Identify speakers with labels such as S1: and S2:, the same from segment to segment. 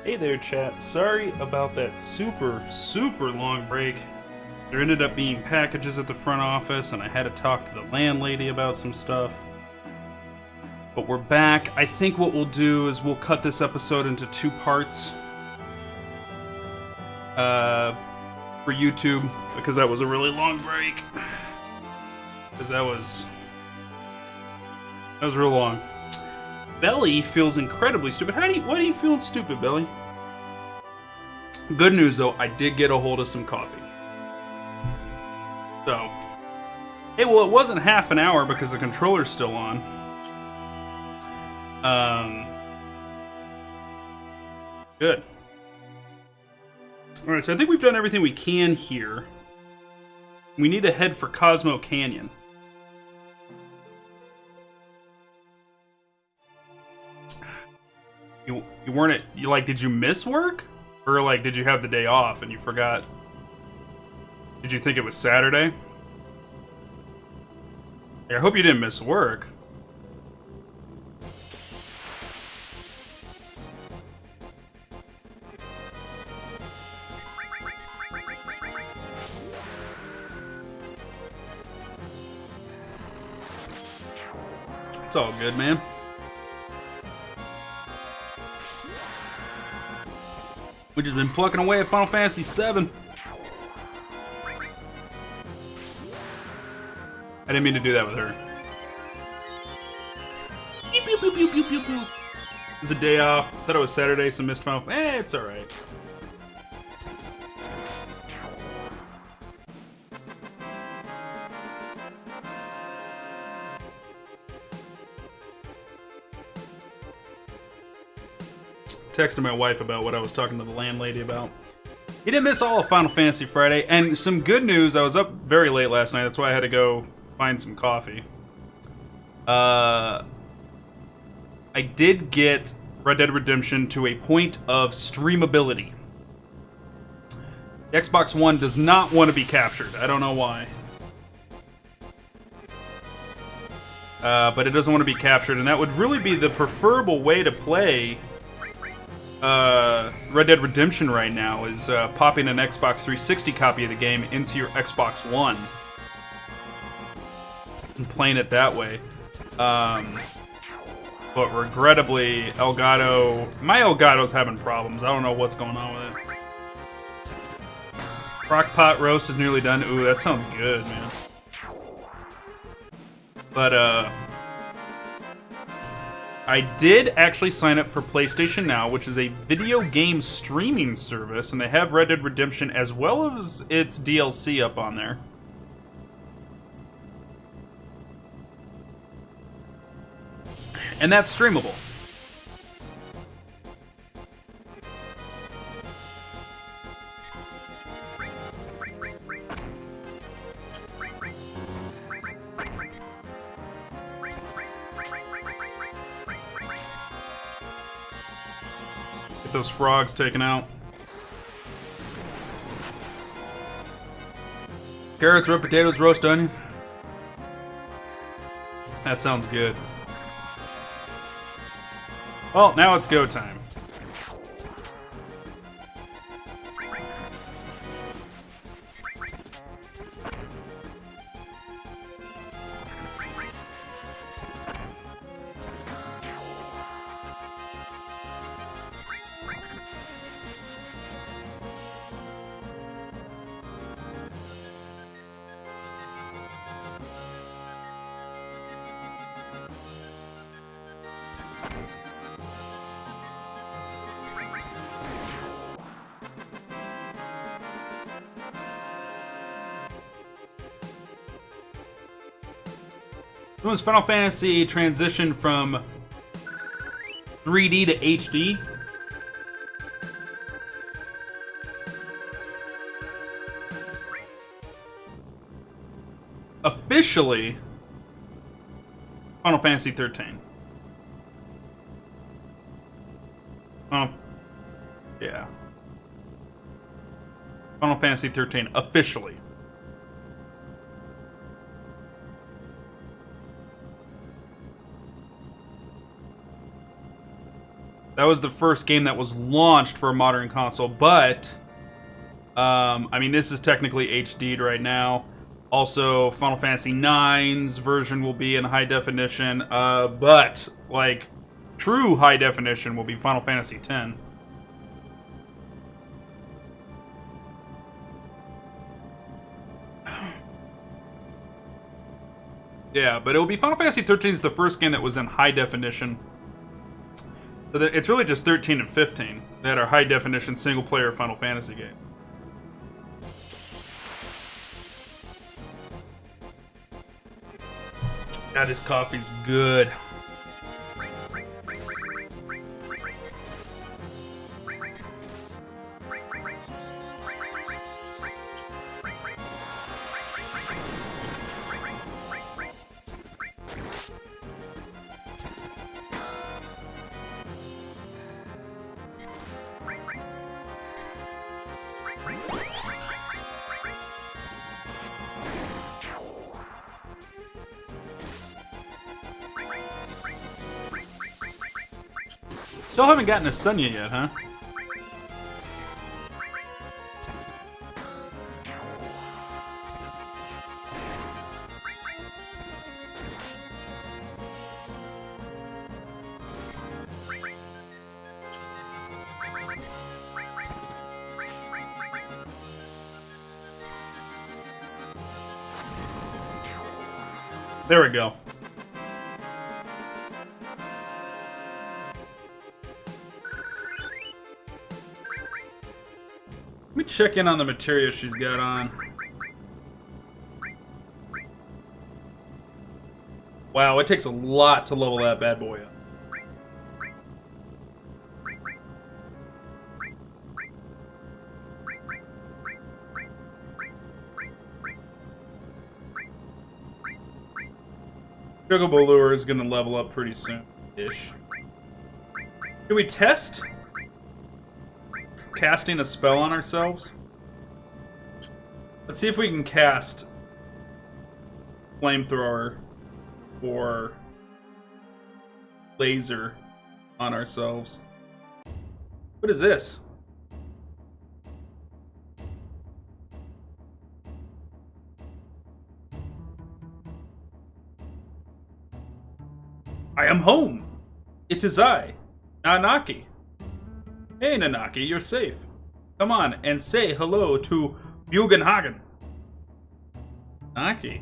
S1: Hey there, chat. Sorry about that super long break. There ended up being packages at the front office, and I had to talk to the landlady about some stuff. But we're back. I think what we'll do is we'll cut this episode into 2 parts. For YouTube, because that was a really long break. Because that was real long. Belly feels incredibly stupid. Why are you feeling stupid, Belly? Good news, though, I did get a hold of some coffee. So, hey, well, it wasn't half an hour because the controller's still on. Good. Alright, so I think we've done everything we can here. We need to head for Cosmo Canyon. You weren't did you miss work? Or like did you have the day off and you forgot? Did you think it was Saturday? I hope you didn't miss work. It's all good, man. We've just been plucking away at Final Fantasy VII. I didn't mean to do that with her. Pew, pew, pew, pew, pew, pew, pew. It was a day off. Thought it was Saturday, so missed Final Fantasy. It's alright. Texted my wife about what I was talking to the landlady about. You didn't miss all of Final Fantasy Friday, and some good news. I was up very late last night. That's why I had to go find some coffee. I did get Red Dead Redemption to a point of streamability. The Xbox One does not want to be captured. I don't know why. But it doesn't want to be captured, and that would really be the preferable way to play Red Dead Redemption right now, is popping an Xbox 360 copy of the game into your Xbox One and playing it that way. But regrettably, my Elgato's having problems. I don't know what's going on with it. Crockpot roast is nearly done. Ooh, that sounds good, man. But I did actually sign up for PlayStation Now, which is a video game streaming service, and they have Red Dead Redemption as well as its DLC up on there. And that's streamable. Get those frogs taken out. Carrots, red potatoes, roast onion. That sounds good. Well, now it's go time. When was Final Fantasy transition from 3D to HD? Officially, Final Fantasy 13. Yeah. Final Fantasy 13, officially. That was the first game that was launched for a modern console, but I mean, this is technically HD'd right now. Also, Final Fantasy IX's version will be in high definition, but like true high definition will be Final Fantasy X. Yeah, but it will be Final Fantasy 13 is the first game that was in high definition. So it's really just 13 and 15 that are high definition single player Final Fantasy games. God, this coffee's good. Still haven't gotten a Sonya yet, huh? There we go. Let me check in on the materia she's got on. Wow, it takes a lot to level that bad boy up. Chocobo Lure is gonna level up pretty soon-ish. Can we test casting a spell on ourselves? Let's see if we can cast Flamethrower or Laser on ourselves. What is this? I am home! It is I, Nanaki. Hey Nanaki, you're safe. Come on and say hello to Bugenhagen. Nanaki.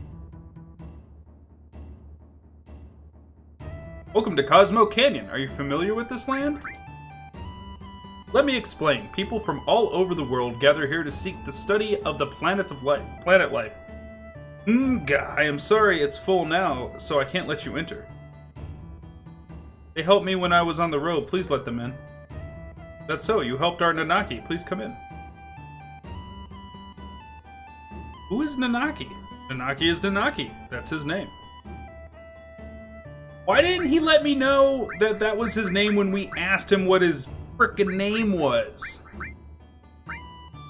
S1: Welcome to Cosmo Canyon. Are you familiar with this land? Let me explain. People from all over the world gather here to seek the study of the planet life. I am sorry it's full now, so I can't let you enter. They helped me when I was on the road. Please let them in. That's so. You helped our Nanaki. Please come in. Who is Nanaki? Nanaki is Nanaki. That's his name. Why didn't he let me know that that was his name when we asked him what his frickin' name was?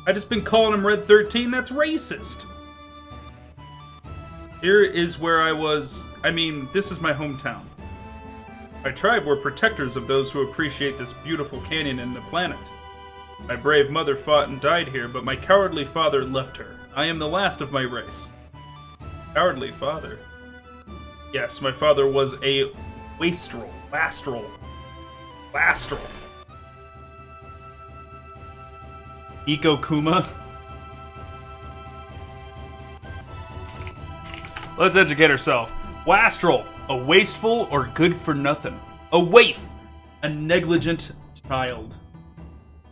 S1: I just been calling him Red 13. That's racist. Here is where I was. I mean, this is my hometown. My tribe were protectors of those who appreciate this beautiful canyon and the planet. My brave mother fought and died here, but my cowardly father left her. I am the last of my race. Cowardly father? Yes, my father was a wastrel. Iko Kuma? Let's educate ourselves. Wastrel, a wasteful or good for nothing. A waif, a negligent child.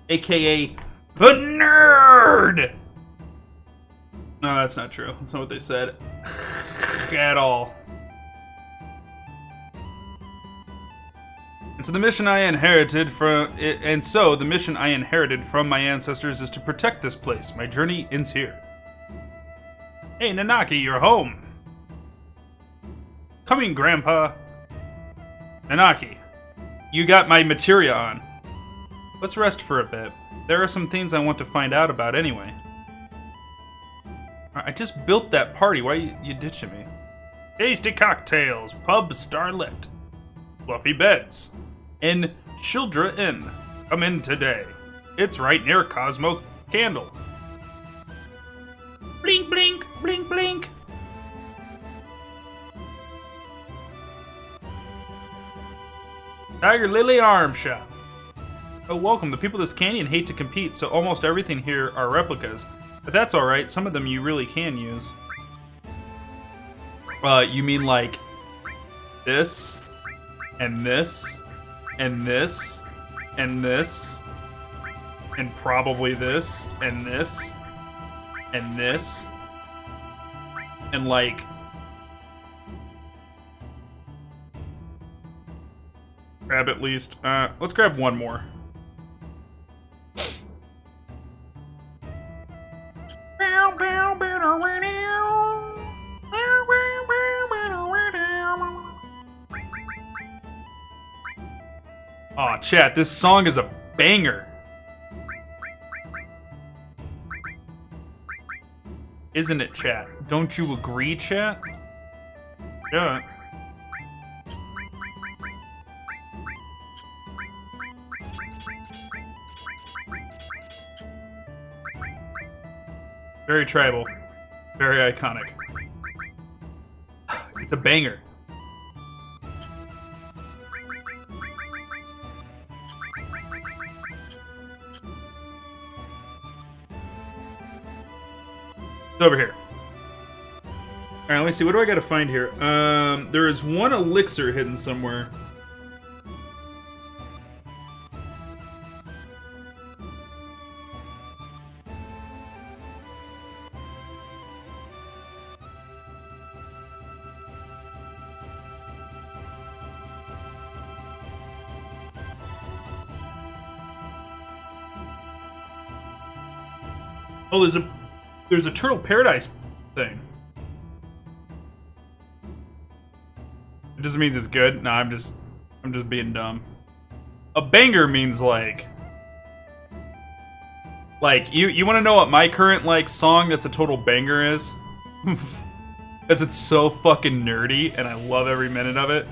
S1: AKA the nerd! No, that's not true. That's not what they said. At all. And so the mission I inherited from my ancestors is to protect this place. My journey ends here. Hey, Nanaki, you're home. Coming, Grandpa. Nanaki, you got my materia on. Let's rest for a bit. There are some things I want to find out about anyway. I just built that party. Why are you ditching me? Tasty cocktails, pub starlit, fluffy beds, and children. Come in today. It's right near Cosmo Candle. Blink, blink, blink, blink. Tiger Lily Arm Shop. Oh, welcome. The people of this canyon hate to compete, so almost everything here are replicas. But that's alright, some of them you really can use. You mean like this, and this, and this, and this, and probably this, and this, and this, and like... Grab at least, let's grab one more. Aw, chat, this song is a banger. Isn't it, chat? Don't you agree, chat? Yeah. Very tribal. Very iconic. It's a banger. It's over here. Alright, let me see. What do I gotta find here? There is one elixir hidden somewhere. Oh, there's a Turtle Paradise thing. It just means it's good. Nah, I'm just being dumb. A banger means like you want to know what my current like song that's a total banger is? Because it's so fucking nerdy and I love every minute of it.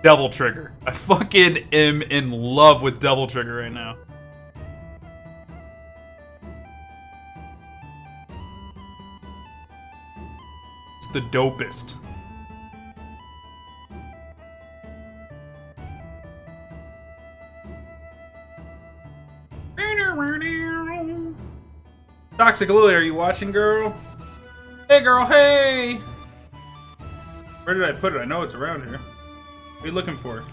S1: Devil Trigger. I fucking am in love with Devil Trigger right now. The dopest. Toxic Lily, are you watching, girl? Hey, girl, hey! Where did I put it? I know it's around here. What are you looking for?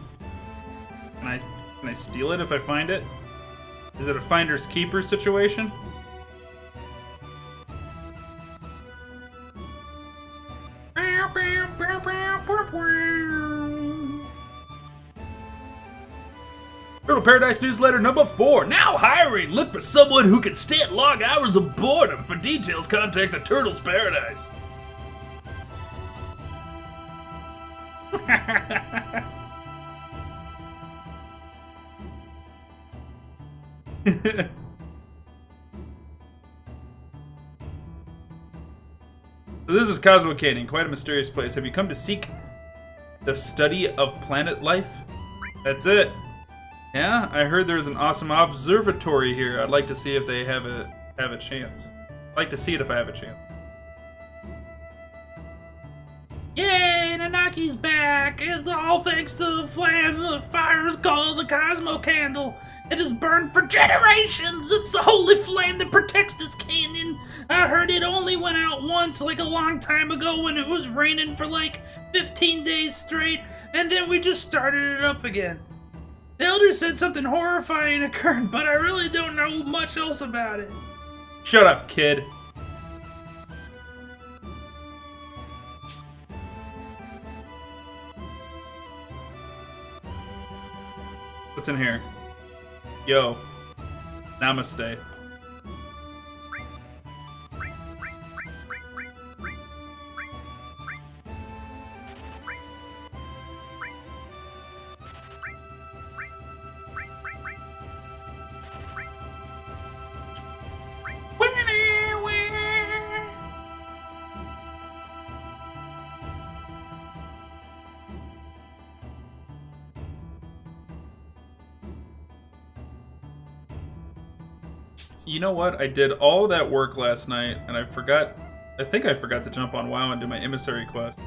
S1: Can I steal it if I find it? Is it a finder's keeper situation? Turtle Paradise newsletter number 4. Now hiring. Look for someone who can stand long hours of boredom. For details, contact the Turtles Paradise. So this is Cosmo Canyon, quite a mysterious place. Have you come to seek the study of planet life? That's it. Yeah, I heard there's an awesome observatory here. I'd like to see if they have a chance. I'd like to see it if I have a chance. Yay, Nanaki's back! It's all thanks to the flame the fire's called the Cosmo Candle. It has burned for generations! It's the holy flame that protects this canyon. I heard it only went out once, like a long time ago when it was raining for like 15 days straight, and then we just started it up again. The elder said something horrifying occurred, but I really don't know much else about it. Shut up, kid. What's in here? Yo. Namaste. You know what? I did all of that work last night, and I think I forgot to jump on WoW and do my emissary quest.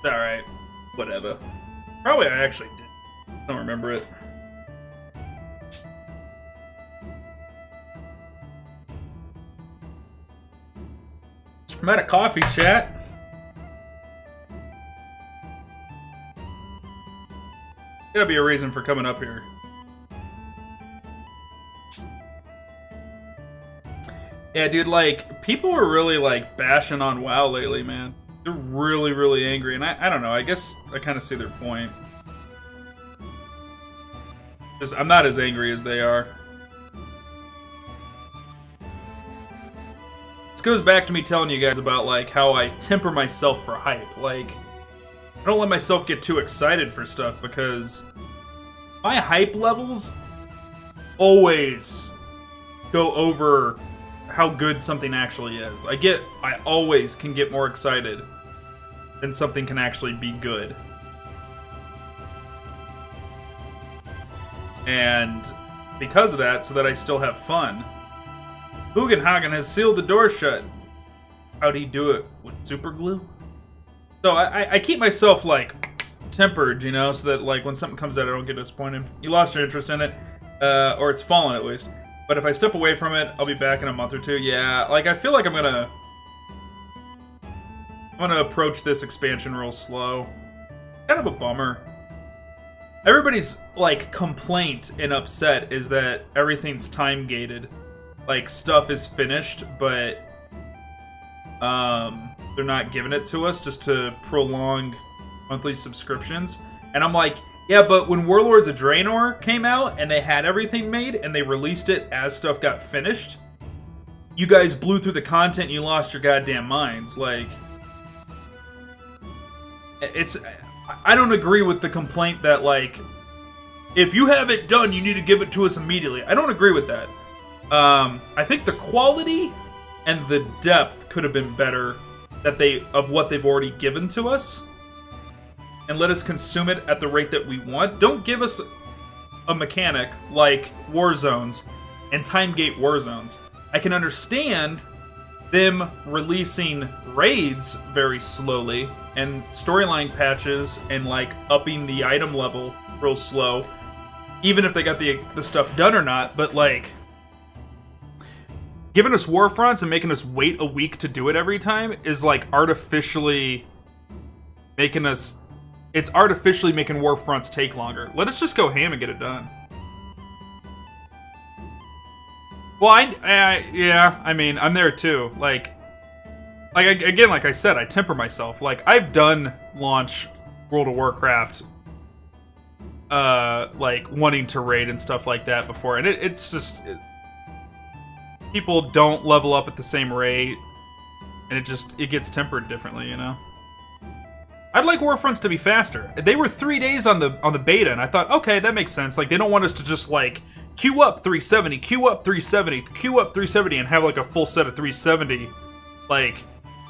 S1: Alright. Whatever. Probably I actually did. I don't remember it. I'm out of coffee, chat. Gotta be a reason for coming up here. Yeah, dude, like, people were really, like, bashing on WoW lately, man. They're really, really angry, and I don't know, I guess I kind of see their point. Just, I'm not as angry as they are. This goes back to me telling you guys about, like, how I temper myself for hype. Like, I don't let myself get too excited for stuff, because my hype levels always go over how good something actually is. I always can get more excited than something can actually be good. And because of that, so that I still have fun, Bugenhagen has sealed the door shut. How'd he do it? With super glue? So I keep myself, like, tempered, you know, so that, like, when something comes out, I don't get disappointed. You lost your interest in it, or it's fallen at least. But if I step away from it, I'll be back in a month or two. Yeah, like, I feel like I'm gonna approach this expansion real slow. Kind of a bummer. Everybody's, like, complaint and upset is that everything's time-gated. Like, stuff is finished, but they're not giving it to us just to prolong monthly subscriptions. And I'm like, yeah, but when Warlords of Draenor came out and they had everything made and they released it as stuff got finished, you guys blew through the content and you lost your goddamn minds. Like, I don't agree with the complaint that, like, if you have it done, you need to give it to us immediately. I don't agree with that. I think the quality and the depth could have been better of what they've already given to us, and let us consume it at the rate that we want. Don't give us a mechanic like war zones and time-gate war zones. I can understand them releasing raids very slowly and storyline patches and, like, upping the item level real slow, even if they got the stuff done or not. But, like, giving us war fronts and making us wait a week to do it every time is, like, artificially making us... It's artificially making war fronts take longer. Let us just go ham and get it done. Well, yeah, I mean, I'm there too. Like again, like I said, I temper myself. Like, I've done launch World of Warcraft, like, wanting to raid and stuff like that before, and it's just... people don't level up at the same rate, and it gets tempered differently, you know? I'd like Warfronts to be faster. They were 3 days on the beta, and I thought, okay, that makes sense. Like, they don't want us to just, like, queue up 370, queue up 370, queue up 370, and have, like, a full set of 370. Like,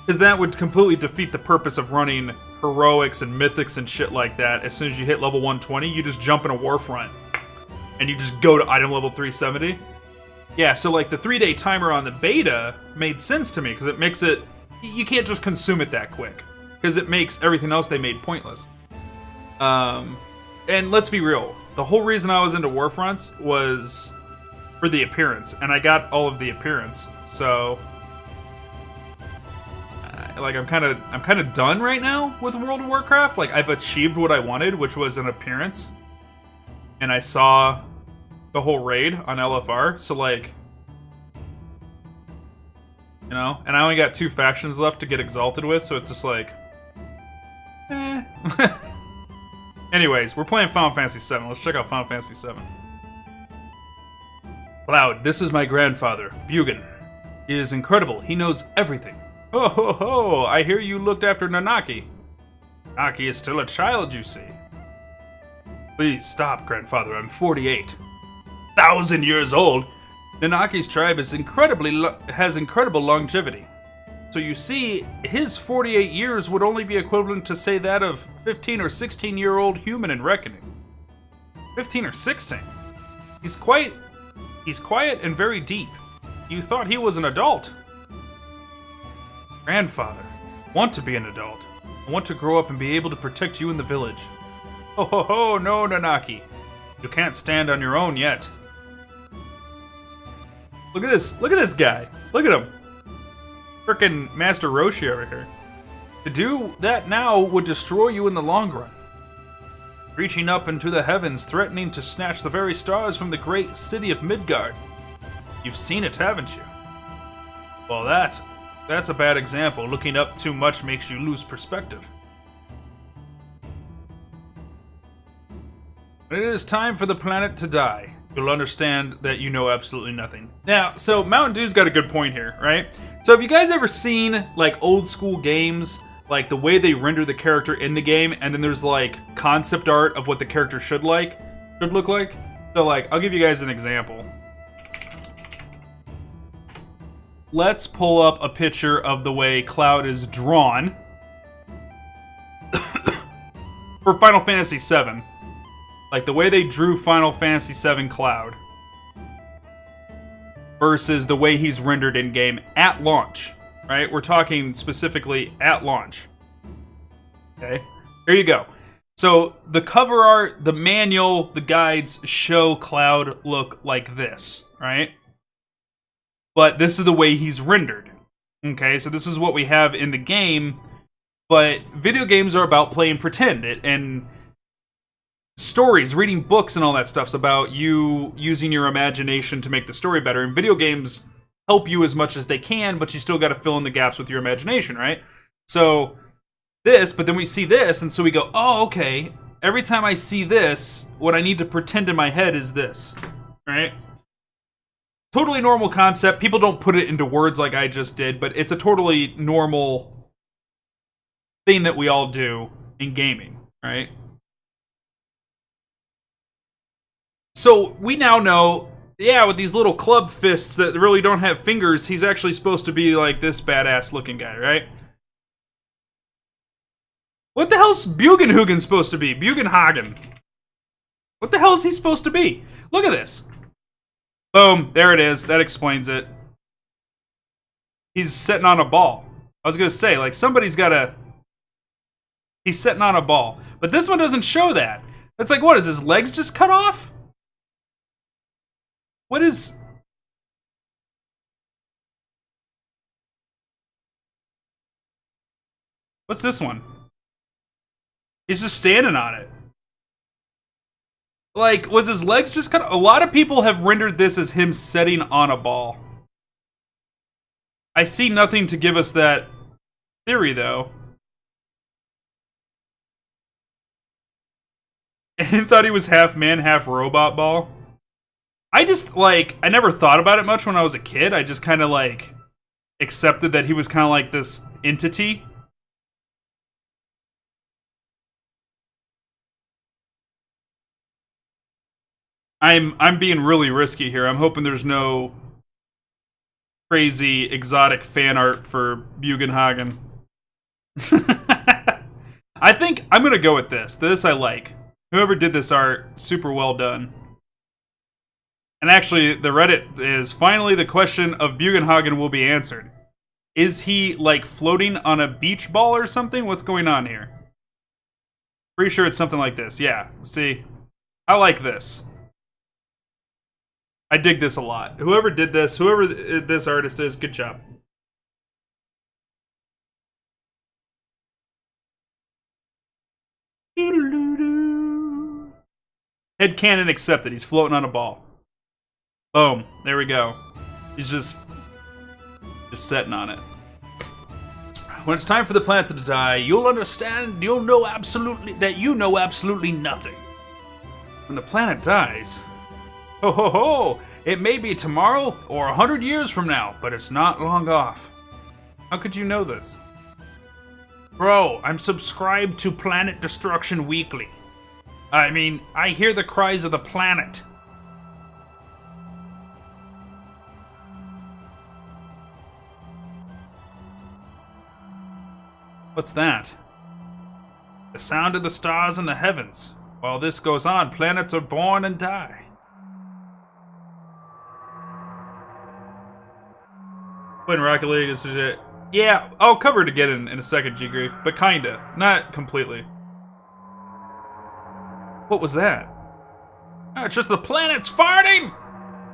S1: because that would completely defeat the purpose of running heroics and mythics and shit like that. As soon as you hit level 120, you just jump in a Warfront, and you just go to item level 370. Yeah, so, like, the 3-day timer on the beta made sense to me, because it makes it... You can't just consume it that quick, because it makes everything else they made pointless. And let's be real, the whole reason I was into Warfronts was for the appearance, and I got all of the appearance, so... like, I'm kind of done right now with World of Warcraft. Like, I've achieved what I wanted, which was an appearance, and I saw the whole raid on LFR, so, like... You know? And I only got 2 factions left to get exalted with, so it's just like... Eh. Anyways, we're playing Final Fantasy VII. Let's check out Final Fantasy VII. Cloud, this is my grandfather, Bugen. He is incredible. He knows everything. Oh ho ho! I hear you looked after Nanaki. Nanaki is still a child, you see. Please stop, grandfather. I'm 48. 1,000 years old? Nanaki's tribe is has incredible longevity. So you see, his 48 years would only be equivalent to, say, that of 15 or 16-year-old human in reckoning. 15 or 16? He's quite He's quiet and very deep. You thought he was an adult. Grandfather, want to be an adult. I want to grow up and be able to protect you in the village. Ho ho ho, no, Nanaki. You can't stand on your own yet. Look at this guy. Look at him. Frickin' Master Roshi over here. To do that now would destroy you in the long run. Reaching up into the heavens, threatening to snatch the very stars from the great city of Midgard. You've seen it, haven't you? Well, that's a bad example. Looking up too much makes you lose perspective. When it is time for the planet to die, you'll understand that you know absolutely nothing. Now, so Mountain Dew's got a good point here, right? So have you guys ever seen, like, old school games, like the way they render the character in the game, and then there's, like, concept art of what the character should look like? So, like, I'll give you guys an example. Let's pull up a picture of the way Cloud is drawn for Final Fantasy VII. Like, the way they drew Final Fantasy VII Cloud versus the way he's rendered in-game at launch, right? We're talking specifically at launch. Okay, here you go. So, the cover art, the manual, the guides show Cloud look like this, right? But this is the way he's rendered. Okay, so this is what we have in the game, but video games are about playing pretend, and stories, reading books and all that stuff's about you using your imagination to make the story better. And video games help you as much as they can, but you still got to fill in the gaps with your imagination, right? So this, but then we see this, and so we go, oh, okay. Every time I see this, what I need to pretend in my head is this, right? Totally normal concept. People don't put it into words like I just did, but it's a totally normal thing that we all do in gaming, right? So we now know, yeah, with these little club fists that really don't have fingers, he's actually supposed to be like this badass looking guy, right? What the hell's Bugenhagen supposed to be? Bugenhagen. What the hell is he supposed to be? Look at this. Boom, there it is. That explains it. He's sitting on a ball. I was gonna say, like, somebody's gotta... He's sitting on a ball. But this one doesn't show that. It's like, what, is his legs just cut off? What is... What's this one? He's just standing on it. Like, was his legs just cut off? A lot of people have rendered this as him sitting on a ball. I see nothing to give us that theory, though. And thought he was half man, half robot ball. I just, like, I never thought about it much when I was a kid. I just kind of, like, accepted that he was kind of like this entity. I'm being really risky here. I'm hoping there's no crazy exotic fan art for Bugenhagen. I think I'm gonna go with this. This I like. Whoever did this art, super well done. And actually, the Reddit is, finally the question of Bugenhagen will be answered. Is he, like, floating on a beach ball or something? What's going on here? Pretty sure it's something like this. Yeah, see? I like this. I dig this a lot. Whoever did this, whoever this artist is, good job. Headcanon accepted. He's floating on a ball. Boom. There we go. He's just sitting on it. When it's time for the planet to die, you'll understand, you'll know absolutely, that you know absolutely nothing. When the planet dies, ho ho ho, it may be tomorrow or 100 years from now, but it's not long off. How could you know this? Bro, I'm subscribed to Planet Destruction Weekly. I mean, I hear the cries of the planet. What's that? The sound of the stars in the heavens. While this goes on, planets are born and die. Playing Rocket League is legit. Yeah, I'll cover it again in a second, G-Grief, but kinda. Not completely. What was that? Oh, it's just the planet's farting!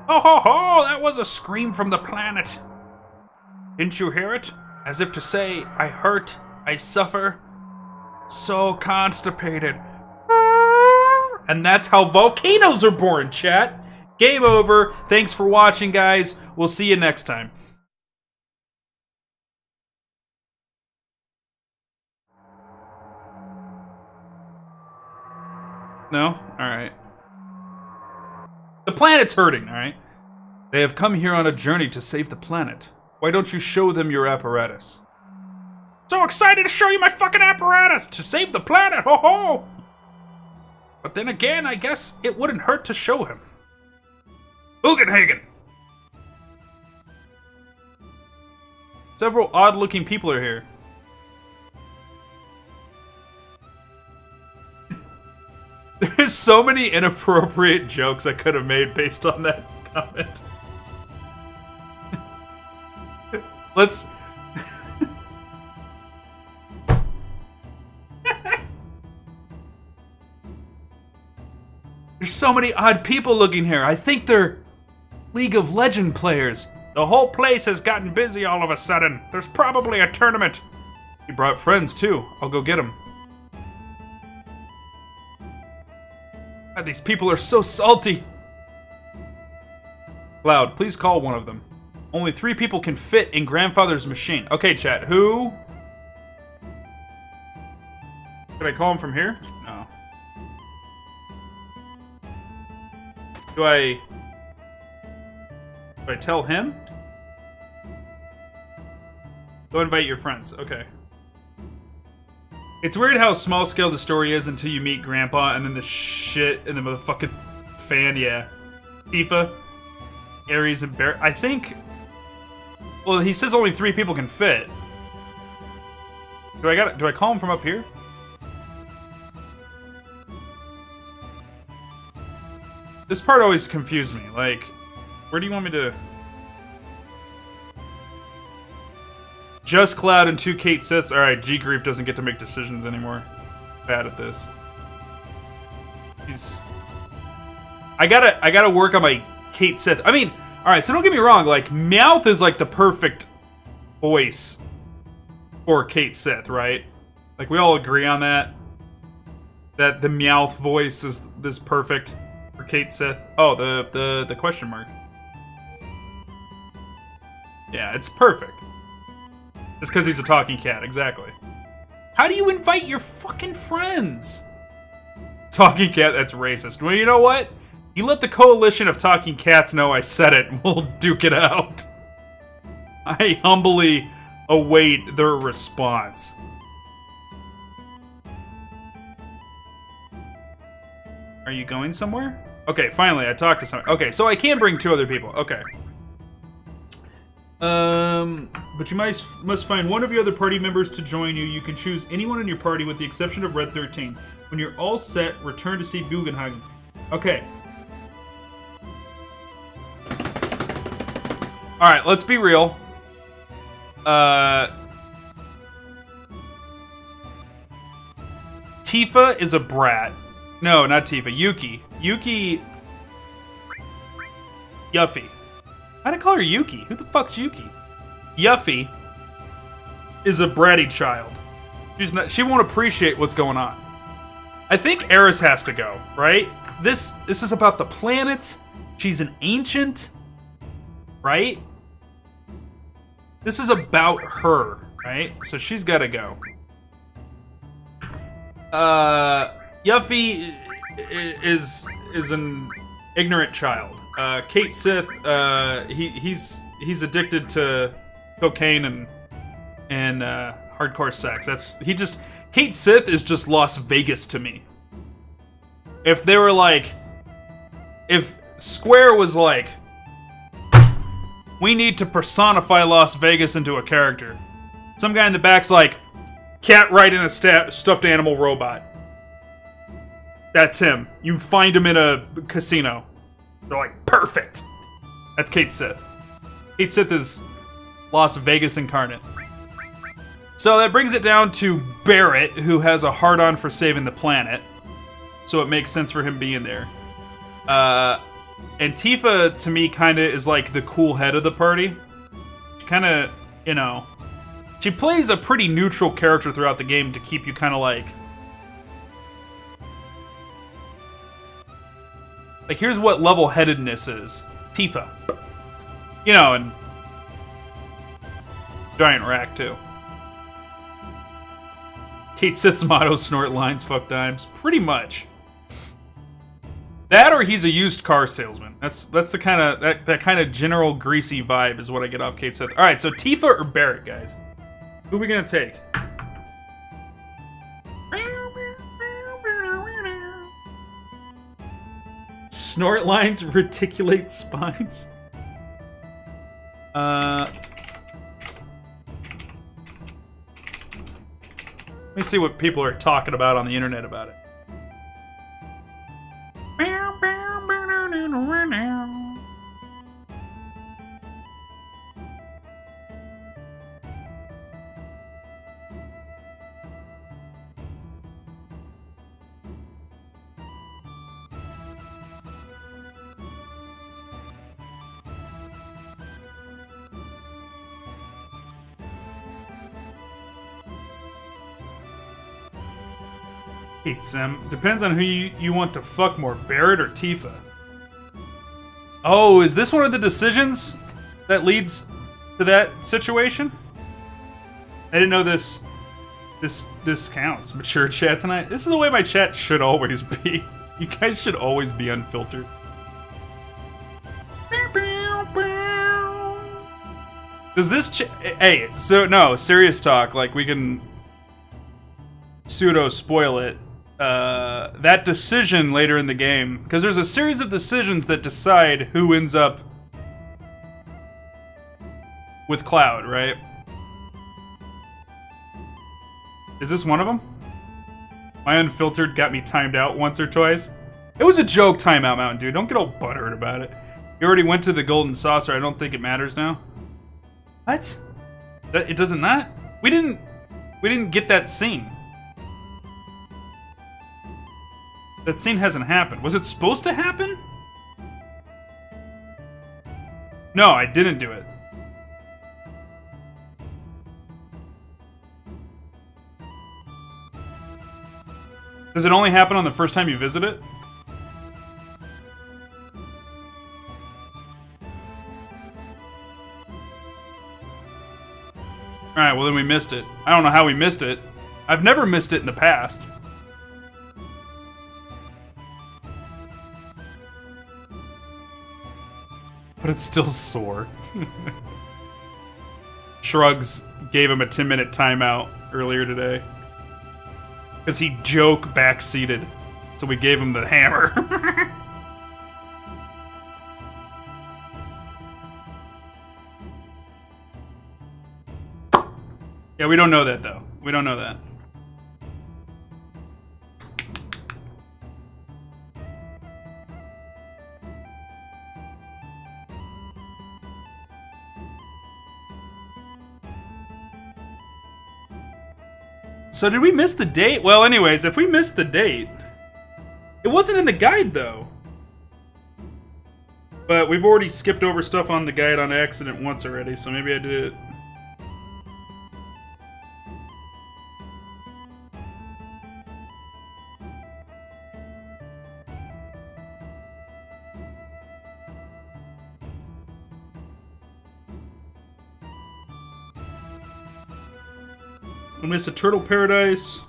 S1: Ho ho ho, that was a scream from the planet. Didn't you hear it? As if to say, I hurt, I suffer, so constipated. And that's how volcanoes are born, chat. Game over. Thanks for watching, guys. We'll see you next time. No? Alright. The planet's hurting, alright? They have come here on a journey to save the planet. Why don't you show them your apparatus? So excited to show you my fucking apparatus! To save the planet, ho ho! But then again, I guess it wouldn't hurt to show him. Bugenhagen! Several odd-looking people are here. There's so many inappropriate jokes I could have made based on that comment. Let's... There's so many odd people looking here. I think they're League of Legends players. The whole place has gotten busy all of a sudden. There's probably a tournament. He brought friends too. I'll go get them. God, these people are so salty. Cloud, please call one of them. Only 3 people can fit in Grandfather's machine. Okay, chat, who? Can I call him from here? No. Do I tell him? Go invite your friends. Okay. It's weird how small scale the story is until you meet Grandpa and then the shit and the motherfucking fan, yeah. Tifa, Ares, and Bear. I think... Well, he says only 3 people can fit. Do I call him from up here? This part always confused me. Like, where do you want me to... Just Cloud and 2 Kate Siths. Alright, G-Grief doesn't get to make decisions anymore. Bad at this. I gotta work on my Kate Sith. I mean, alright, so don't get me wrong, like, Meowth is like the perfect voice for Kate Sith, right? Like, we all agree on that? That the Meowth voice is this perfect for Kate Sith. Oh, the question mark. Yeah, it's perfect. Just because he's a talking cat, exactly. How do you invite your fucking friends? Talking cat, that's racist. Well, you know what? You let the coalition of talking cats know I said it, and we'll duke it out. I humbly await their response. Are you going somewhere? Okay, finally, I talked to someone. Okay, so I can bring 2 other people. Okay. But you must find one of your other party members to join you. You can choose anyone in your party with the exception of Red 13. When you're all set, return to see Bugenhagen. Okay. Alright, let's be real. Tifa is a brat. No, not Tifa. Yuki. Yuffie. How'd I call her Yuki? Who the fuck's Yuki? Yuffie is a bratty child. She won't appreciate what's going on. I think Eris has to go, right? This is about the planet. She's an ancient, right? This is about her, right? So she's gotta go. Yuffie is an ignorant child. Kate Sith, he's addicted to cocaine and hardcore sex. Kate Sith is just Las Vegas to me. If they were like, if Square was like, we need to personify Las Vegas into a character. Some guy in the back's like, cat riding a stuffed animal robot. That's him. You find him in a casino. They're like, perfect. That's Kate Sith. Kate Sith is Las Vegas incarnate. So that brings it down to Barrett, who has a hard-on for saving the planet. So it makes sense for him being there. And Tifa, to me, kind of is like the cool head of the party. She kind of, you know... She plays a pretty neutral character throughout the game to keep you kind of like... Like, here's what level-headedness is. Tifa. You know, and... Giant Rack, too. Kate Sith's motto, snort lines, fuck dimes. Pretty much. That or he's a used car salesman. That's the kind of... That kind of general greasy vibe is what I get off Kate Sith. Alright, so Tifa or Barrett, guys? Who are we gonna take? Snort lines, reticulate spines. Let me see what people are talking about on the internet about it. Sim. Depends on who you want to fuck more, Barrett or Tifa. Oh, is this one of the decisions that leads to that situation? I didn't know this counts. Mature chat tonight. This is the way my chat should always be. You guys should always be unfiltered. Does this hey, so no, serious talk, like we can pseudo spoil it. That decision later in the game, because there's a series of decisions that decide who ends up with Cloud, right? Is this one of them? My unfiltered got me timed out once or twice. It was a joke timeout, Mountain Dew. Don't get all butthurt about it. You already went to the golden saucer. I don't think it matters now. What? It doesn't not? We didn't get that scene. That scene hasn't happened. Was it supposed to happen? No, I didn't do it. Does it only happen on the first time you visit it? Alright, well then we missed it. I don't know how we missed it. I've never missed it in the past. But it's still sore. Shrugs gave him a 10-minute timeout earlier today. Because he joke backseated. So we gave him the hammer. Yeah, we don't know that though. We don't know that. So did we miss the date? Well, anyways, if we missed the date... It wasn't in the guide, though. But we've already skipped over stuff on the guide on accident once already, so maybe I did it. I missed a Turtle Paradise.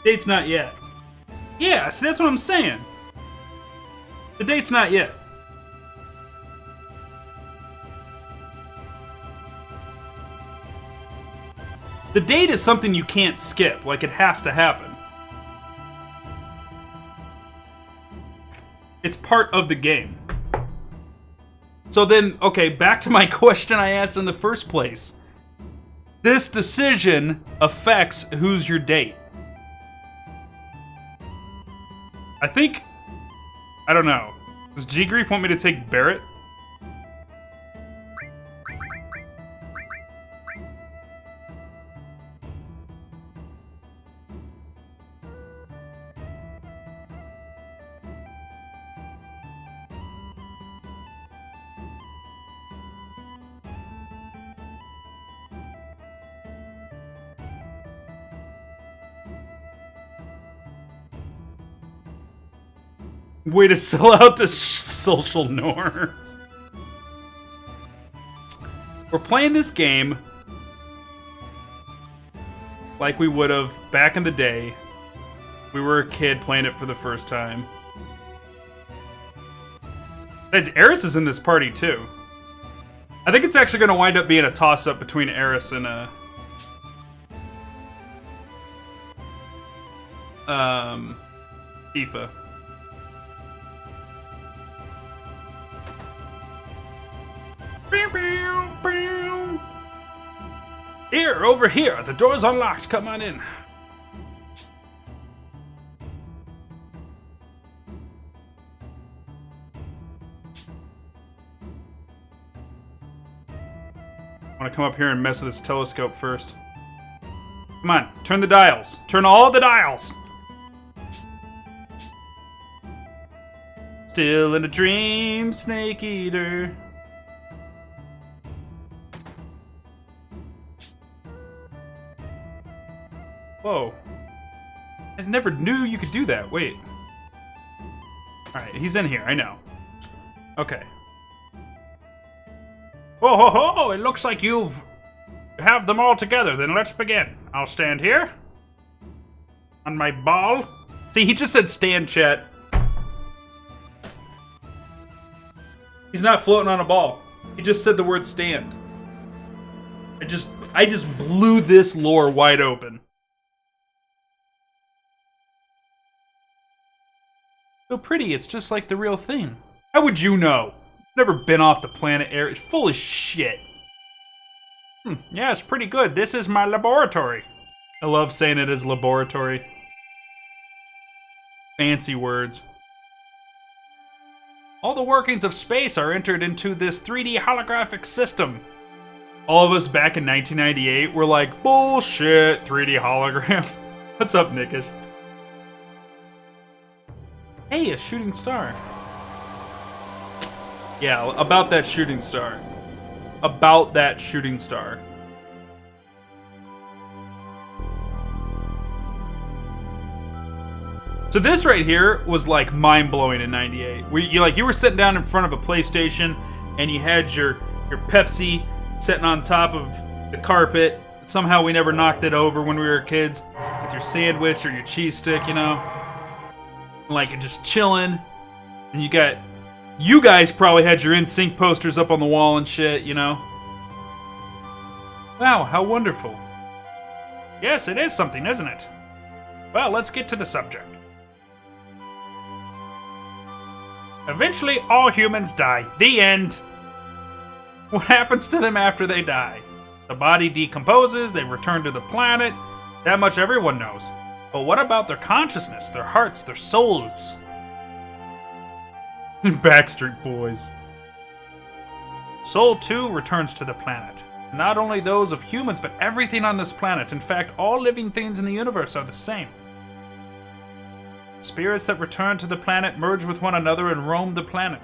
S1: Date's not yet. Yeah, see, that's what I'm saying. The date's not yet. The date is something you can't skip, like it has to happen. It's part of the game. So then, okay, back to my question I asked in the first place. This decision affects who's your date. I think... I don't know. Does G-Grief want me to take Barrett? Way to sell out to social norms. We're playing this game like we would have back in the day. We were a kid playing it for the first time. That's Eris is in this party too. I think it's actually going to wind up being a toss-up between Eris and Aoife. Here, over here. The door's unlocked. Come on in. I want to come up here and mess with this telescope first. Come on, turn the dials. Turn all the dials. Still in a dream, Snake Eater. Whoa. I never knew you could do that. Wait. Alright, he's in here. I know. Okay. Whoa, ho, ho! It looks like you have them all together. Then let's begin. I'll stand here. On my ball. See, he just said stand, chat. He's not floating on a ball. He just said the word stand. I just blew this lore wide open. So pretty, it's just like the real thing. How would you know? Never been off the planet Air. It's full of shit. Yeah, it's pretty good. This is my laboratory. I love saying it as laboratory. Fancy words. All the workings of space are entered into this 3D holographic system. All of us back in 1998 were like, bullshit, 3D hologram. What's up, Nickish? Hey, a shooting star. Yeah, about that shooting star. About that shooting star. So this right here was like mind-blowing in '98. You were sitting down in front of a PlayStation and you had your Pepsi sitting on top of the carpet. Somehow we never knocked it over when we were kids. With your sandwich or your cheese stick, you know? Like just chilling. And you guys probably had your NSYNC posters up on the wall and shit, you know? Wow, how wonderful. Yes, it is something, isn't it? Well, let's get to the subject. Eventually, all humans die. The end. What happens to them after they die? The body decomposes, they return to the planet. That much everyone knows. But what about their consciousness, their hearts, their souls? Backstreet Boys. Soul, too, returns to the planet. Not only those of humans, but everything on this planet. In fact, all living things in the universe are the same. Spirits that return to the planet merge with one another and roam the planet.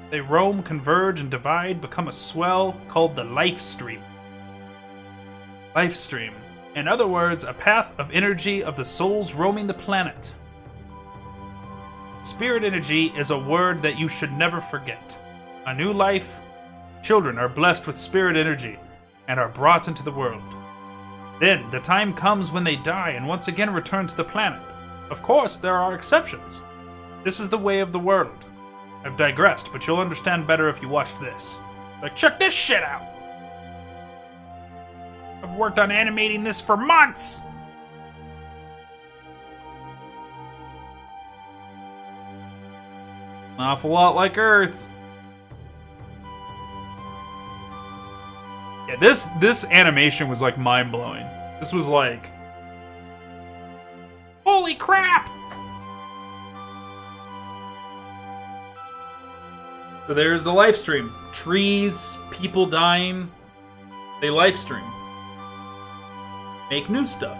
S1: They roam, converge, and divide, become a swell called the life stream. Life stream. In other words, a path of energy of the souls roaming the planet. Spirit energy is a word that you should never forget. A new life. Children are blessed with spirit energy and are brought into the world. Then the time comes when they die and once again return to the planet. Of course, there are exceptions. This is the way of the world. I've digressed, but you'll understand better if you watch this. Like, check this shit out! I've worked on animating this for months! An awful lot like Earth. Yeah, this animation was like mind-blowing. This was like, holy crap! So there's the live stream. Trees, people dying. They live stream. Make new stuff.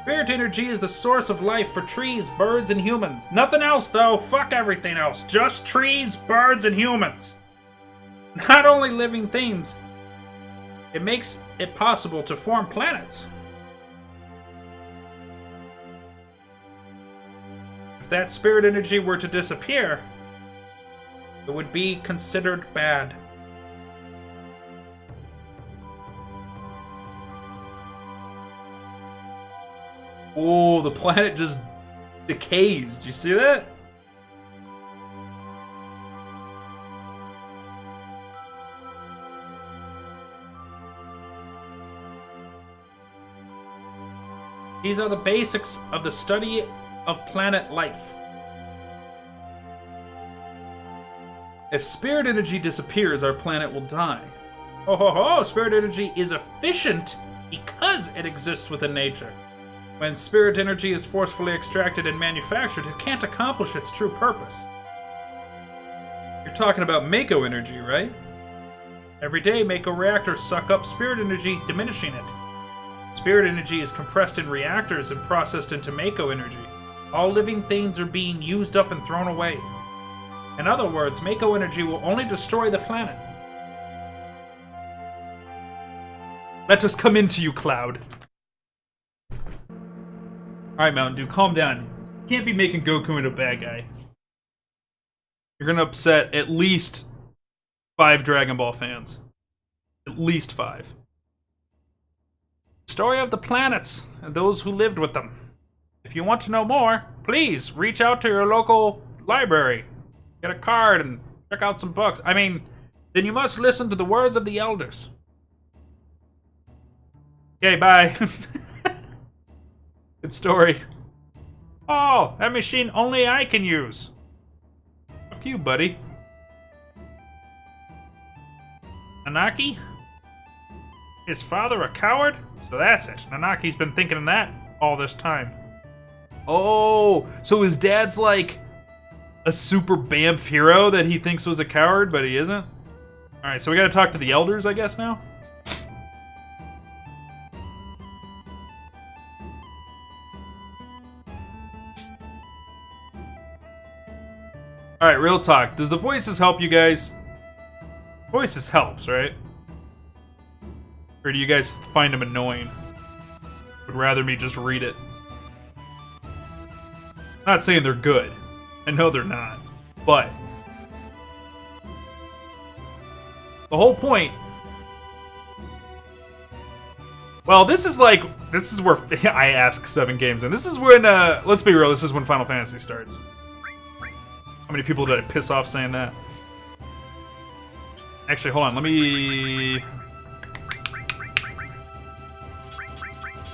S1: Spirit energy is the source of life for trees, birds, and humans. Nothing else, though. Fuck everything else. Just trees, birds, and humans. Not only living things, it makes it possible to form planets. If that spirit energy were to disappear, it would be considered bad. Oh, the planet just decays. Do you see that? These are the basics of the study of planet life. If spirit energy disappears, our planet will die. Oh ho ho! Spirit energy is efficient because it exists within nature. When spirit energy is forcefully extracted and manufactured, it can't accomplish its true purpose. You're talking about Mako energy, right? Every day, Mako reactors suck up spirit energy, diminishing it. Spirit energy is compressed in reactors and processed into Mako energy. All living things are being used up and thrown away. In other words, Mako energy will only destroy the planet. Let us come into you, Cloud. Alright, Mountain Dew, calm down. You can't be making Goku into a bad guy. You're gonna upset at least 5 Dragon Ball fans. At least 5. Story of the planets and those who lived with them. If you want to know more, please reach out to your local library. Get a card and check out some books. I mean, then you must listen to the words of the elders. Okay, bye. Good story. Oh, that machine only I can use. Fuck you, buddy. Nanaki? His father a coward? So that's it. Nanaki's been thinking of that all this time. Oh, so his dad's like a super Bamf hero that he thinks was a coward, but he isn't? Alright, so we gotta talk to the elders, I guess, now? Alright, real talk. Does the voices help you guys? Voices helps, right? Or do you guys find them annoying? Would rather me just read it. Not saying they're good. I know they're not. But the whole point. Well, this is where I ask 7 games, and this is when let's be real, this is when Final Fantasy starts. How many people did I piss off saying that? Actually, hold on, let me...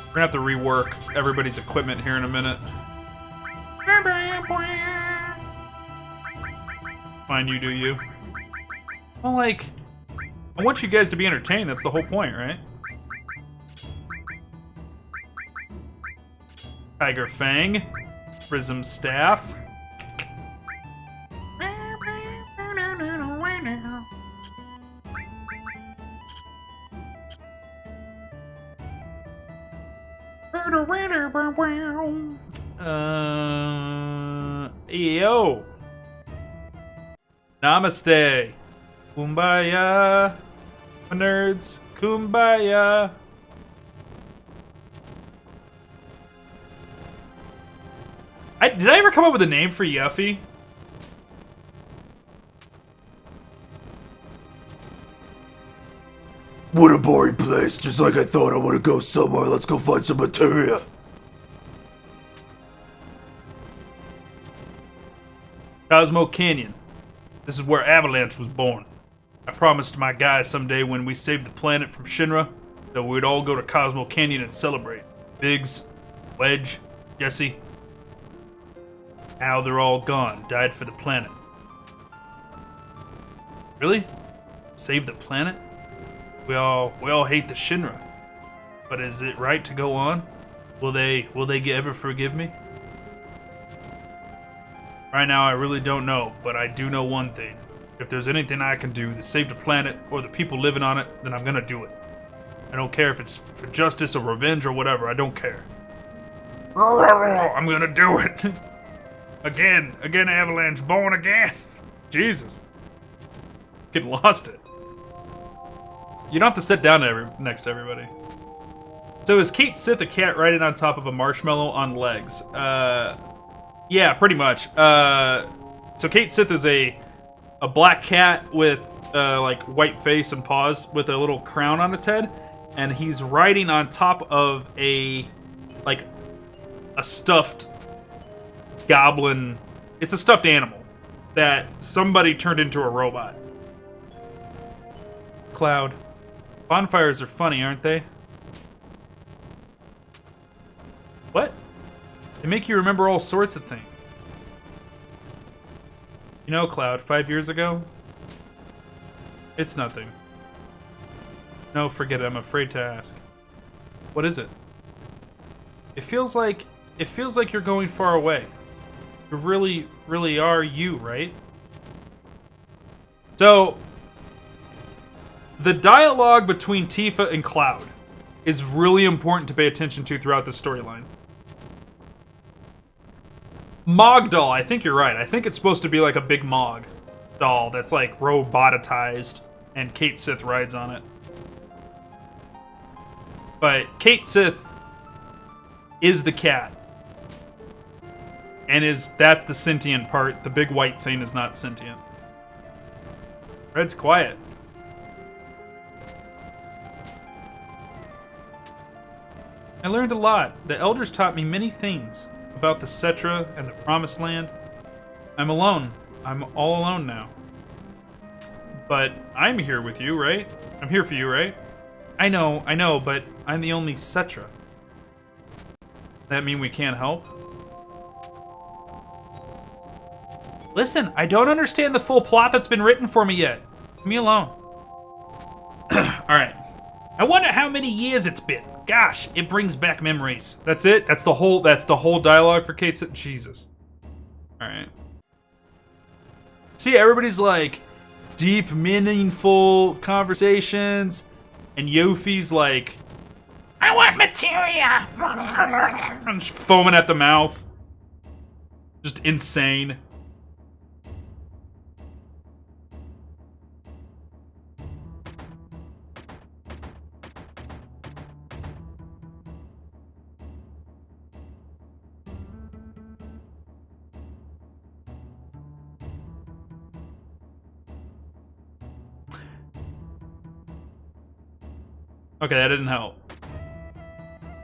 S1: We're gonna have to rework everybody's equipment here in a minute. Fine, you do you. Well, like, I want you guys to be entertained, that's the whole point, right? Tiger Fang. Prism Staff. Yo. Namaste. Kumbaya. Nerds. Kumbaya. Did I ever come up with a name for Yuffie?
S2: What a boring place, just like I thought. I want to go somewhere. Let's go find some materia.
S1: Cosmo Canyon. This is where Avalanche was born. I promised my guys someday when we saved the planet from Shinra that we'd all go to Cosmo Canyon and celebrate. Biggs, Wedge, Jesse. Now they're all gone, died for the planet. Really? Save the planet? We all hate the Shinra. But is it right to go on? Will they ever forgive me? Right now, I really don't know, but I do know one thing. If there's anything I can do to save the planet or the people living on it, then I'm gonna do it. I don't care if it's for justice or revenge or whatever, I don't care. I'm gonna do it. Again, Avalanche, born again. Jesus. Getting lost it. You don't have to sit down next to everybody. So is Kate Sith a cat riding on top of a marshmallow on legs? Yeah, pretty much. So Kate Sith is a black cat with like white face and paws with a little crown on its head, and he's riding on top of a stuffed goblin. It's a stuffed animal that somebody turned into a robot. Cloud. Bonfires are funny, aren't they? What? They make you remember all sorts of things. You know, Cloud, 5 years ago? It's nothing. No, forget it. I'm afraid to ask. What is it? It feels like you're going far away. You really, really are you, right? So, the dialogue between Tifa and Cloud is really important to pay attention to throughout the storyline. Mog doll, I think you're right. I think it's supposed to be like a big Mog doll that's like robotized, and Kate Sith rides on it. But Kate Sith is the cat. And that's the sentient part. The big white thing is not sentient. Red's quiet. I learned a lot. The elders taught me many things about the Cetra and the Promised Land. I'm alone. I'm all alone now. But I'm here with you, right? I'm here for you, right? I know, but I'm the only Cetra. That mean we can't help? Listen, I don't understand the full plot that's been written for me yet. Leave me alone. Alright. I wonder how many years it's been. Gosh, it brings back memories. That's it? That's the whole dialogue for Kate. Jesus. Alright. See, everybody's like deep, meaningful conversations, and Yuffie's like, I want materia! And just foaming at the mouth. Just insane. Okay, that didn't help.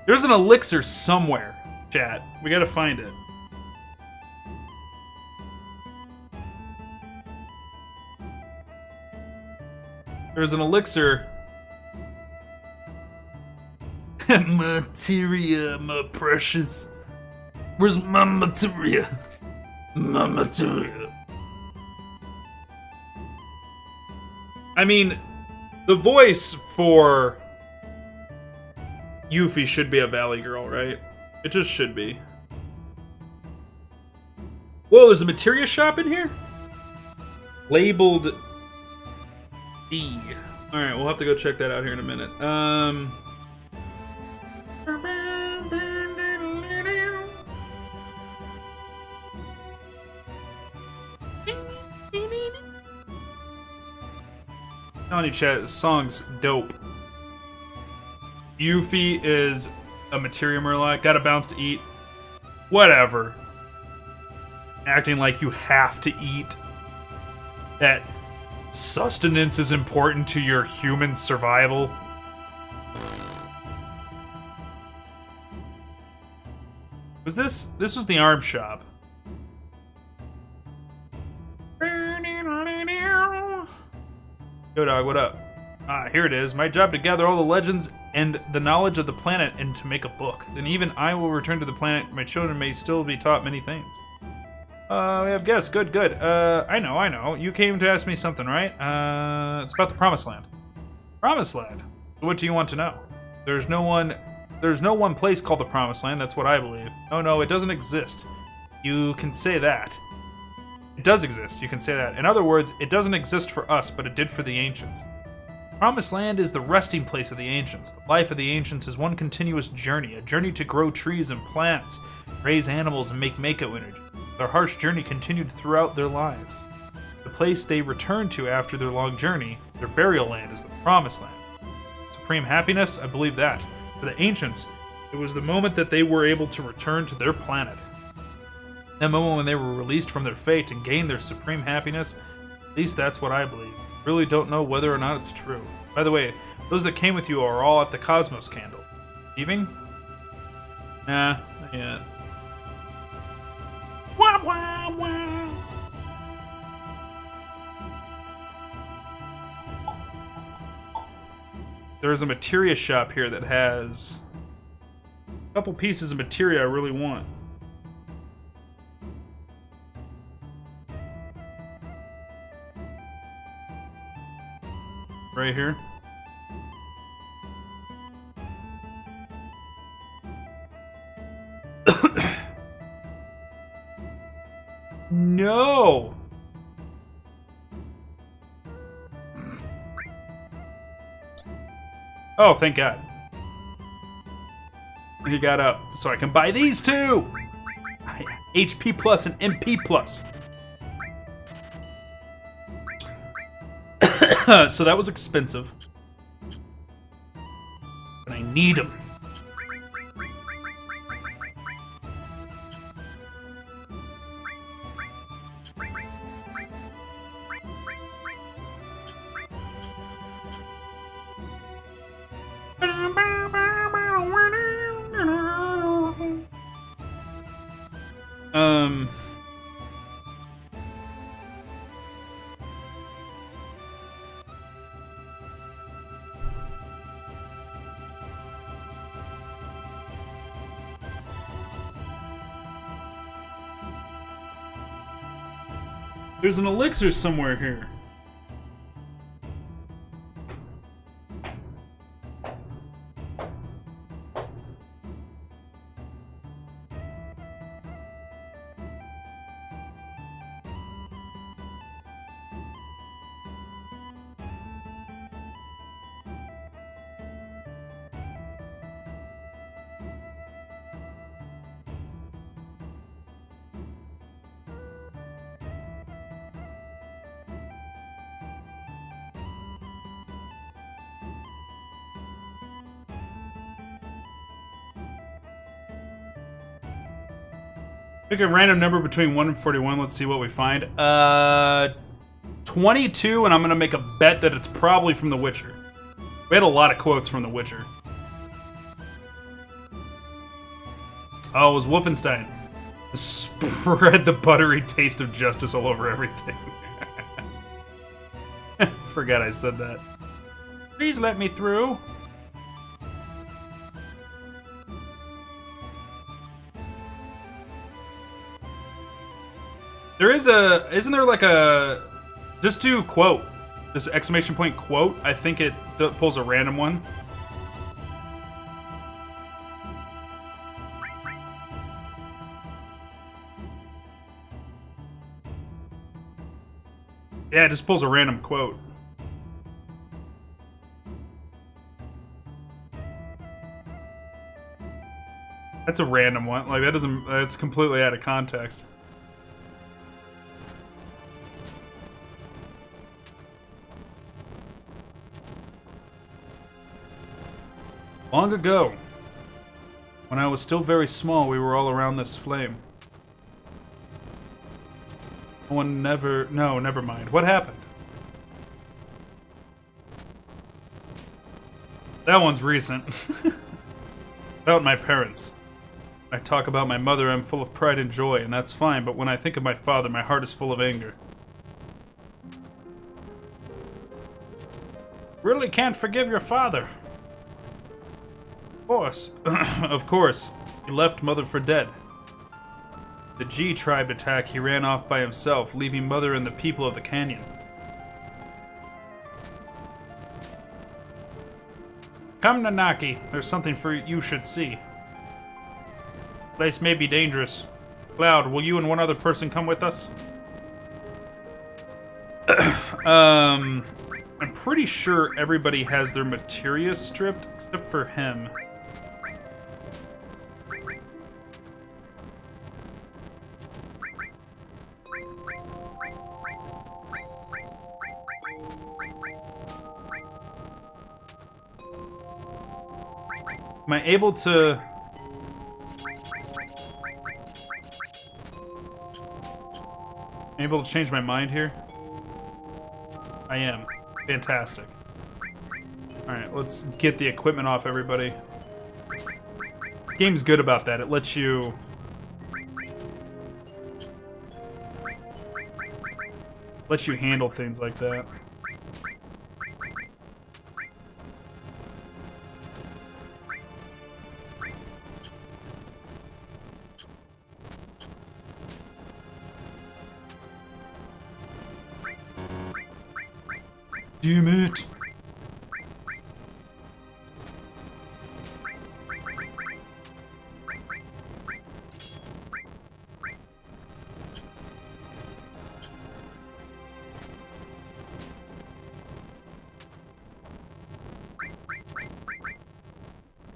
S1: There's an elixir somewhere, chat. We gotta find it. There's an elixir. Materia, my precious. Where's my materia? My materia. I mean, the voice for Yuffie should be a Valley Girl, right? It just should be. Whoa, there's a materia shop in here? Labeled D. Alright, we'll have to go check that out here in a minute. Telling you, chat, this song's dope. Yuffie is a materia Murloc. Got a bounce to eat. Whatever. Acting like you have to eat. That sustenance is important to your human survival. This was the arm shop. Yo, dog, what up? Ah, here it is. My job to gather all the legends and the knowledge of the planet and to make a book. Then even I will return to the planet. My children may still be taught many things.
S3: We have guests. Good, good. I know. You came to ask me something, right? It's about the Promised Land. Promised Land? What do you want to know? There's no one place called the Promised Land, that's what I believe. No, it doesn't exist. You can say that. It does exist, you can say that. In other words, it doesn't exist for us, but it did for the ancients. Promised Land is the resting place of the ancients. The life of the ancients is one continuous journey, a journey to grow trees and plants, raise animals, and make Mako energy. Their harsh journey continued throughout their lives. The place they returned to after their long journey, their burial land, is the Promised Land. Supreme happiness? I believe that. For the ancients, it was the moment that they were able to return to their planet. That moment when they were released from their fate and gained their supreme happiness, at least that's what I believe. Really don't know whether or not it's true. By the way, those that came with you are all at the Cosmos Candle. Leaving? Nah, not yet. Wah, wah, wah. There's a materia shop here that has a couple pieces of materia I really want. Right here. No! Oh, thank God. He got up, so I can buy these two! HP plus and MP plus. So that was expensive. But I need them. There's an elixir somewhere here. Pick a random number between 1 and 41. Let's see what we find. 22, and I'm going to make a bet that it's probably from The Witcher. We had a lot of quotes from The Witcher. Oh, it was Wolfenstein. Spread the buttery taste of justice all over everything. Forgot I said that. Please let me through. There is a, isn't there like a, just do quote, this exclamation point quote, I think it pulls a random one. Yeah, it just pulls a random quote. That's a random one, like that doesn't, that's completely out of context. Long ago, when I was still very small, we were all around this flame. Never mind. What happened? That one's recent. About my parents. I talk about my mother, I'm full of pride and joy, and that's fine, but when I think of my father, my heart is full of anger. Really can't forgive your father. Of course. Of course. He left mother for dead.
S1: the G tribe attack, he ran off by himself, leaving Mother and the people of the canyon. Come, Nanaki. There's something for you should see. Place may be dangerous. Cloud, will you and one other person come with us? I'm pretty sure everybody has their materia stripped, except for him. Am I able to... able to change my mind here? I am. Fantastic. Alright, let's get the equipment off everybody. Game's good about that. It lets you... handle things like that. Damn it.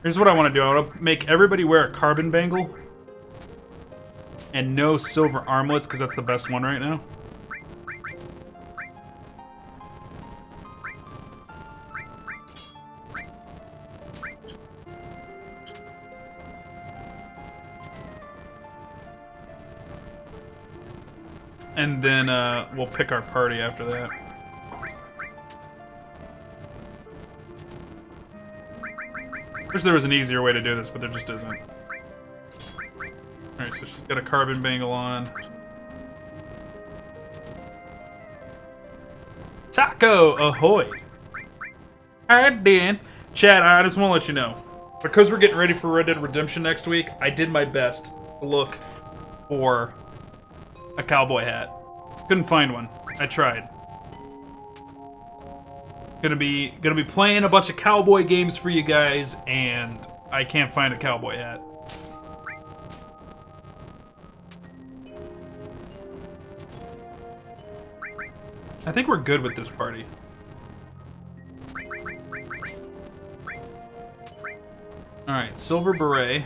S1: Here's what I want to do. I want to make everybody wear a carbon bangle and no silver armlets, because that's the best one right now. And then we'll pick our party after that. Wish there was an easier way to do this, but there just isn't. Alright, so she's got a carbon bangle on. Taco ahoy! Alright, Dan. Chad, I just want to let you know. Because we're getting ready for Red Dead Redemption next week, I did my best to look for a cowboy hat. Couldn't find one. I tried. Gonna be playing a bunch of cowboy games for you guys, and I can't find a cowboy hat. I think we're good with this party. Alright, silver beret.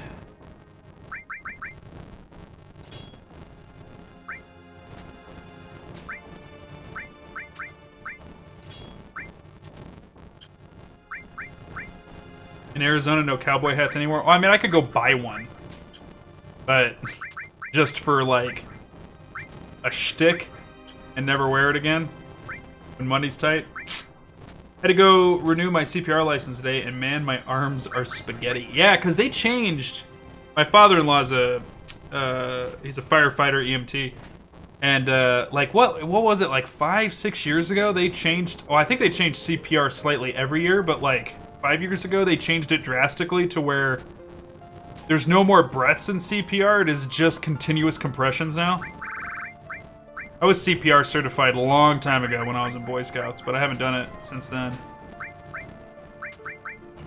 S1: In Arizona, no cowboy hats anymore. Well, I mean, I could go buy one. But just for, like, a shtick and never wear it again when money's tight. Had to go renew my CPR license today, and man, my arms are spaghetti. Yeah, because they changed. My father-in-law's he's a firefighter EMT. And, like, what was it, like 5-6 years ago? They changed, well, I think they changed CPR slightly every year, but, like, 5 years ago, they changed it drastically to where there's no more breaths in CPR. It is just continuous compressions now. I was CPR certified a long time ago when I was in Boy Scouts, but I haven't done it since then.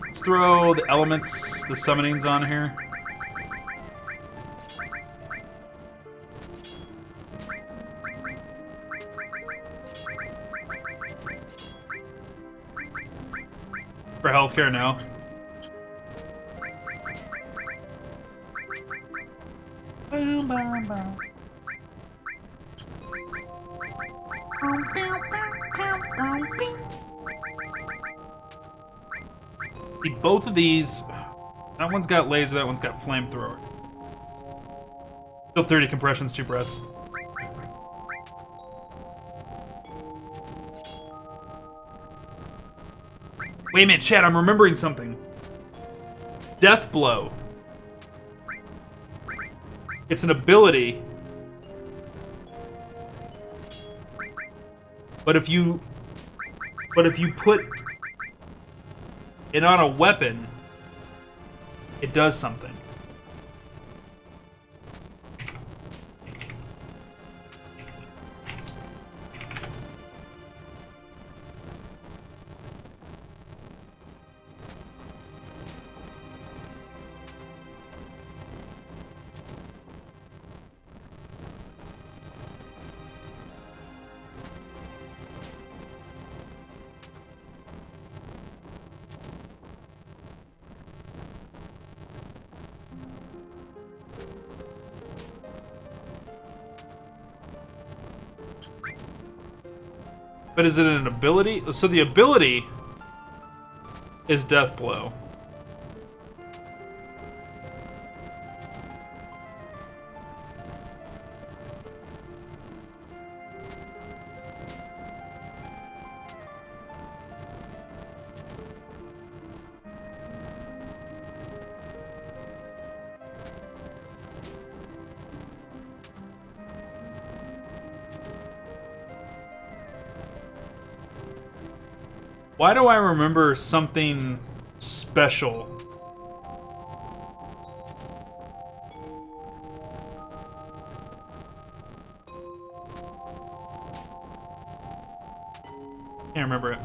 S1: Let's throw the elements, the summonings on here. For healthcare now. See, both of these, that one's got laser, that one's got flamethrower. Still 30 compressions, 2 breaths. Wait a minute, Chad, I'm remembering something. Death Blow. It's an ability. But if you put it on a weapon, it does something.
S3: But is it an ability? So the ability is Death Blow. Why do I remember something special? Can't remember it.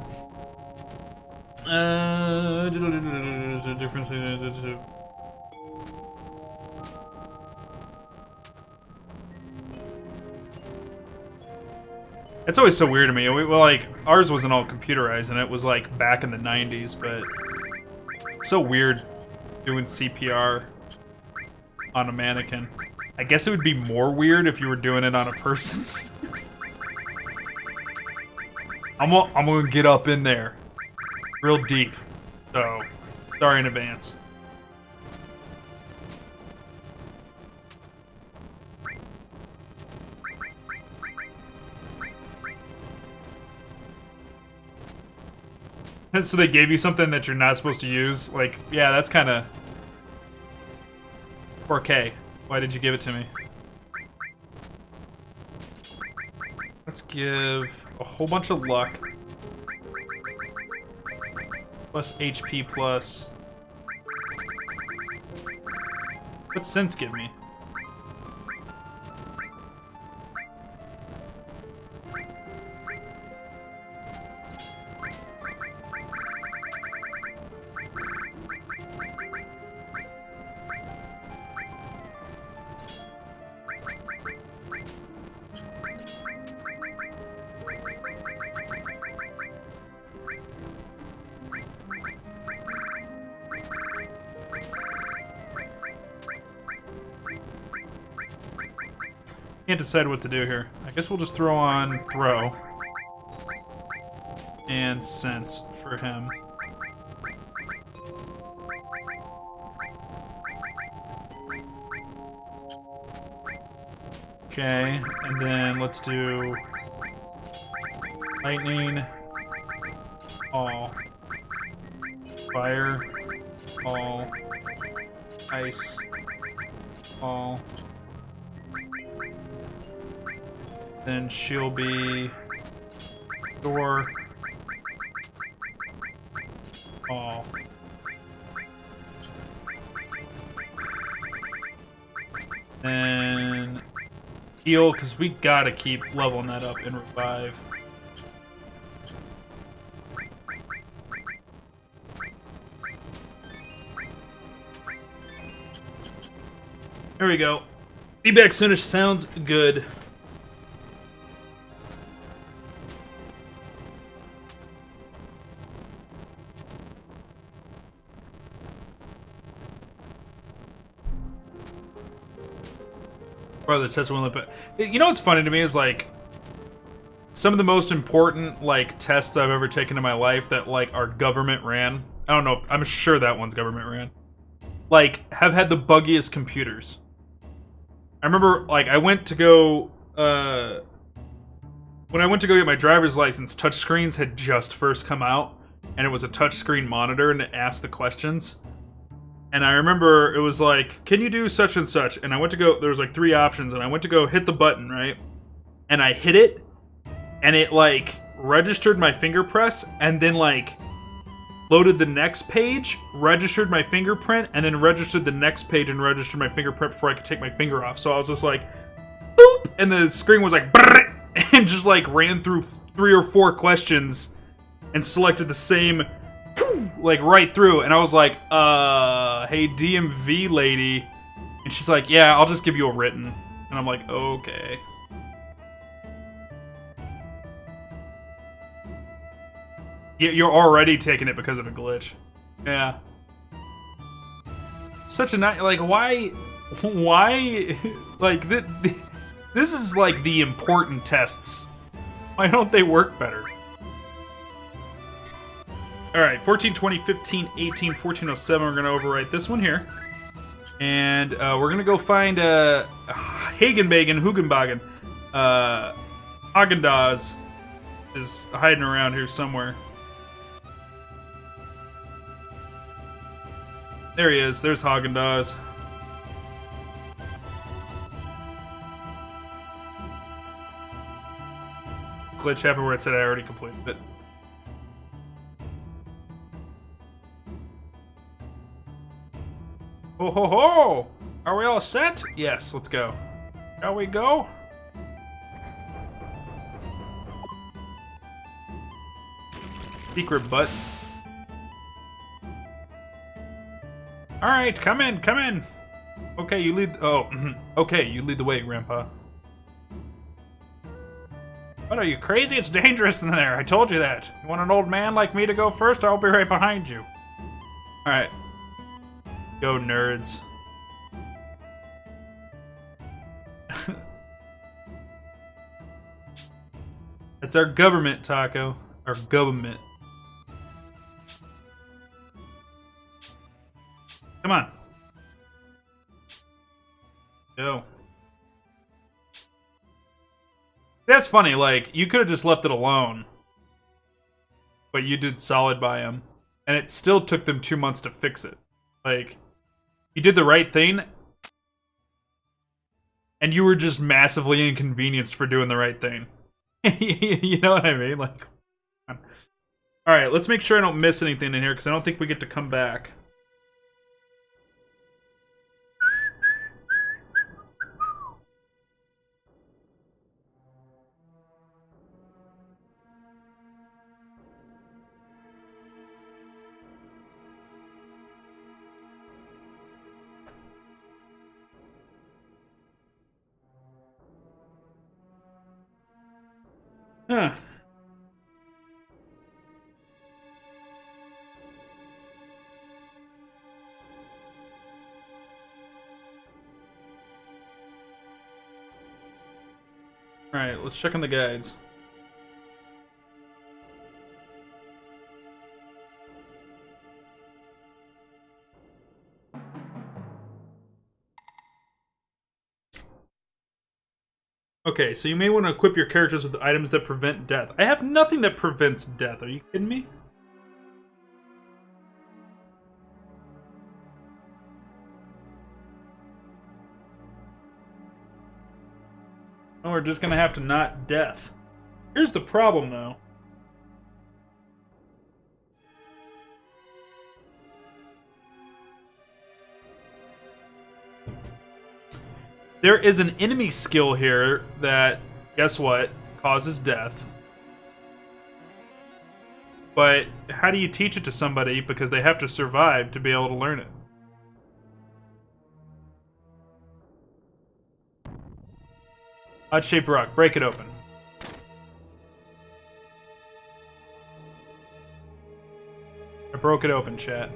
S3: Difference. It's always so weird to me. Well, like, ours wasn't all computerized, and it was, like, back in the 90s, but it's so weird doing CPR on a mannequin. I guess it would be more weird if you were doing it on a person. I'm gonna get up in there real deep, so sorry in advance. So they gave you something that you're not supposed to use? Like, yeah, that's kind of... 4K. Why did you give it to me? Let's give a whole bunch of luck. Plus HP plus... What's sense give me? Can't decide what to do here. I guess we'll just throw on throw and sense for him. Okay, and then let's do lightning, all, fire, all, ice, all. Then she'll be door, all. Then heal, because we gotta keep leveling that up and revive. There we go. Be back soonish sounds good. Or the test one, but you know what's funny to me is like some of the most important like tests I've ever taken in my life that like are government ran. I don't know. I'm sure that one's government ran. Like have had the buggiest computers. I remember like I went to go when I went to go get my driver's license. Touchscreens had just first come out, and it was a touchscreen monitor, and it asked the questions. And I remember it was like, can you do such and such? And I went to go, there was like 3 options, and I went to go hit the button, right? And I hit it, and it like registered my finger press, and then like loaded the next page, registered my fingerprint, and then registered the next page and registered my fingerprint before I could take my finger off. So I was just like, boop! And the screen was like, brrr, and just like ran through 3 or 4 questions and selected the same like right through, and I was like, hey DMV lady, and she's like, yeah, I'll just give you a written, and I'm like, okay. You're already taking it because of a glitch. Yeah. Such a nice, like, why, like, this is like the important tests. Why don't they work better? All right, 14, 20, 15, 18, 1407. We're going to overwrite this one here. And we're going to go find Hagenbagen, Hugenbagen. Haagen-Dazs is hiding around here somewhere. There he is. There's Haagen-Dazs. Glitch happened where it said I already completed it. Ho ho ho! Are we all set? Yes, let's go. Shall we go? Secret button. Alright, come in, come in! Okay, you lead. Oh, okay, you lead the way, Grandpa. What, are you crazy? It's dangerous in there. I told you that. You want an old man like me to go first? I'll be right behind you. Alright. Go, nerds. That's our government, Taco. Our government. Come on. Go. That's funny, like, you could have just left it alone. But you did solid by him. And it still took them 2 months to fix it. Like, you did the right thing. And you were just massively inconvenienced for doing the right thing. You know what I mean? Like, alright, let's make sure I don't miss anything in here, because I don't think we get to come back. Huh. Alright, let's check on the guides. Okay, so you may want to equip your characters with items that prevent death. I have nothing that prevents death. Are you kidding me? Oh, we're just gonna have to not death. Here's the problem, though. There is an enemy skill here that, guess what, causes death. But how do you teach it to somebody because they have to survive to be able to learn it? Odd-shaped rock. Break it open. I broke it open, chat.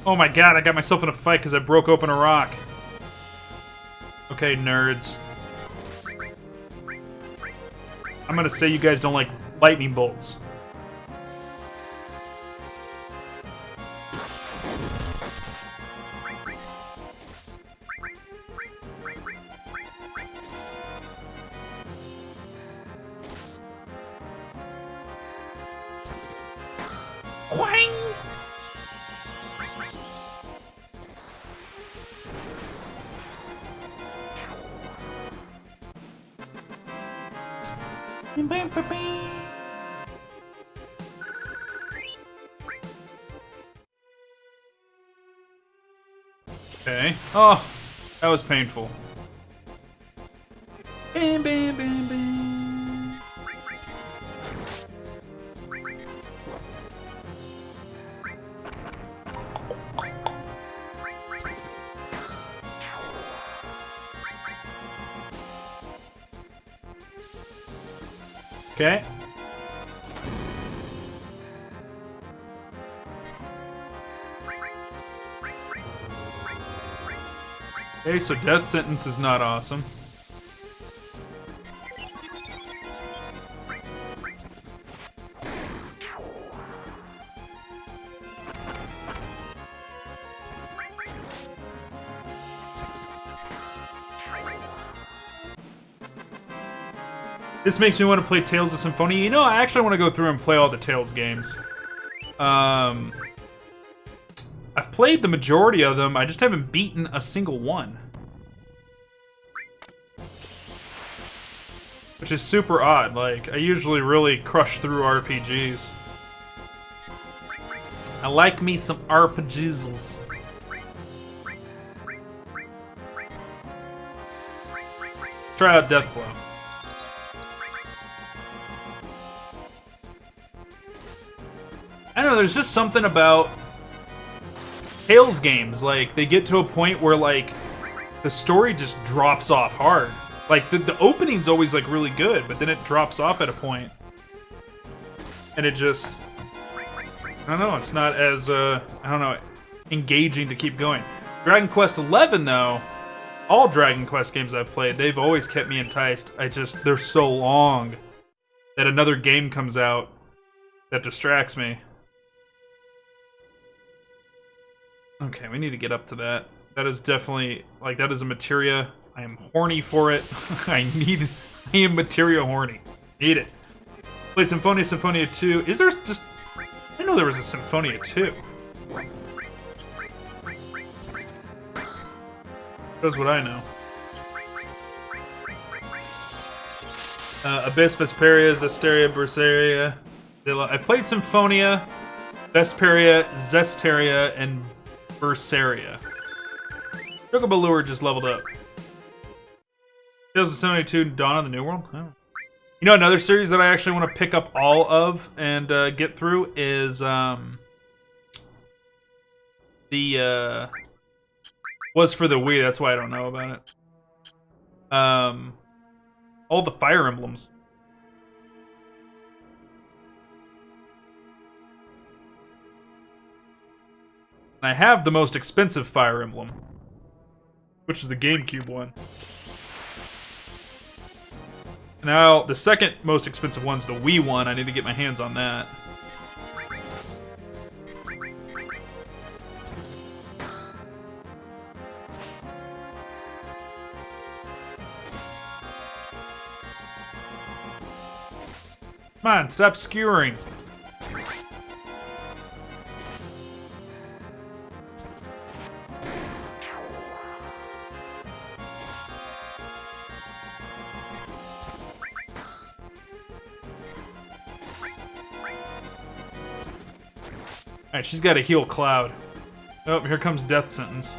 S3: Oh my god, I got myself in a fight because I broke open a rock. Okay, nerds. I'm gonna say you guys don't like lightning bolts. Quang! Okay. Oh, that was painful. Bam, bam, bam, bam. Okay. Okay, so death sentence is not awesome. This makes me want to play Tales of Symphonia. You know, I actually want to go through and play all the Tales games. I've played the majority of them. I just haven't beaten a single one. Which is super odd. Like, I usually really crush through RPGs. I like me some RPGs. Try out Deathblow. I don't know, there's just something about Tales games. Like, they get to a point where, like, the story just drops off hard. Like, the opening's always, like, really good, but then it drops off at a point. And it just... I don't know, it's not as, I don't know, engaging to keep going. Dragon Quest XI, though, all Dragon Quest games I've played, they've always kept me enticed. They're so long that another game comes out that distracts me. Okay, we need to get up to that. That is definitely, like, that is a materia. I am horny for it. I am materia horny. Need it. Played Symphonia 2. Is there just... I didn't know there was a Symphonia 2. That's what I know. Abyss, Vesperia, Zestiria, Berseria. I've played Symphonia, Vesperia, Zestiria, and Berseria. Chocobolure just leveled up. Tales of Symphonia 2, Dawn of the New World? Oh. You know, another series that I actually want to pick up all of and get through is was for the Wii, that's why I don't know about it. All the Fire Emblems. I have the most expensive Fire Emblem, which is the GameCube one. Now, the second most expensive one's the Wii one. I need to get my hands on that. Come on, stop skewering. Alright, she's got to heal Cloud. Oh, here comes Death Sentence.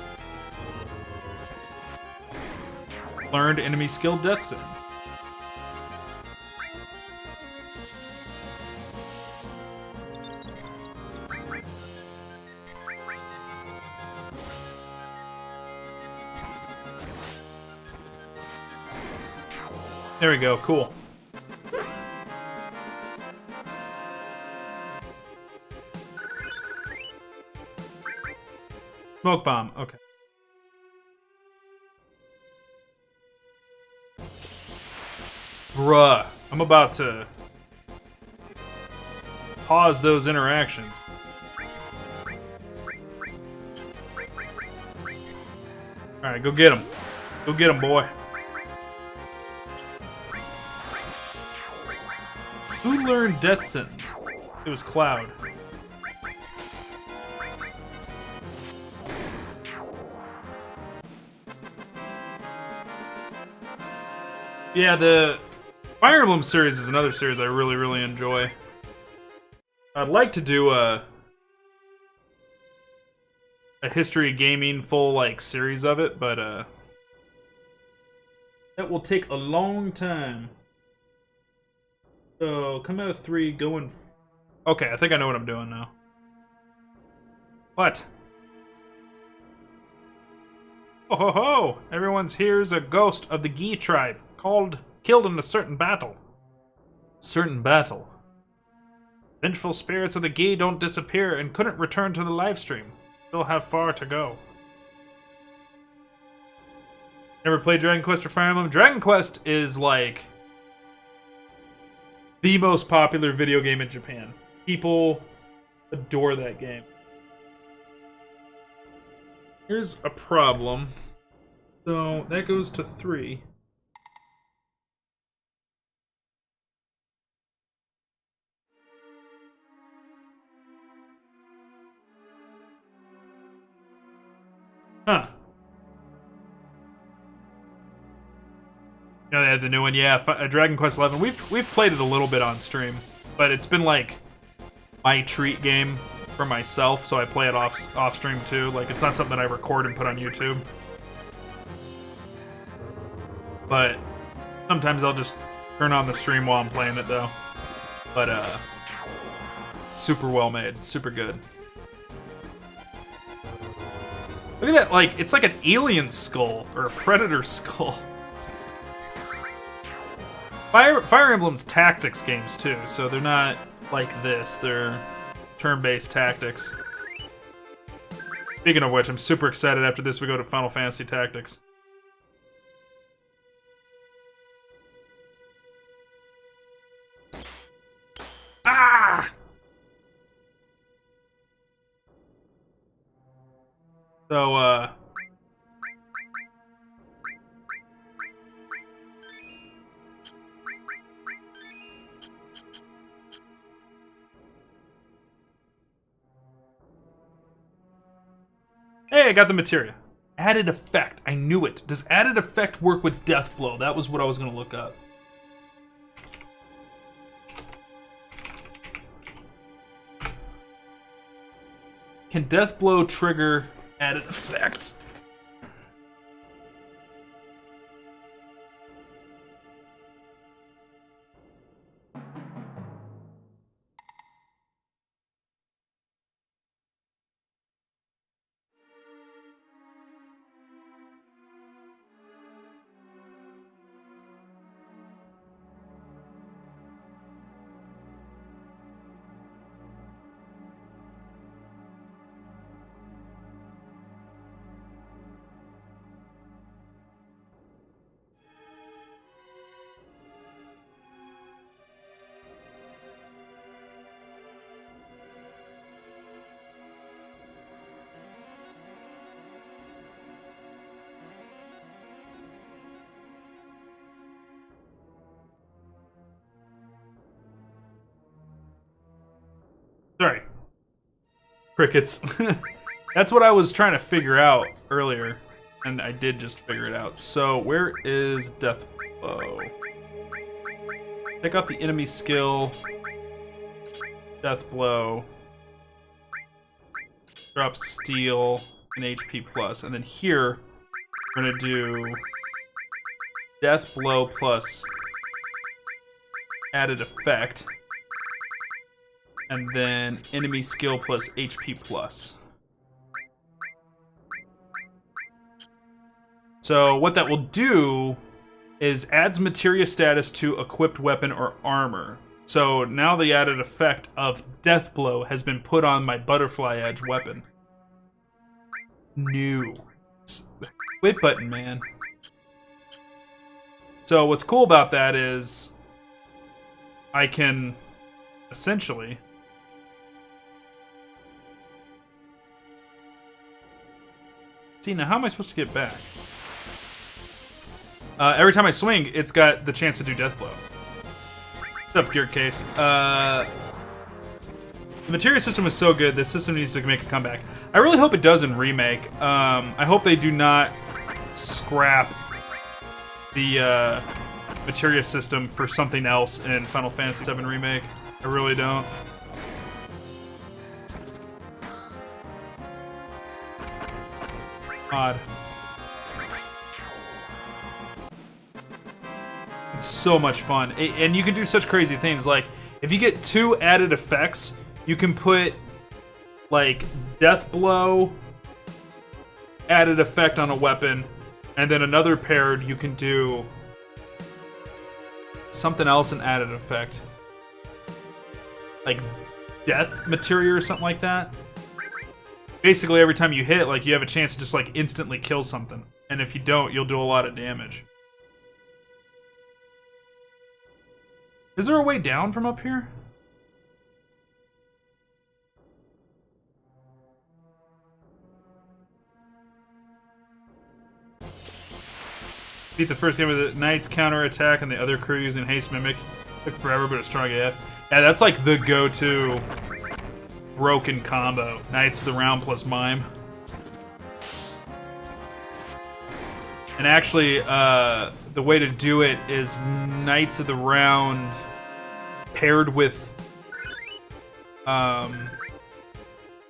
S3: Learned enemy skill Death Sentence. There we go, cool. Smoke bomb, okay. Bruh, I'm about to pause those interactions. Alright, go get him. Go get him, boy. Who learned Death Sentence? It was Cloud. Yeah, the Fire Emblem series is another series I really, really enjoy. I'd like to do a history of gaming full, like, series of it, but, that will take a long time. So, come out of 3, going... Okay, I think I know what I'm doing now. What? Oh ho ho! Everyone's here's a ghost of the Gi tribe, killed in a certain battle. Certain battle. Vengeful spirits of the Gi don't disappear and couldn't return to the livestream. Still have far to go. Never played Dragon Quest or Fire Emblem? Dragon Quest is like the most popular video game in Japan. People adore that game. Here's a problem. So that goes to 3. Huh. You know, they had the new one. Yeah, Dragon Quest XI. We've played it a little bit on stream, but it's been like my treat game for myself, so I play it off stream too. Like, it's not something that I record and put on YouTube. But sometimes I'll just turn on the stream while I'm playing it, though. But super well made, super good. Look at that! Like, it's like an alien skull or a predator skull. Fire Emblem's tactics games too, so they're not like this. They're turn-based tactics. Speaking of which, I'm super excited after this we go to Final Fantasy Tactics. Ah! So, hey, I got the materia. Added effect. I knew it. Does added effect work with Deathblow? That was what I was going to look up. Can Deathblow trigger added effects? Sorry. Crickets. That's what I was trying to figure out earlier, and I did just figure it out. So, where is Deathblow? Take out the enemy skill. Deathblow. Drop steel and HP plus. And then here, we're gonna do Deathblow plus added effect. And then enemy skill plus HP plus. So what that will do is adds materia status to equipped weapon or armor. So now the added effect of Deathblow has been put on my Butterfly Edge weapon. New. Quit button, man. So what's cool about that is I can essentially see, now how am I supposed to get back? Every time I swing, it's got the chance to do Deathblow. What's up, Gear Case? The materia system is so good, this system needs to make a comeback. I really hope it does in Remake. I hope they do not scrap the materia system for something else in Final Fantasy VII Remake. I really don't. Odd. It's so much fun. And you can do such crazy things. Like, if you get 2 added effects, you can put, like, Deathblow added effect on a weapon, and then another paired, you can do something else and added effect. Like, death materia or something like that. Basically, every time you hit, like, you have a chance to just, like, instantly kill something. And if you don't, you'll do a lot of damage. Is there a way down from up here? Beat the first game with the Knight's counterattack and the other crew using Haste Mimic. Took forever, but a strong AF. Yeah, that's like the go-to broken combo. Knights of the Round plus Mime. And actually, the way to do it is Knights of the Round paired with,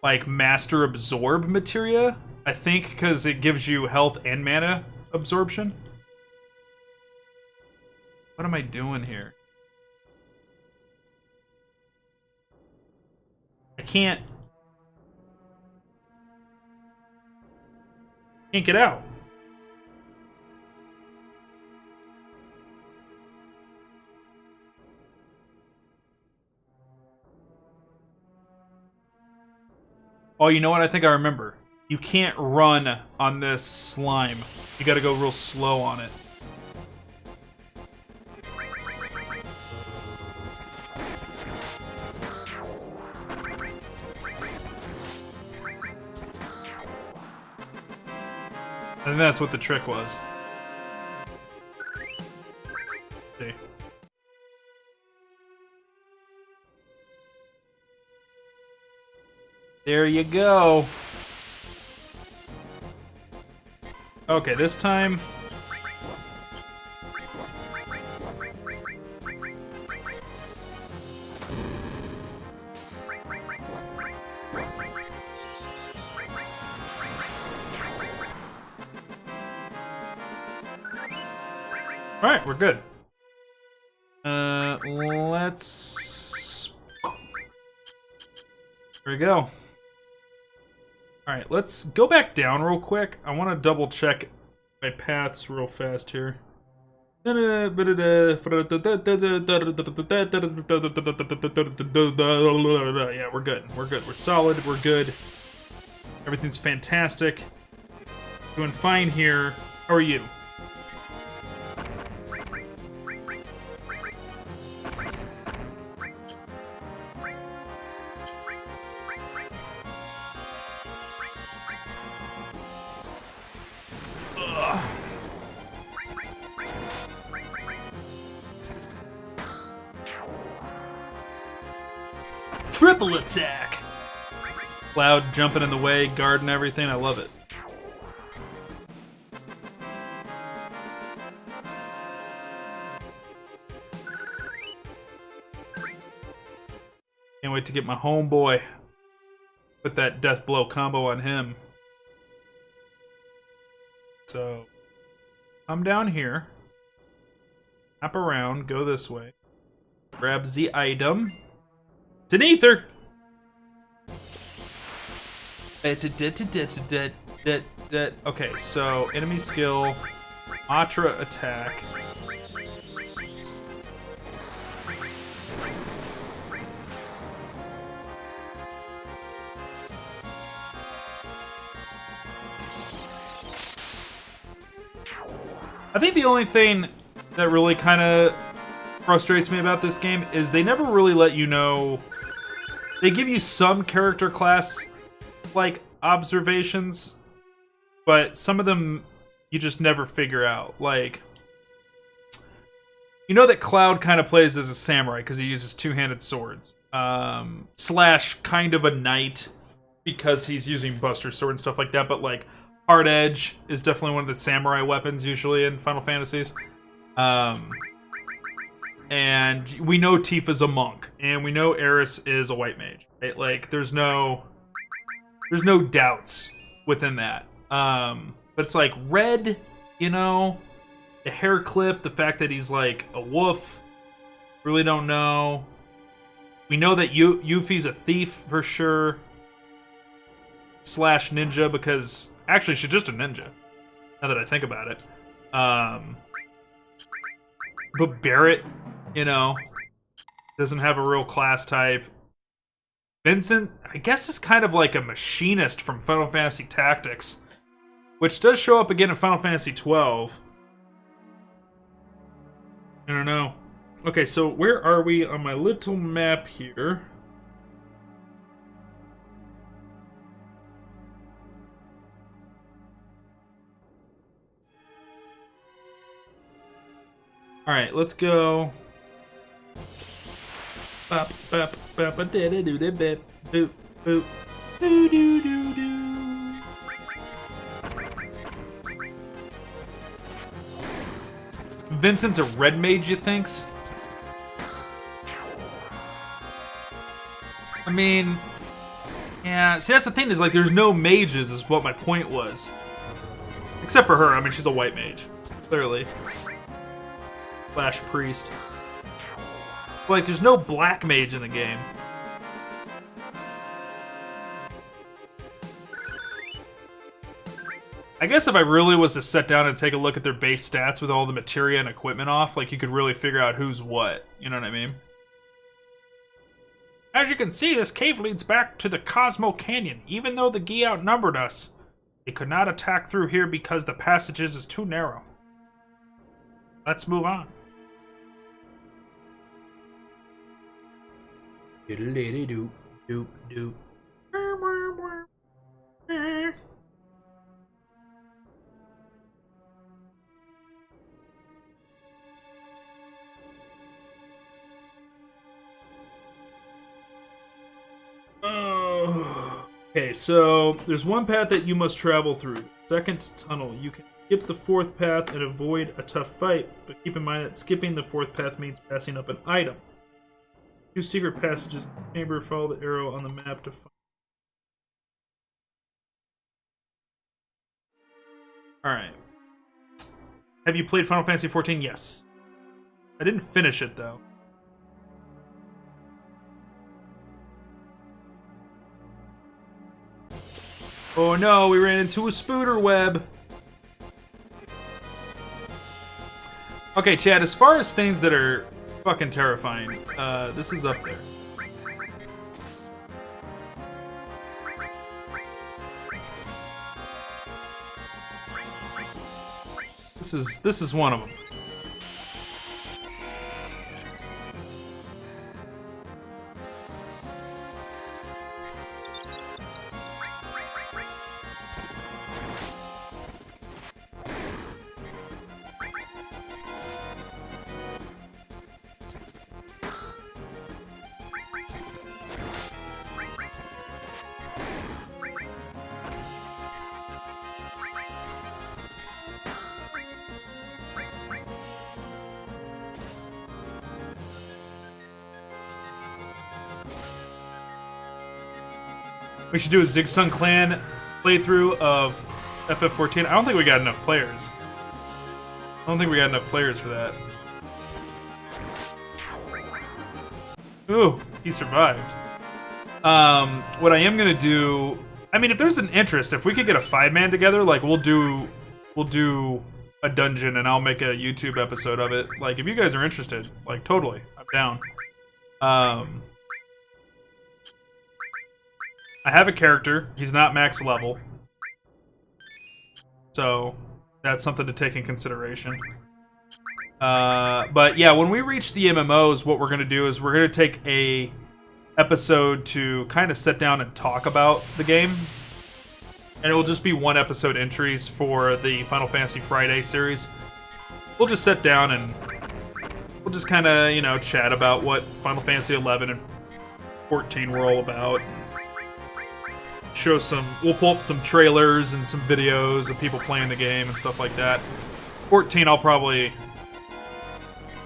S3: like, Master Absorb materia, I think, because it gives you health and mana absorption. What am I doing here? I can't get out. Oh, you know what? I think I remember. You can't run on this slime. You gotta go real slow on it. I think that's what the trick was. See. There you go. Okay, this time. All right, we're good. Let's. There we go. All right, let's go back down real quick. I want to double check my paths real fast here. Yeah, we're good. We're good. We're solid. We're good. Everything's fantastic. Doing fine here. How are you? Triple attack! Cloud jumping in the way, guarding everything. I love it. Can't wait to get my homeboy. Put that death blow combo on him. So, come down here. Hop around, go this way. Grab the item. It's an ether! Okay, so enemy skill, Matra attack. I think the only thing that really kind of frustrates me about this game is they never really let you know. They give you some character class like observations, but some of them you just never figure out. Like, you know that Cloud kind of plays as a samurai because he uses two-handed swords. Slash kind of a knight because he's using Buster Sword and stuff like that, but like Hard Edge is definitely one of the samurai weapons usually in Final Fantasies. And we know Tifa's a monk, and we know Eris is a white mage. Right? Like, there's no doubts within that. But it's like Red, you know, the hair clip, the fact that he's like a wolf, really don't know. We know that Yuffie's a thief for sure. Slash ninja, because actually she's just a ninja. Now that I think about it. But Barrett, you know, doesn't have a real class type. Vincent, I guess, is kind of like a machinist from Final Fantasy Tactics, which does show up again in Final Fantasy 12. I don't know. Okay, so where are we on my little map here? All right, let's go. Bop bop bop a da da do da bip boop boop doo doo doo doo. Vincent's a red mage, you thinks? I mean, yeah, see, that's the thing, is like there's no mages, is what my point was. Except for her, I mean, she's a white mage, clearly. Slash priest. But, like, there's no black mage in the game. I guess if I really was to sit down and take a look at their base stats with all the materia and equipment off, like, you could really figure out who's what. You know what I mean? As you can see, this cave leads back to the Cosmo Canyon. Even though the Gi outnumbered us, they could not attack through here because the passages is too narrow. Let's move on.
S1: Doop doop doop. Okay, so there's one path that you must travel through. Second tunnel. You can skip the fourth path and avoid a tough fight, but keep in mind that skipping the fourth path means passing up an item. 2 secret passages in the chamber. Follow the arrow on the map to find. Alright. Have you played Final Fantasy XIV? Yes. I didn't finish it, though. Oh no, we ran into a spooder web. Okay, Chad, as far as things that are fucking terrifying, this is up there. This is one of them. We should do a Zigsun Clan playthrough of FF14. I don't think we got enough players. I don't think we got enough players for that. Ooh, he survived. What I am gonna do, I mean, if there's an interest, if we could get a 5-man together, like we'll do a dungeon and I'll make a YouTube episode of it. Like, if you guys are interested, like totally, I'm down. I have a character. He's not max level. So, that's something to take in consideration. But yeah, when we reach the MMOs, what we're going to do is we're going to take a episode to kind of sit down and talk about the game. And it will just be 1 episode entries for the Final Fantasy Friday series. We'll just sit down and we'll just kind of, you know, chat about what Final Fantasy 11 and 14 were all about. Show some, we'll pull up some trailers and some videos of people playing the game and stuff like that. 14, I'll probably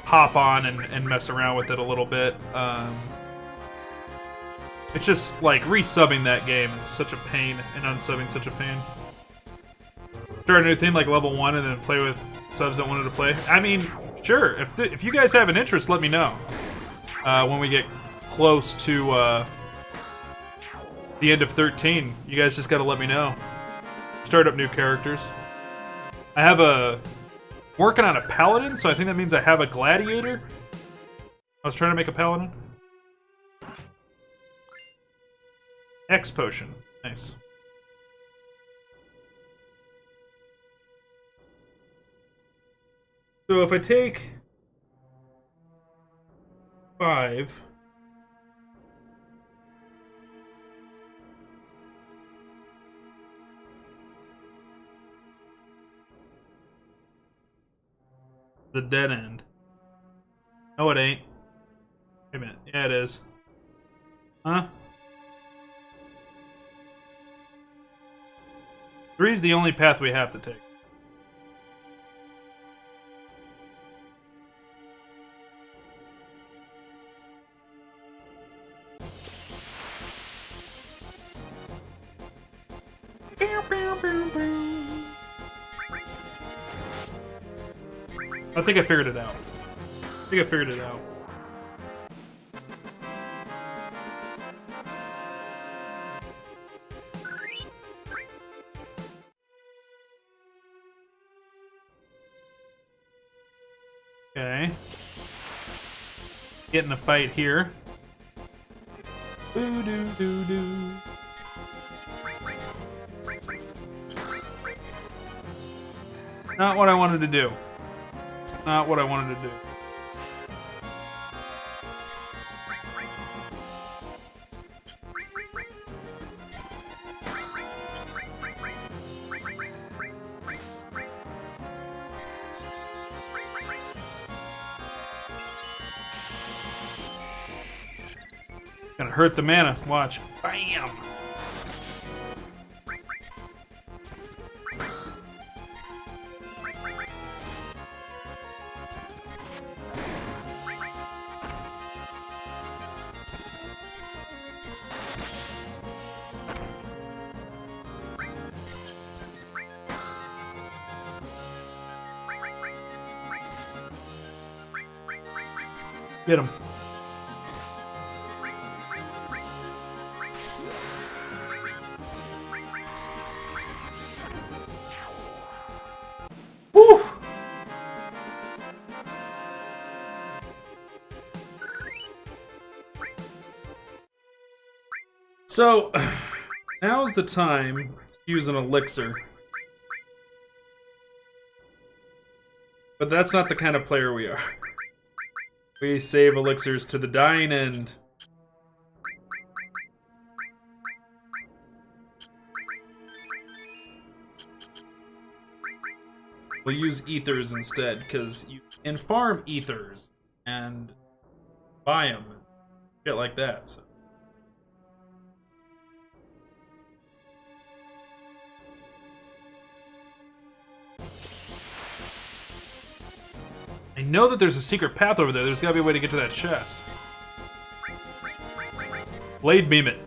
S1: hop on and mess around with it a little bit. It's just like resubbing that game is such a pain, and unsubbing such a pain. Start a new thing like level 1 and then play with subs that wanted to play. I mean, sure. If you guys have an interest, let me know. When we get close to the end of 13, you guys just gotta let me know. Start up new characters. I have working on a paladin, so I think that means I have a gladiator. I was trying to make a paladin. X potion, nice. So if I take 5. The dead end. No, it ain't. Wait a minute. Yeah, it is. Huh? 3's the only path we have to take.
S3: I think I figured it out. Okay. Getting a fight here. Boo doo doo doo. Not what I wanted to do. Not what I wanted to do. Gonna hurt the mana. Watch. Bam! Get him. Woo! So, now's the time to use an elixir. But that's not the kind of player we are. We save elixirs to the dying end. We'll use ethers instead, because you can farm ethers and buy them and shit like that. So. I know that there's a secret path over there. There's gotta be a way to get to that chest. Blade beam it.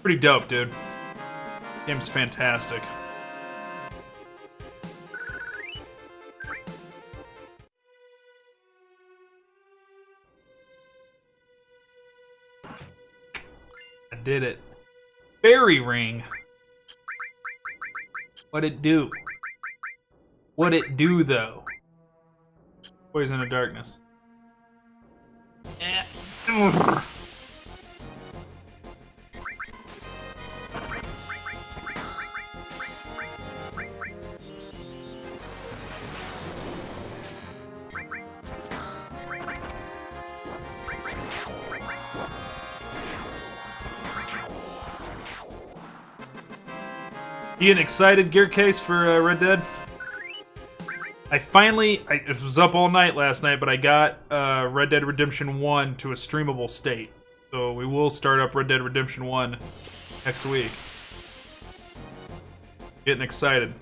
S3: Pretty dope, dude. Game's fantastic. I did it. Fairy ring. What'd it do? What'd it do, though? Poison of darkness. Ugh. You getting excited, Gear Case, for Red Dead? It was up all night last night, but I got Red Dead Redemption 1 to a streamable state. So we will start up Red Dead Redemption 1 next week. Getting excited.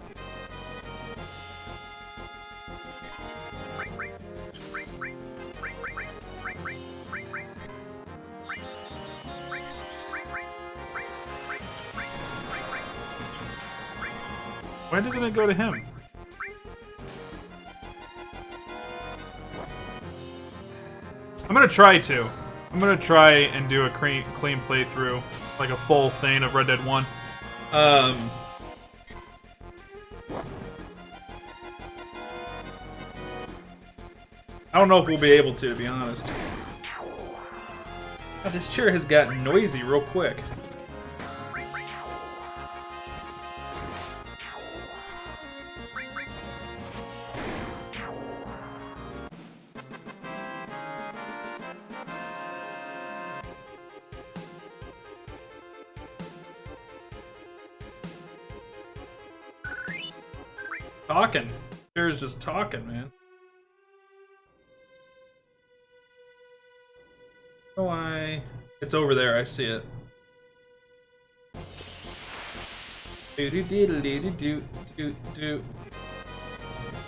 S3: Why doesn't it go to him? I'm gonna try to. I'm gonna try and do a clean playthrough, like a full thing of Red Dead 1. I don't know if we'll be able to be honest. God, this chair has gotten noisy real quick. Talking. Chair's just talking, man. Why? It's over there. I see it.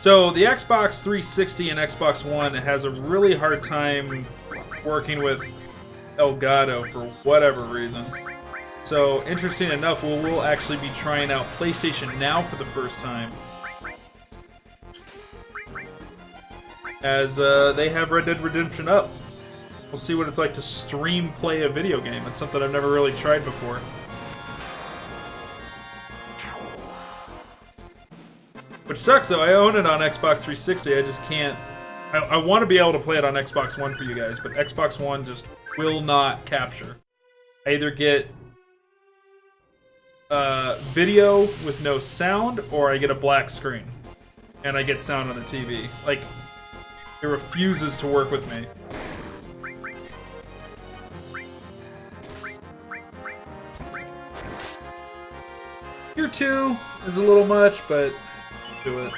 S3: So the Xbox 360 and Xbox One has a really hard time working with Elgato for whatever reason. So, interesting enough, we'll actually be trying out PlayStation Now for the first time. As they have Red Dead Redemption up. We'll see what it's like to stream play a video game. It's something I've never really tried before. Which sucks though, I own it on Xbox 360, I just can't... I want to be able to play it on Xbox One for you guys, but Xbox One just will not capture. I either get video with no sound, or I get a black screen. And I get sound on the TV. Like, it refuses to work with me. Tier 2 is a little much, but do it.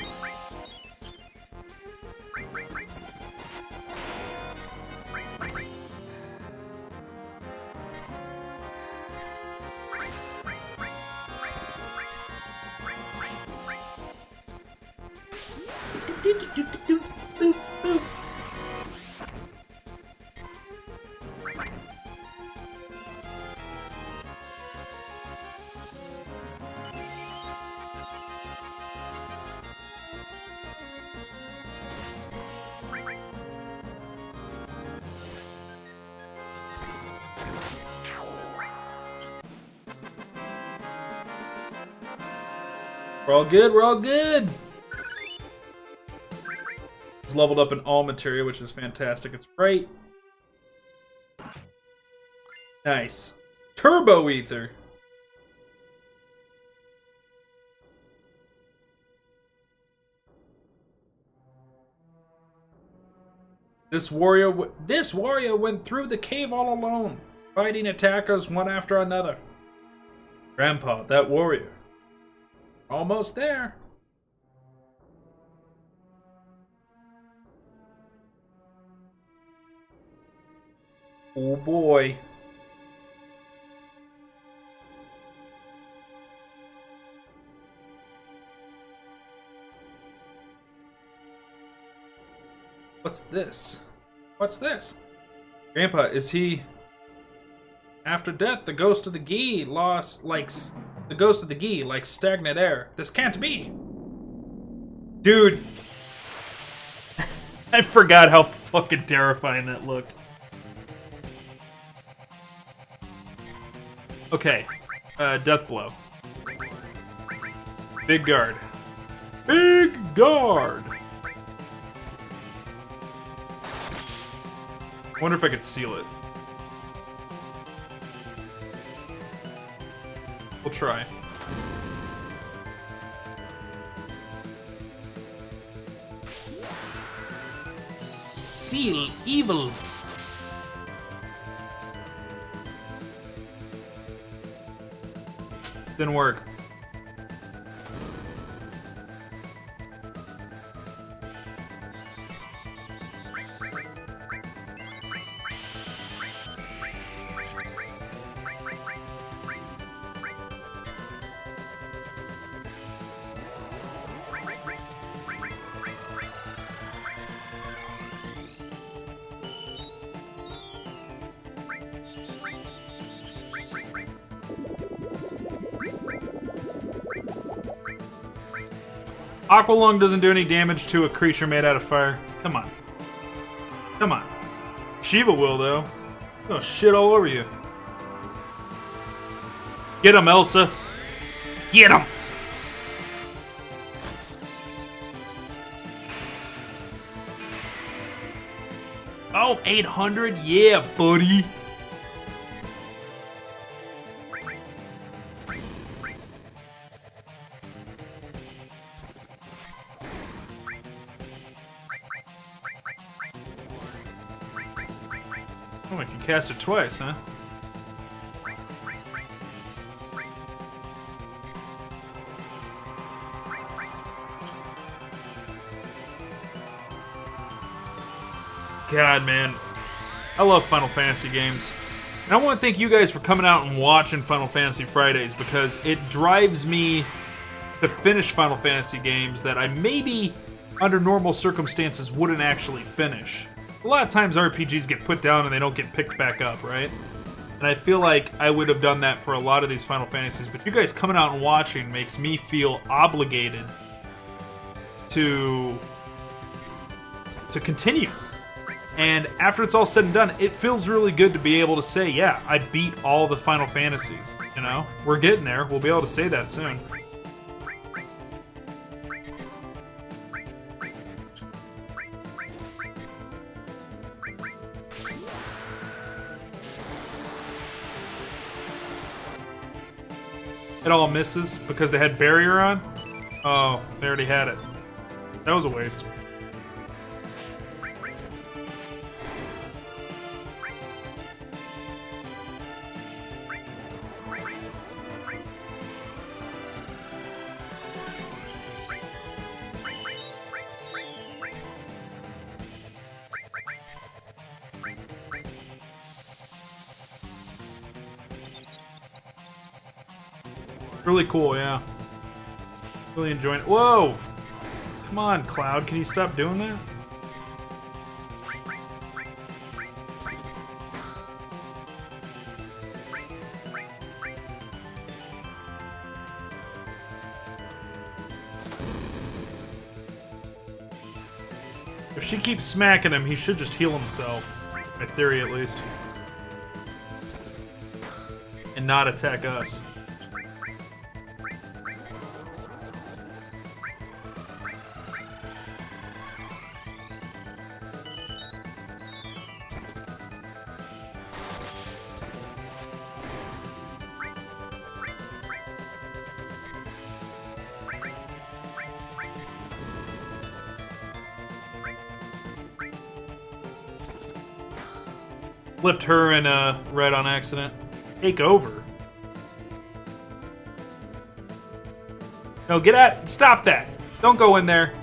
S3: We're all good, we're all good! It's leveled up in all materia, which is fantastic. It's right. Nice. Turbo Ether! This warrior went through the cave all alone, fighting attackers one after another. Grandpa, that warrior. Almost there. Oh boy. What's this? What's this? Grandpa, is he... After death, the ghost of the Gi likes stagnant air. This can't be. Dude. I forgot how fucking terrifying that looked. Okay. Death blow. Big guard. Big guard. Wonder if I could seal it. We'll try. Seal evil. Didn't work. Aqualung doesn't do any damage to a creature made out of fire. Come on. Come on. Shiva will, though. Oh, shit all over you. Get him, Elsa. Get him! Oh, 800? Yeah, buddy. Oh, I can cast it twice, huh? God, man. I love Final Fantasy games. And I want to thank you guys for coming out and watching Final Fantasy Fridays, because it drives me to finish Final Fantasy games that I maybe, under normal circumstances, wouldn't actually finish. a lot of times RPGs get put down and they don't get picked back up, right? And I feel like I would have done that for a lot of these Final Fantasies, but you guys coming out and watching makes me feel obligated to continue. And after it's all said and done, it feels really good to be able to say, yeah, I beat all the Final Fantasies, you know? We're getting there. We'll be able to say that soon. It all misses because they had barrier on? Oh, they already had it. That was a waste. Really cool, yeah. Really enjoying it. Whoa! Come on, Cloud, can you stop doing that? If she keeps smacking him, he should just heal himself. In theory, at least. And not attack us. Flipped her in red on accident. Take over. No, get out. Stop that. Don't go in there.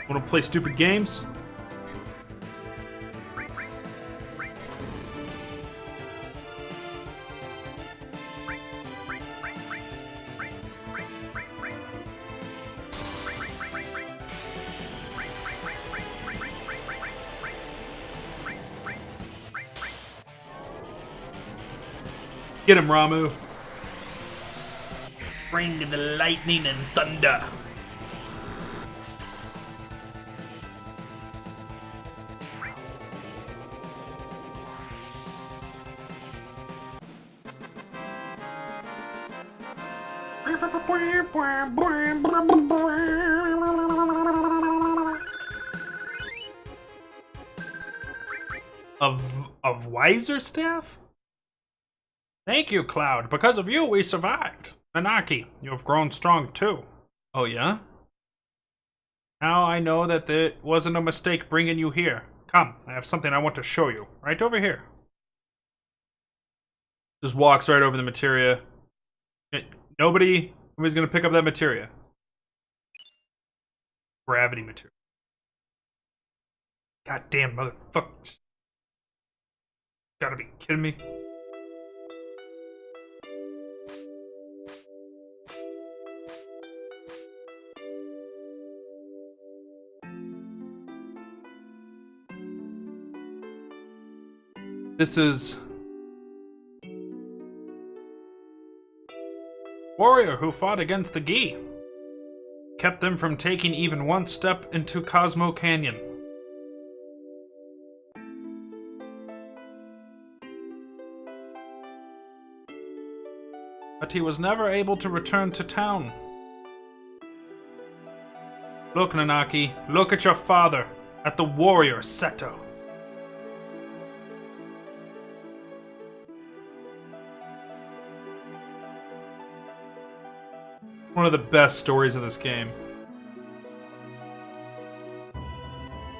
S3: Want to play stupid games? Get him, Ramu. Bring the lightning and thunder. Of Wiser Staff? Thank you, Cloud. Because of you, we survived. Nanaki, you have grown strong too. Oh, yeah? Now I know that it wasn't a mistake bringing you here. Come, I have something I want to show you. Right over here. Just walks right over the materia. Nobody's gonna pick up that materia. Gravity material. Goddamn motherfucker. Gotta be kidding me. This is warrior who fought against the Gi. Kept them from taking even one step into Cosmo Canyon. But he was never able to return to town. Look, Nanaki, look at your father, at the warrior Seto. One of the best stories of this game.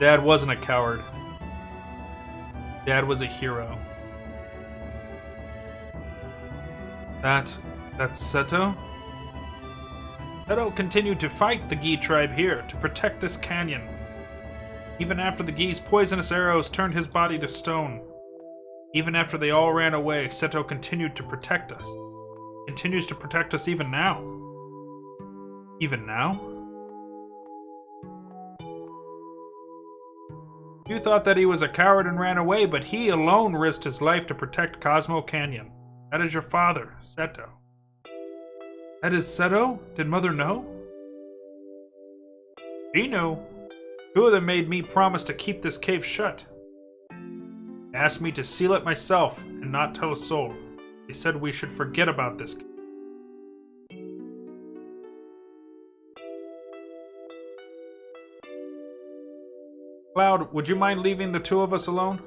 S3: Dad wasn't a coward. Dad was a hero. That's Seto? Seto continued to fight the Gi tribe here to protect this canyon. Even after the Gi's poisonous arrows turned his body to stone. Even after they all ran away, Seto continued to protect us. Continues to protect us even now. Even now? You thought that he was a coward and ran away, but he alone risked his life to protect Cosmo Canyon. That is your father, Seto. That is Seto? Did Mother know? He knew. Two of them made me promise to keep this cave shut. They asked me to seal it myself and not tell a soul. They said we should forget about this. Cloud, would you mind leaving the two of us alone?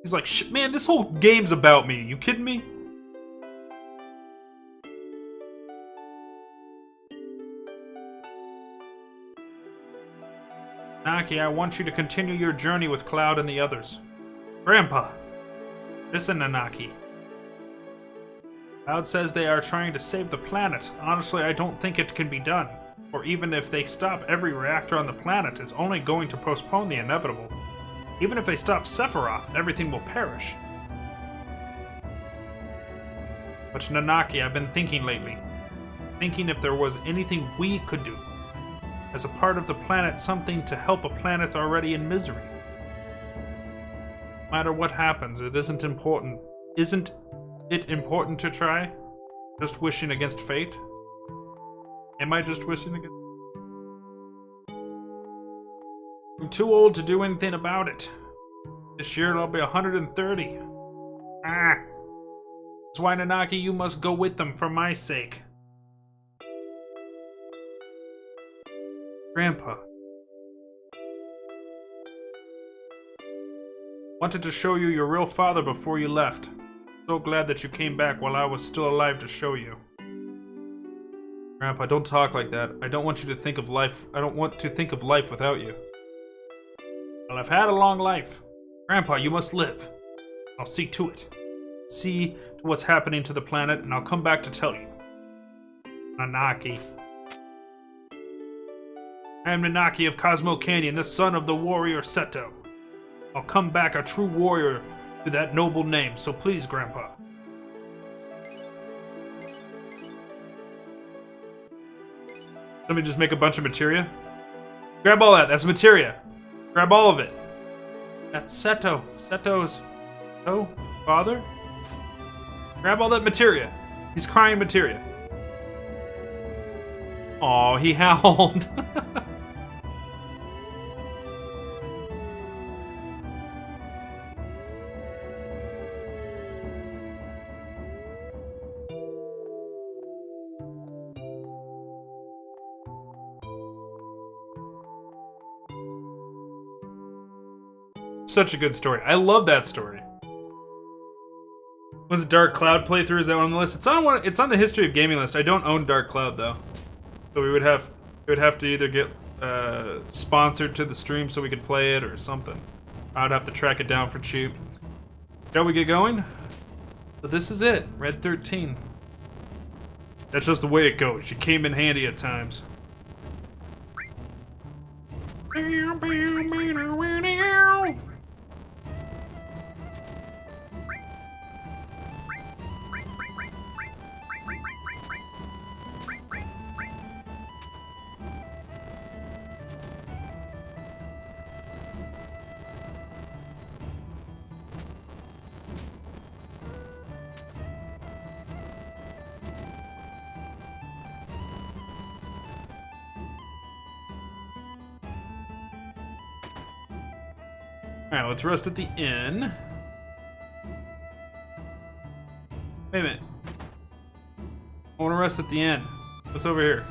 S3: He's like, shit, man, this whole game's about me. You kidding me? Naki, I want you to continue your journey with Cloud and the others. Grandpa! Listen, Nanaki. Cloud says they are trying to save the planet. Honestly, I don't think it can be done. Or even if they stop every reactor on the planet, it's only going to postpone the inevitable. Even if they stop Sephiroth, everything will perish. But Nanaki, I've been thinking lately. Thinking if there was anything we could do. As a part of the planet, something to help a planet already in misery. No matter what happens, it isn't important. Isn't it important to try? Just wishing against fate? Am I just wishing against... I'm too old to do anything about it. This year I'll be 130. Ah! That's why, Nanaki, you must go with them for my sake. Grandpa. Wanted to show you your real father before you left. So glad that you came back while I was still alive to show you. Grandpa, don't talk like that. I don't want you to think of life. I don't want to think of life without you. Well, I've had a long life. Grandpa, you must live. I'll see to it. See to what's happening to the planet, and I'll come back to tell you. Nanaki. I am Nanaki of Cosmo Canyon, the son of the warrior Seto. I'll come back a true warrior to that noble name, so please, Grandpa. Let me just make a bunch of materia. Grab all that. That's materia. Grab all of it. That's Seto. Seto's... Oh, father? Grab all that materia. He's crying materia. Aw, he howled. Such a good story. I love that story. When's Dark Cloud playthrough? Is that one on the list? It's on the history of gaming list. I don't own Dark Cloud though, so we would have to either get sponsored to the stream so we could play it or something. I'd have to track it down for cheap. Shall we get going? So this is it, Red 13. That's just the way it goes. She came in handy at times. Alright, let's rest at the inn. Wait a minute. I want to rest at the inn. What's over here?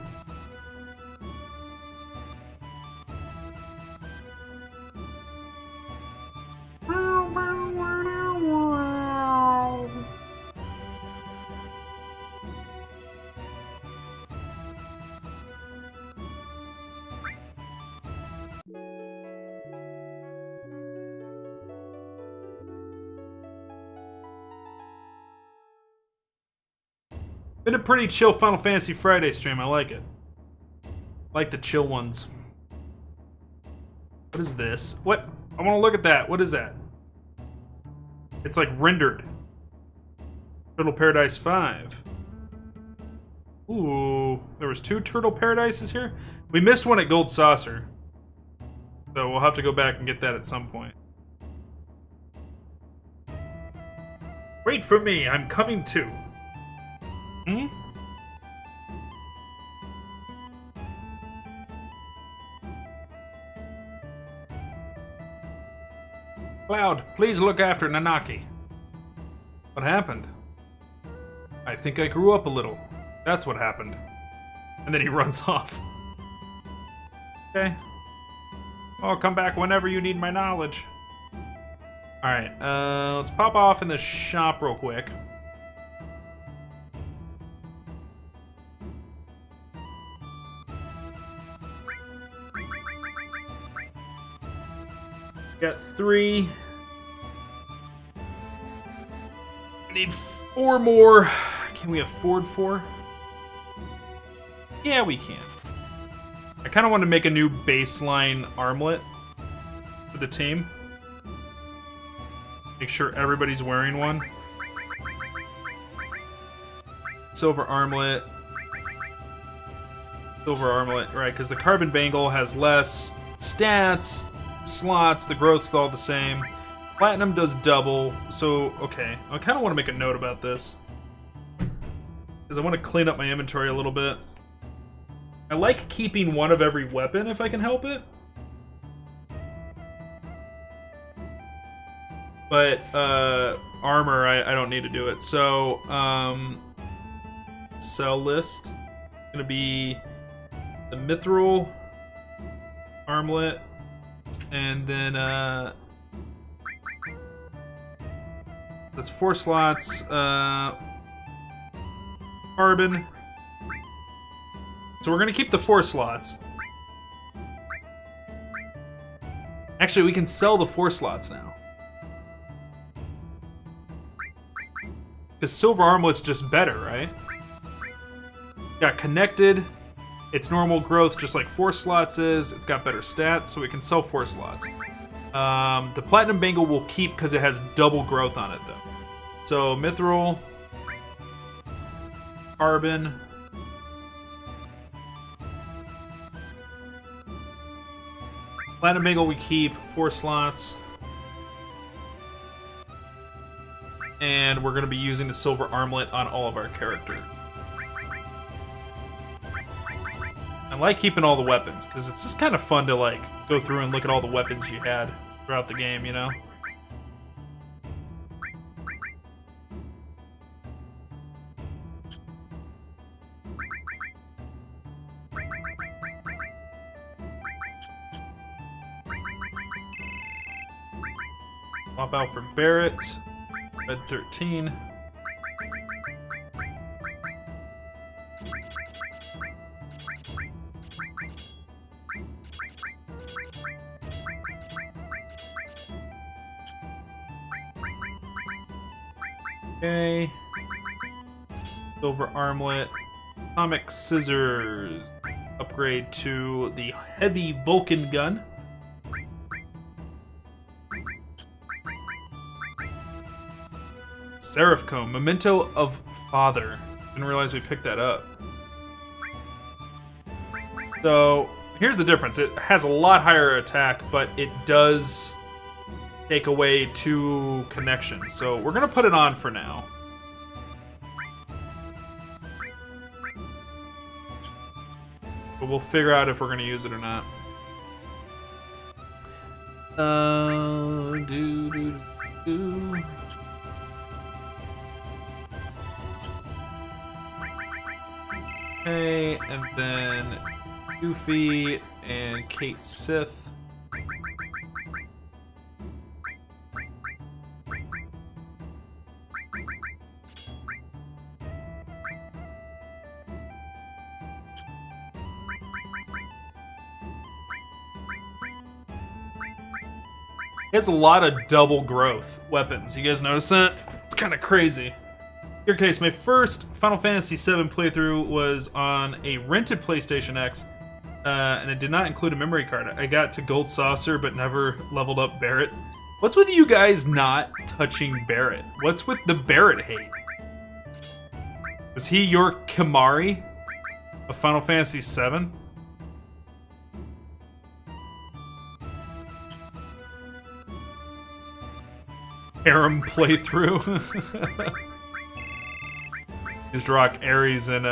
S3: Been a pretty chill Final Fantasy Friday stream. I like it. Like the chill ones. What is this? What? I want to look at that. What is that? It's like rendered. Turtle Paradise 5. Ooh, there was 2 Turtle Paradises here? We missed one at Gold Saucer. So we'll have to go back and get that at some point. Wait for me, I'm coming too. Hmm? Cloud, please look after Nanaki. What happened? I think I grew up a little. That's what happened. And then he runs off. Okay. I'll come back whenever you need my knowledge. Alright, let's pop off in the shop real quick. Got 3. I need 4 more. Can we afford 4? Yeah, we can. I kind of want to make a new baseline armlet for the team. Make sure everybody's wearing one. Silver armlet. Silver armlet, right, because the carbon bangle has less stats, slots, the growth's all the same. Platinum does double, so, okay. I kind of want to make a note about this. Because I want to clean up my inventory a little bit. I like keeping one of every weapon if I can help it. But, armor, I don't need to do it. So, sell list. Gonna be the mithril armlet. And then, that's 4 slots. Carbon. So we're gonna keep the 4 slots. Actually, we can sell the 4 slots now. Because silver armlet's just better, right? Got connected. It's normal growth, just like 4 slots is. It's got better stats, so we can sell 4 slots. The platinum bangle we'll keep because it has double growth on it, though. So mithril, carbon. Platinum bangle we keep, 4 slots. And we're going to be using the silver armlet on all of our characters. I like keeping all the weapons, because it's just kind of fun to, like, go through and look at all the weapons you had throughout the game, you know? Swap out for Barrett. Red 13. Okay. Silver armlet. Atomic scissors. Upgrade to the heavy Vulcan gun. Seraph Comb, Memento of Father. Didn't realize we picked that up. So, here's the difference. It has a lot higher attack, but it does take away 2 connections. So, we're going to put it on for now. But we'll figure out if we're going to use it or not. Okay, and then Goofy and Kate Sith. He has a lot of double growth weapons. You guys notice that? It's kind of crazy. In your case, my first Final Fantasy VII playthrough was on a rented PlayStation X, and it did not include a memory card. I got to Gold Saucer, but never leveled up Barrett. What's with you guys not touching Barrett? What's with the Barrett hate? Was he your Kimari of Final Fantasy VII? harem playthrough. Just rock Ares and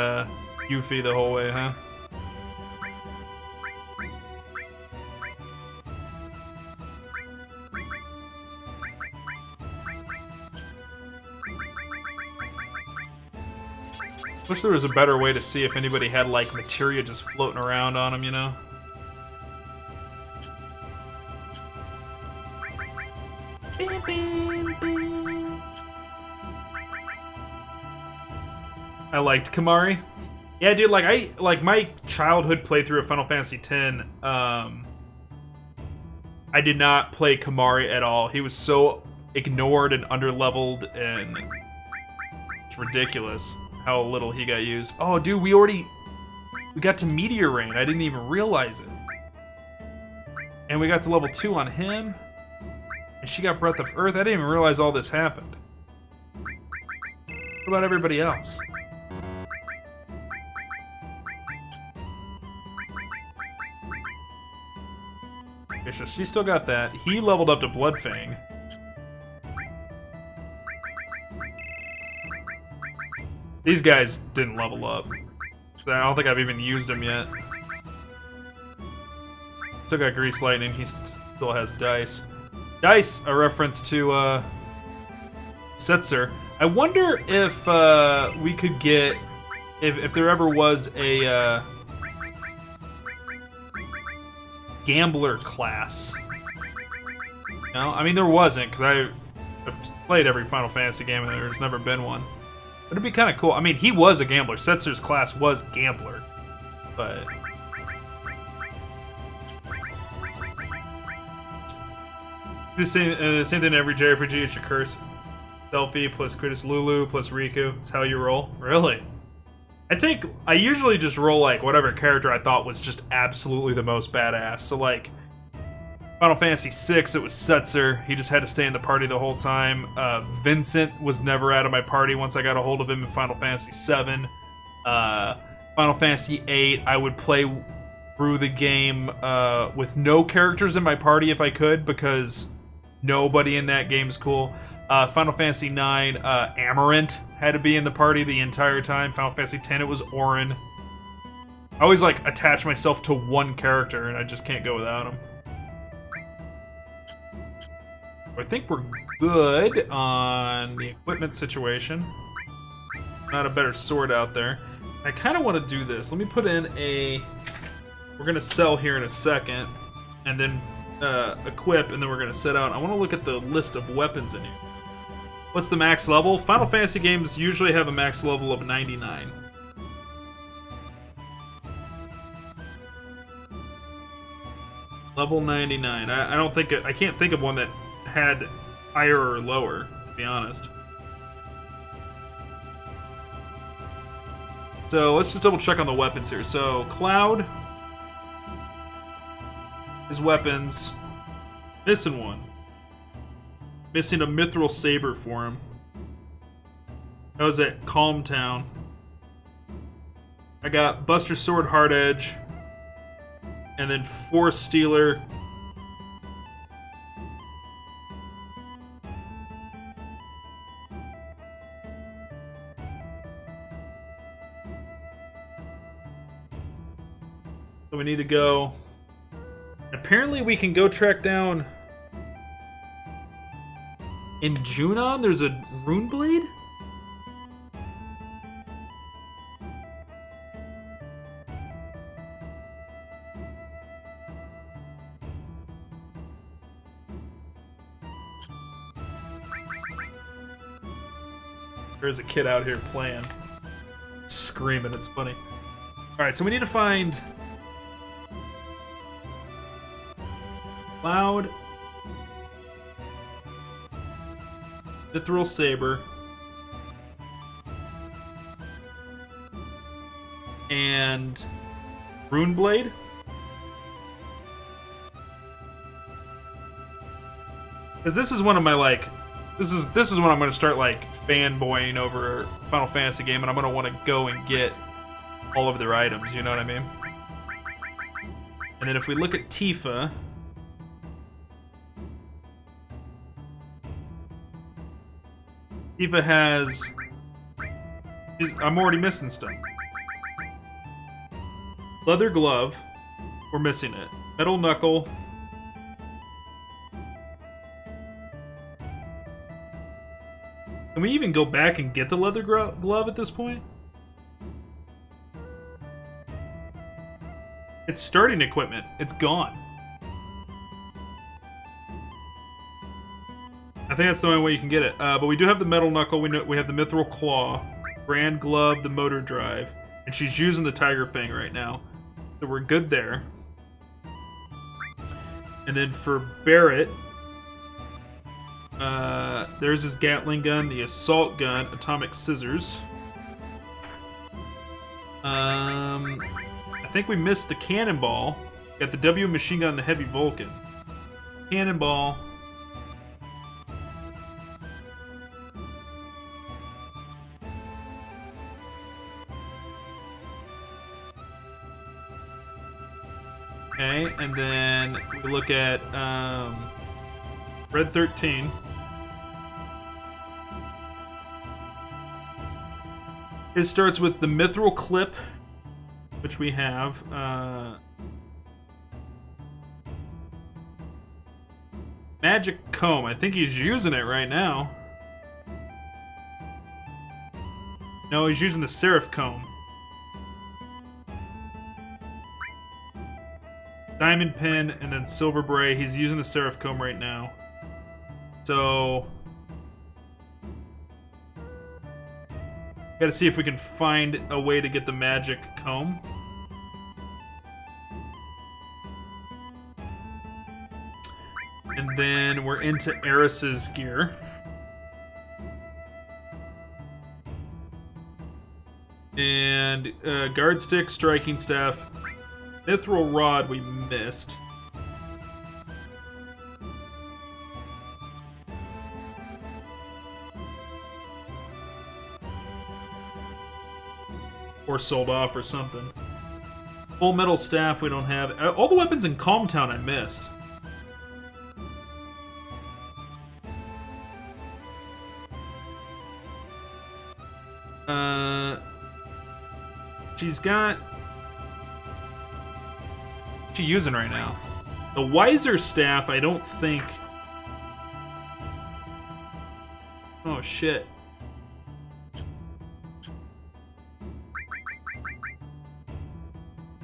S3: Yuffie the whole way, huh? Wish there was a better way to see if anybody had, like, materia just floating around on them, you know? I liked Kamari. Yeah, dude, like my childhood playthrough of Final Fantasy X, I did not play Kamari at all. He was so ignored and underleveled, and it's ridiculous how little he got used. Oh, dude, we got to Meteor Rain. I didn't even realize it. And we got to level 2 on him. And she got Breath of Earth. I didn't even realize all this happened. What about everybody else? Okay, so she still got that. He leveled up to Bloodfang. These guys didn't level up. So I don't think I've even used them yet. Still got Grease Lightning. He still has Dice. Dice, a reference to Setzer. I wonder if we could get, if there ever was a gambler class. No, I mean there wasn't, because I've played every Final Fantasy game and there's never been one. But it'd be kind of cool. I mean, he was a gambler. Setzer's class was gambler, but the same thing in every JRPG. It's your curse. Selfie plus Critus Lulu plus Riku. It's how you roll. Really? I usually just roll like whatever character I thought was just absolutely the most badass. So like Final Fantasy VI, it was Setzer. He just had to stay in the party the whole time. Vincent was never out of my party once I got a hold of him in Final Fantasy VII. Final Fantasy VIII, I would play through the game with no characters in my party if I could, because nobody in that game's cool. Final Fantasy IX, Amarant had to be in the party the entire time. Final Fantasy X, it was Auron. I always like attach myself to one character and I just can't go without him. I think we're good on the equipment situation. Not a better sword out there. I kind of want to do this. Let me put in a... We're going to sell here in a second, and then equip, and then we're going to set out. I want to look at the list of weapons in here. What's the max level? Final Fantasy games usually have a max level of 99. Level 99. I don't think... I can't think of one that had higher or lower, to be honest. So let's just double check on the weapons here. So Cloud, his weapons, missing one. Missing a Mithril Saber for him. That was at Calm Town. I got Buster Sword, Hard Edge, and then Force Stealer. So we need to go. Apparently we can go track down... In Junon, there's a Rune Blade? There's a kid out here playing. Screaming, it's funny. Alright, so we need to find... Cloud... Mithril Saber, and Rune Blade. Because this is one of my this is when I'm going to start like fanboying over Final Fantasy game, and I'm going to want to go and get all of their items. You know what I mean? And then if we look at Tifa. Eva has... I'm already missing stuff. Leather glove. We're missing it. Metal knuckle. Can we even go back and get the leather glove at this point? It's starting equipment. It's gone. I think that's the only way you can get it. But we do have the metal knuckle. We have the mithril claw, brand glove, the motor drive, and she's using the tiger fang right now, so we're good there. And then for Barrett, there's his Gatling gun, the assault gun, atomic scissors. I think we missed the cannonball. Got the W machine gun, the heavy Vulcan. Cannonball. Okay, and then we look at Red 13. It starts with the mithril clip, which we have. Magic comb. I think he's using it right now. No, he's using the serif comb. Diamond pin and then silver bray. He's using the serif comb right now. So gotta see if we can find a way to get the magic comb. And then we're into Eris's gear. And guard stick, striking staff, mithril rod we missed. Or sold off or something. Full metal staff we don't have. All the weapons in Calm Town I missed. She's got... What's she using right now? The Wiser staff, I don't think... Oh, shit.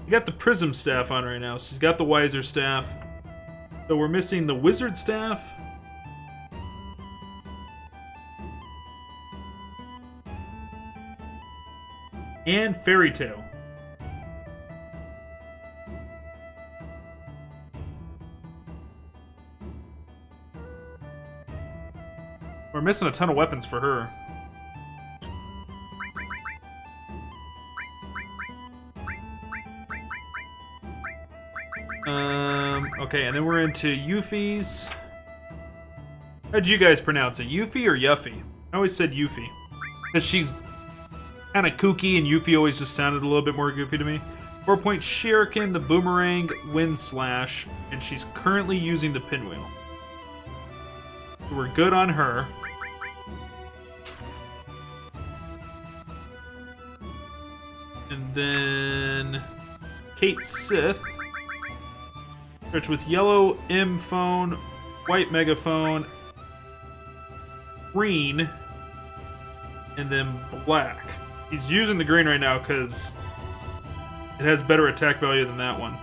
S3: You got the Prism staff on right now. She's got the Wiser staff. So we're missing the Wizard staff. And Fairy Tale. We're missing a ton of weapons for her. Okay, and then we're into Yuffie's. How'd you guys pronounce it? Yuffie or Yuffie? I always said Yuffie. Because she's kind of kooky, and Yuffie always just sounded a little bit more goofy to me. 4-point Shuriken, the Boomerang, Wind Slash, and she's currently using the Pinwheel. So we're good on her. And then Kate Sith. Starts with yellow M phone, white megaphone, green, and then black. He's using the green right now because it has better attack value than that one.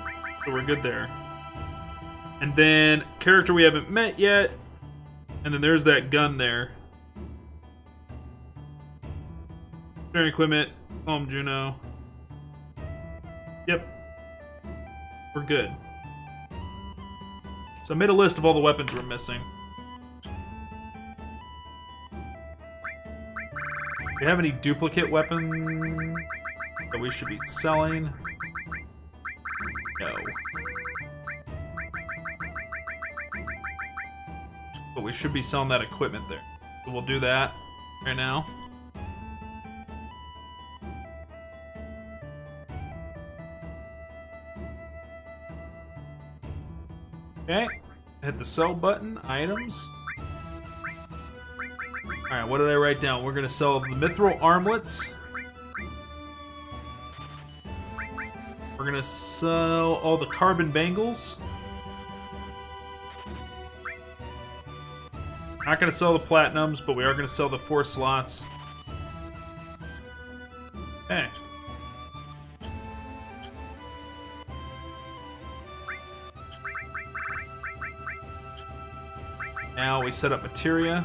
S3: So we're good there. And then character we haven't met yet. And then there's that gun there. Sharing equipment, Calm Juno. Yep. We're good. So I made a list of all the weapons we're missing. Do we have any duplicate weapons that we should be selling? No. But we should be selling that equipment there. So we'll do that right now. Okay. Hit the sell button. Items. Alright, what did I write down? We're gonna sell the mithril armlets. We're gonna sell all the carbon bangles. Not gonna sell the platinums, but we are gonna sell the 4 slots. Okay. Now we set up materia.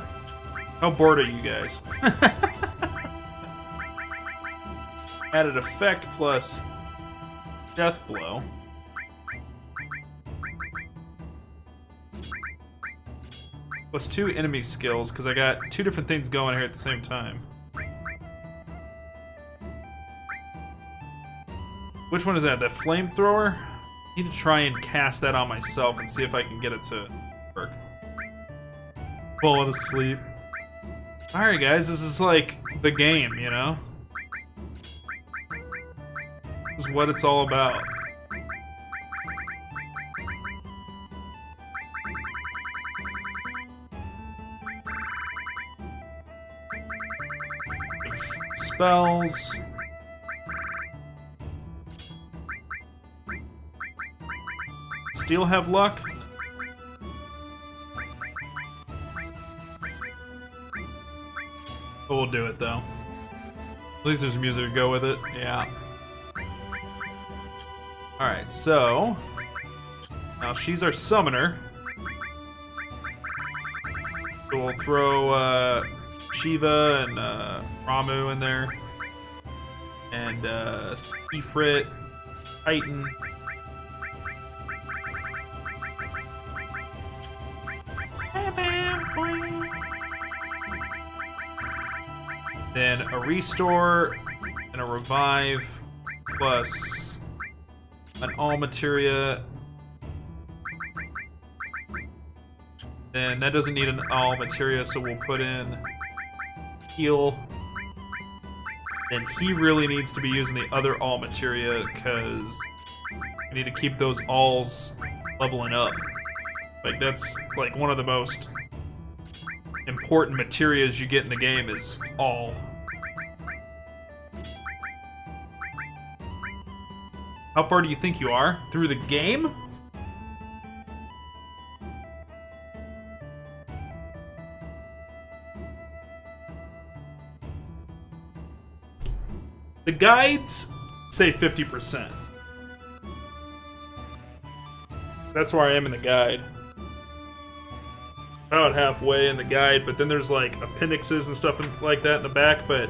S3: How bored are you guys? Added effect plus death blow. Plus 2 enemy skills, because I got 2 different things going here at the same time. Which one is that? That flamethrower? I need to try and cast that on myself and see if I can get it to work. Falling asleep. Alright guys, this is like the game, you know? This is what it's all about. Spells. Steel have luck? But we'll do it though. At least there's music to go with it. Yeah. Alright, so now she's our summoner. So we'll throw Shiva and Ramu in there. And Ifrit, Titan. Then a restore and a revive plus an all materia. Then that doesn't need an all materia, so we'll put in heal. Then he really needs to be using the other all materia because we need to keep those alls leveling up. Like that's like one of the most important materias you get in the game is all. How far do you think you are through the game? The guides say 50%. That's where I am in the guide. About halfway in the guide, but then there's like appendixes and stuff like that in the back, but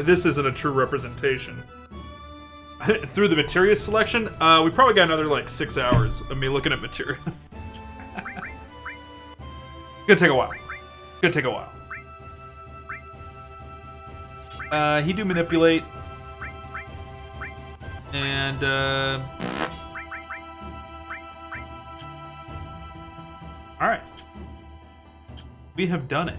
S3: this isn't a true representation. Through the materia selection, we probably got another like 6 hours of me looking at materia. Gonna take a while. Gonna take a while. He do manipulate. And alright. We have done it.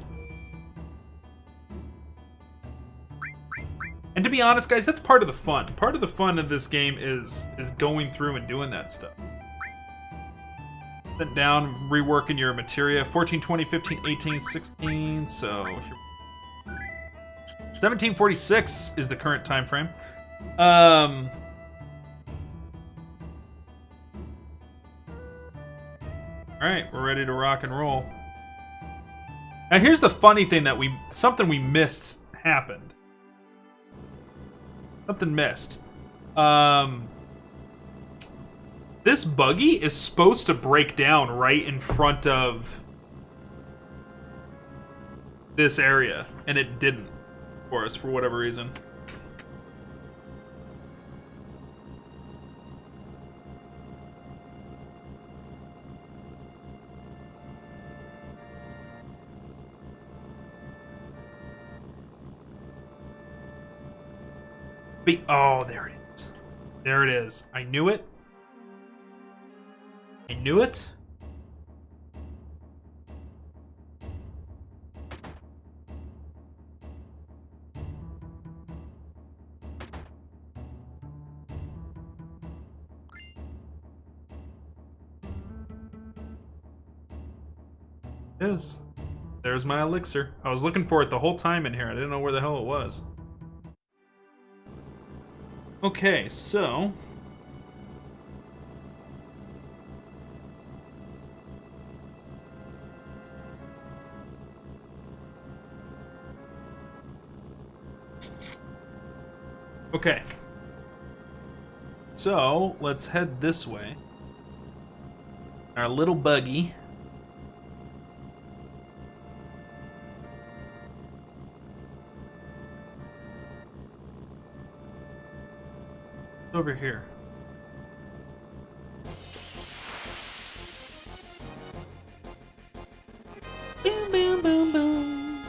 S3: And to be honest, guys, that's part of the fun. Part of the fun of this game is going through and doing that stuff. Sit down, reworking your materia. 14, 20, 15, 18, 16, so... 1746 is the current time frame. Alright, we're ready to rock and roll. Now here's the funny thing that something we missed happened. Something missed. This buggy is supposed to break down right in front of this area, and it didn't for us for whatever reason. Oh, there it is. There it is. I knew it. I knew it. It is. There's my elixir. I was looking for it the whole time in here. I didn't know where the hell it was. Okay, so... Okay. So, let's head this way. Our little buggy. Over here. Boom, boom, boom, boom.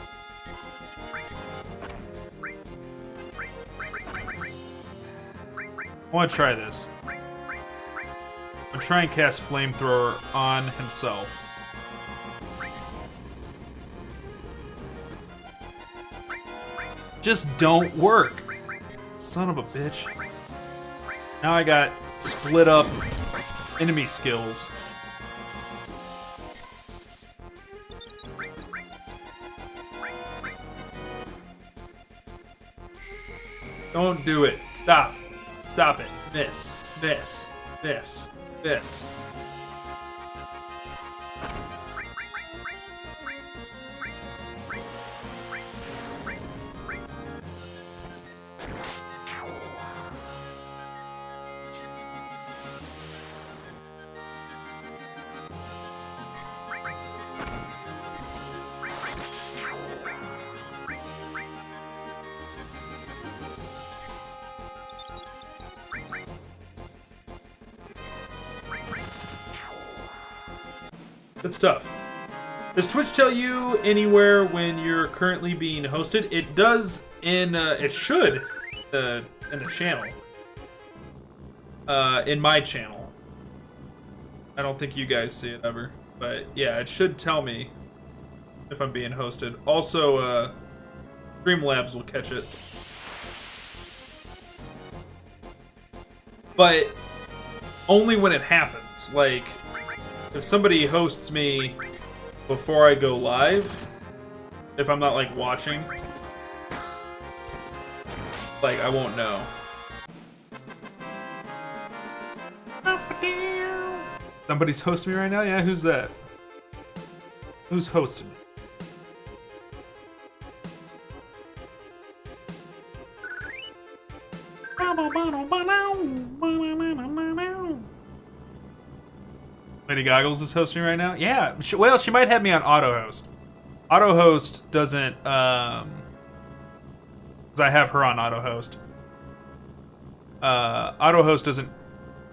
S3: I want to try this. I'm gonna try and cast Flamethrower on himself. Just don't work. Son of a bitch. Now I got split up enemy skills. Don't do it. Stop. Stop it. This. This. This. This. Good stuff. Does Twitch tell you anywhere when you're currently being hosted? It does in, it should, in the channel. In my channel. I don't think you guys see it ever. But yeah, it should tell me if I'm being hosted. Also, Streamlabs will catch it. But only when it happens. Like, if somebody hosts me before I go live, if I'm not, like, watching, like, I won't know. Somebody's hosting me right now? Yeah, who's that? Who's hosting me? Lady Goggles is hosting right now? Yeah, well, she might have me on auto host. Auto host doesn't, because I have her on auto host. Auto host doesn't,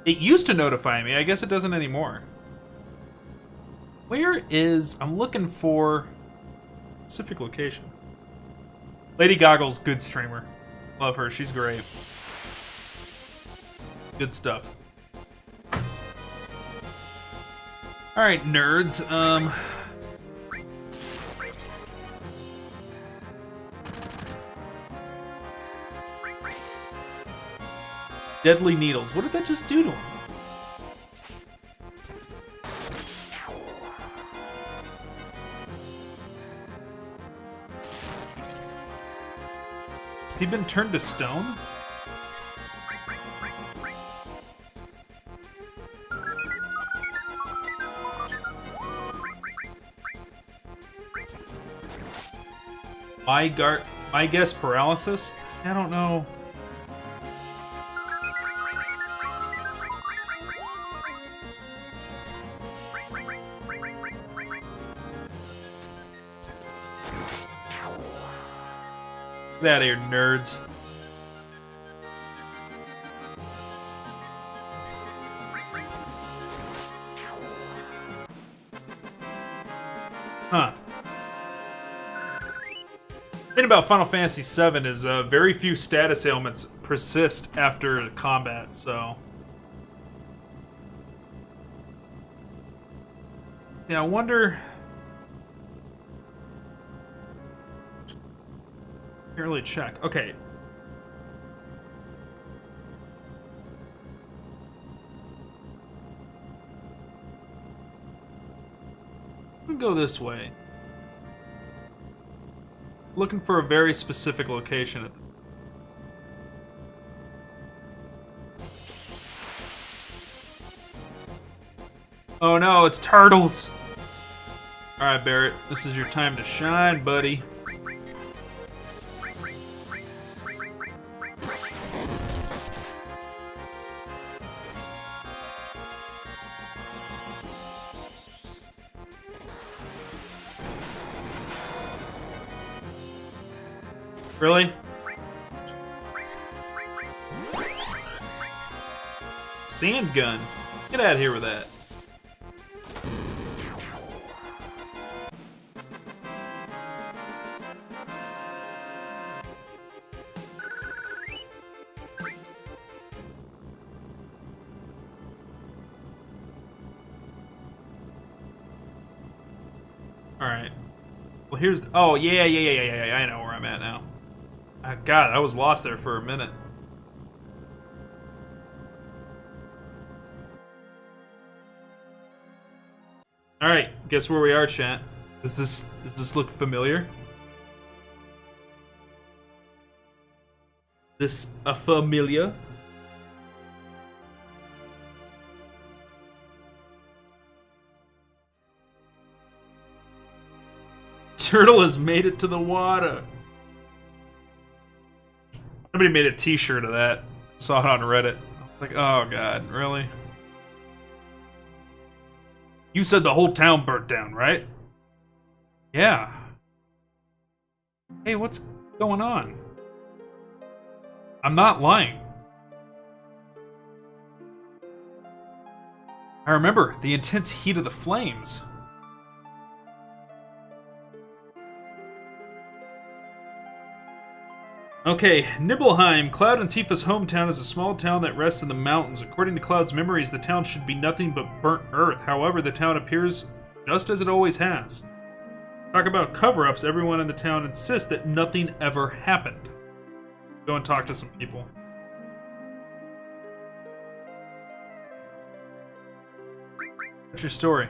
S3: it used to notify me. I guess it doesn't anymore. Where is, I'm looking for a specific location. Lady Goggles, good streamer. Love her, she's great. Good stuff. Alright, nerds, Deadly Needles. What did that just do to him? Has he been turned to stone? My guess paralysis? See, I don't know. Get out of here, nerds. Huh. The thing about Final Fantasy VII is very few status ailments persist after combat, so... Yeah, I wonder... Can't really check. Okay.
S1: can go this way. Looking for a very specific location at the Oh no, it's turtles! Alright, Barrett, this is your time to shine, buddy. Really? Sand gun. Get out of here with that. Alright. Well, here's... Oh, yeah, I know where I'm at now. God, I was lost there for a minute. Alright, guess where we are, chat? Does this look familiar? This a familiar? Turtle has made it to the water. Somebody made a t-shirt of that. Saw it on Reddit. I was like, oh god, really? You said the whole town burnt down, right? Yeah. Hey, what's going on? I'm not lying. I remember the intense heat of the flames. Okay, Nibelheim. Cloud and Tifa's hometown is a small town that rests in the mountains. According to Cloud's memories, the town should be nothing but burnt earth. However, the town appears just as it always has. Talk about cover-ups. Everyone in the town insists that nothing ever happened. Go and talk to some people. What's your story?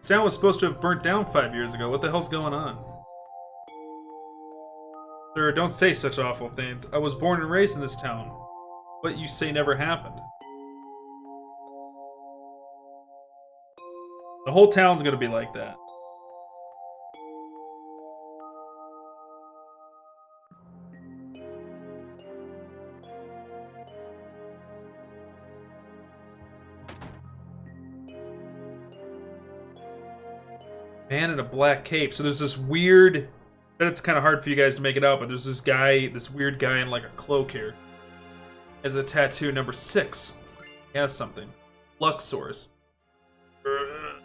S1: This town was supposed to have burnt down 5 years ago. What the hell's going on? Sir, don't say such awful things. I was born and raised in this town. What you say never happened. The whole town's gonna be like that. Man in a black cape. So there's this weird... I bet it's kind of hard for you guys to make it out, but there's this guy, this weird guy in like a cloak here. He has a tattoo number 6. He has something. Luxors.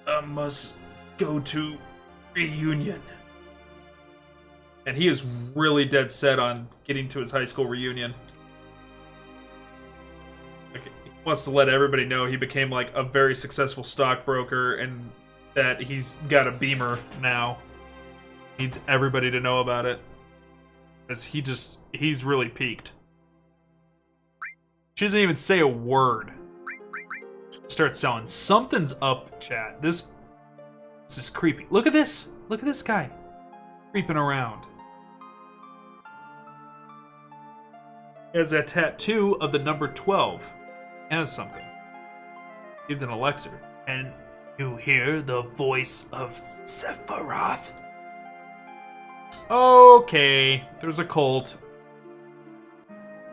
S1: I must go to reunion. And he is really dead set on getting to his high school reunion. Like, he wants to let everybody know he became like a very successful stockbroker and that he's got a Beamer now. Needs everybody to know about it. Because he's really peaked. She doesn't even say a word. Start selling. Something's up, chat. This is creepy. Look at this. Look at this guy. Creeping around. He has a tattoo of the number 12. He has something. Give an elixir. And you hear the voice of Sephiroth. Okay, there's a cult.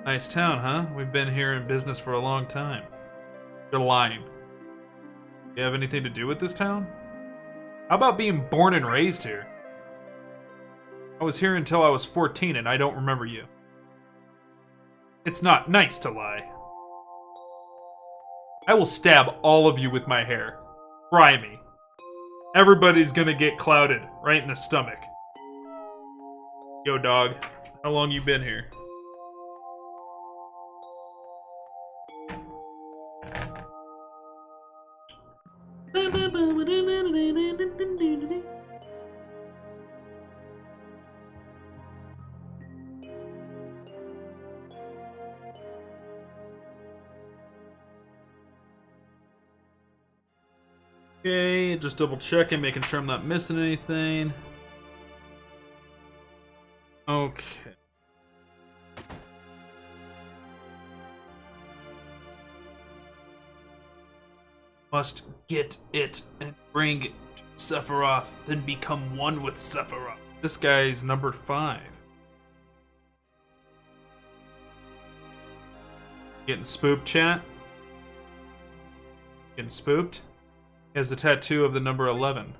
S1: Nice town, huh? We've been here in business for a long time. You're lying. You have anything to do with this town? How about being born and raised here? I was here until I was 14 and I don't remember you. It's not nice to lie. I will stab all of you with my hair. Try me. Everybody's gonna get clouded right in the stomach. Yo, dog. How long you been here? Okay, just double checking, making sure I'm not missing anything. Okay. Must get it and bring it to Sephiroth, then become one with Sephiroth. This guy's number 5. Getting spooked, chat? Getting spooked? He has a tattoo of the number 11.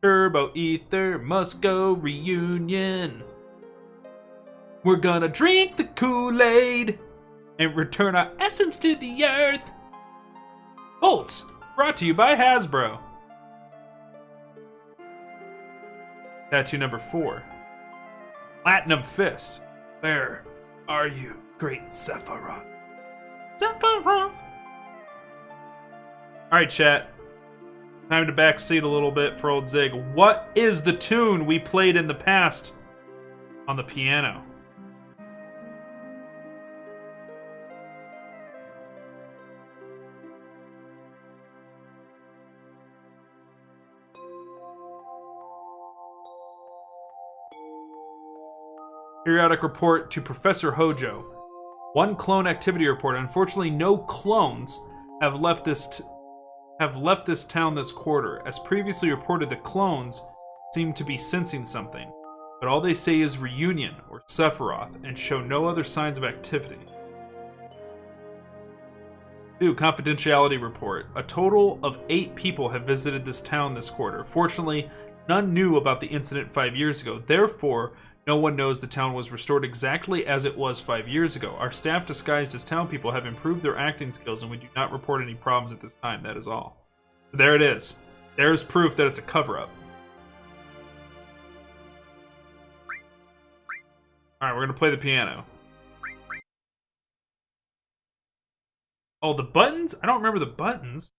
S1: Turbo Ether must go reunion. We're gonna drink the Kool-Aid and return our essence to the earth. Bolts, brought to you by Hasbro. Tattoo number 4. Platinum Fist. Where are you, great Sephiroth? Sephiroth! Alright, chat. Time to backseat a little bit for old Zig. What is the tune we played in the past on the piano? Periodic report to Professor Hojo. 1 clone activity report. Unfortunately, no clones have left this town this quarter. As previously reported, the clones seem to be sensing something, but all they say is reunion or Sephiroth and show no other signs of activity. 2. Confidentiality report. A total of 8 people have visited this town this quarter. Fortunately, none knew about the incident 5 years ago. Therefore, no one knows the town was restored exactly as it was 5 years ago. Our staff disguised as town people have improved their acting skills and we do not report any problems at this time. That is all. So there it is. There's proof that it's a cover-up. Alright, we're gonna play the piano. Oh, the buttons? I don't remember the buttons.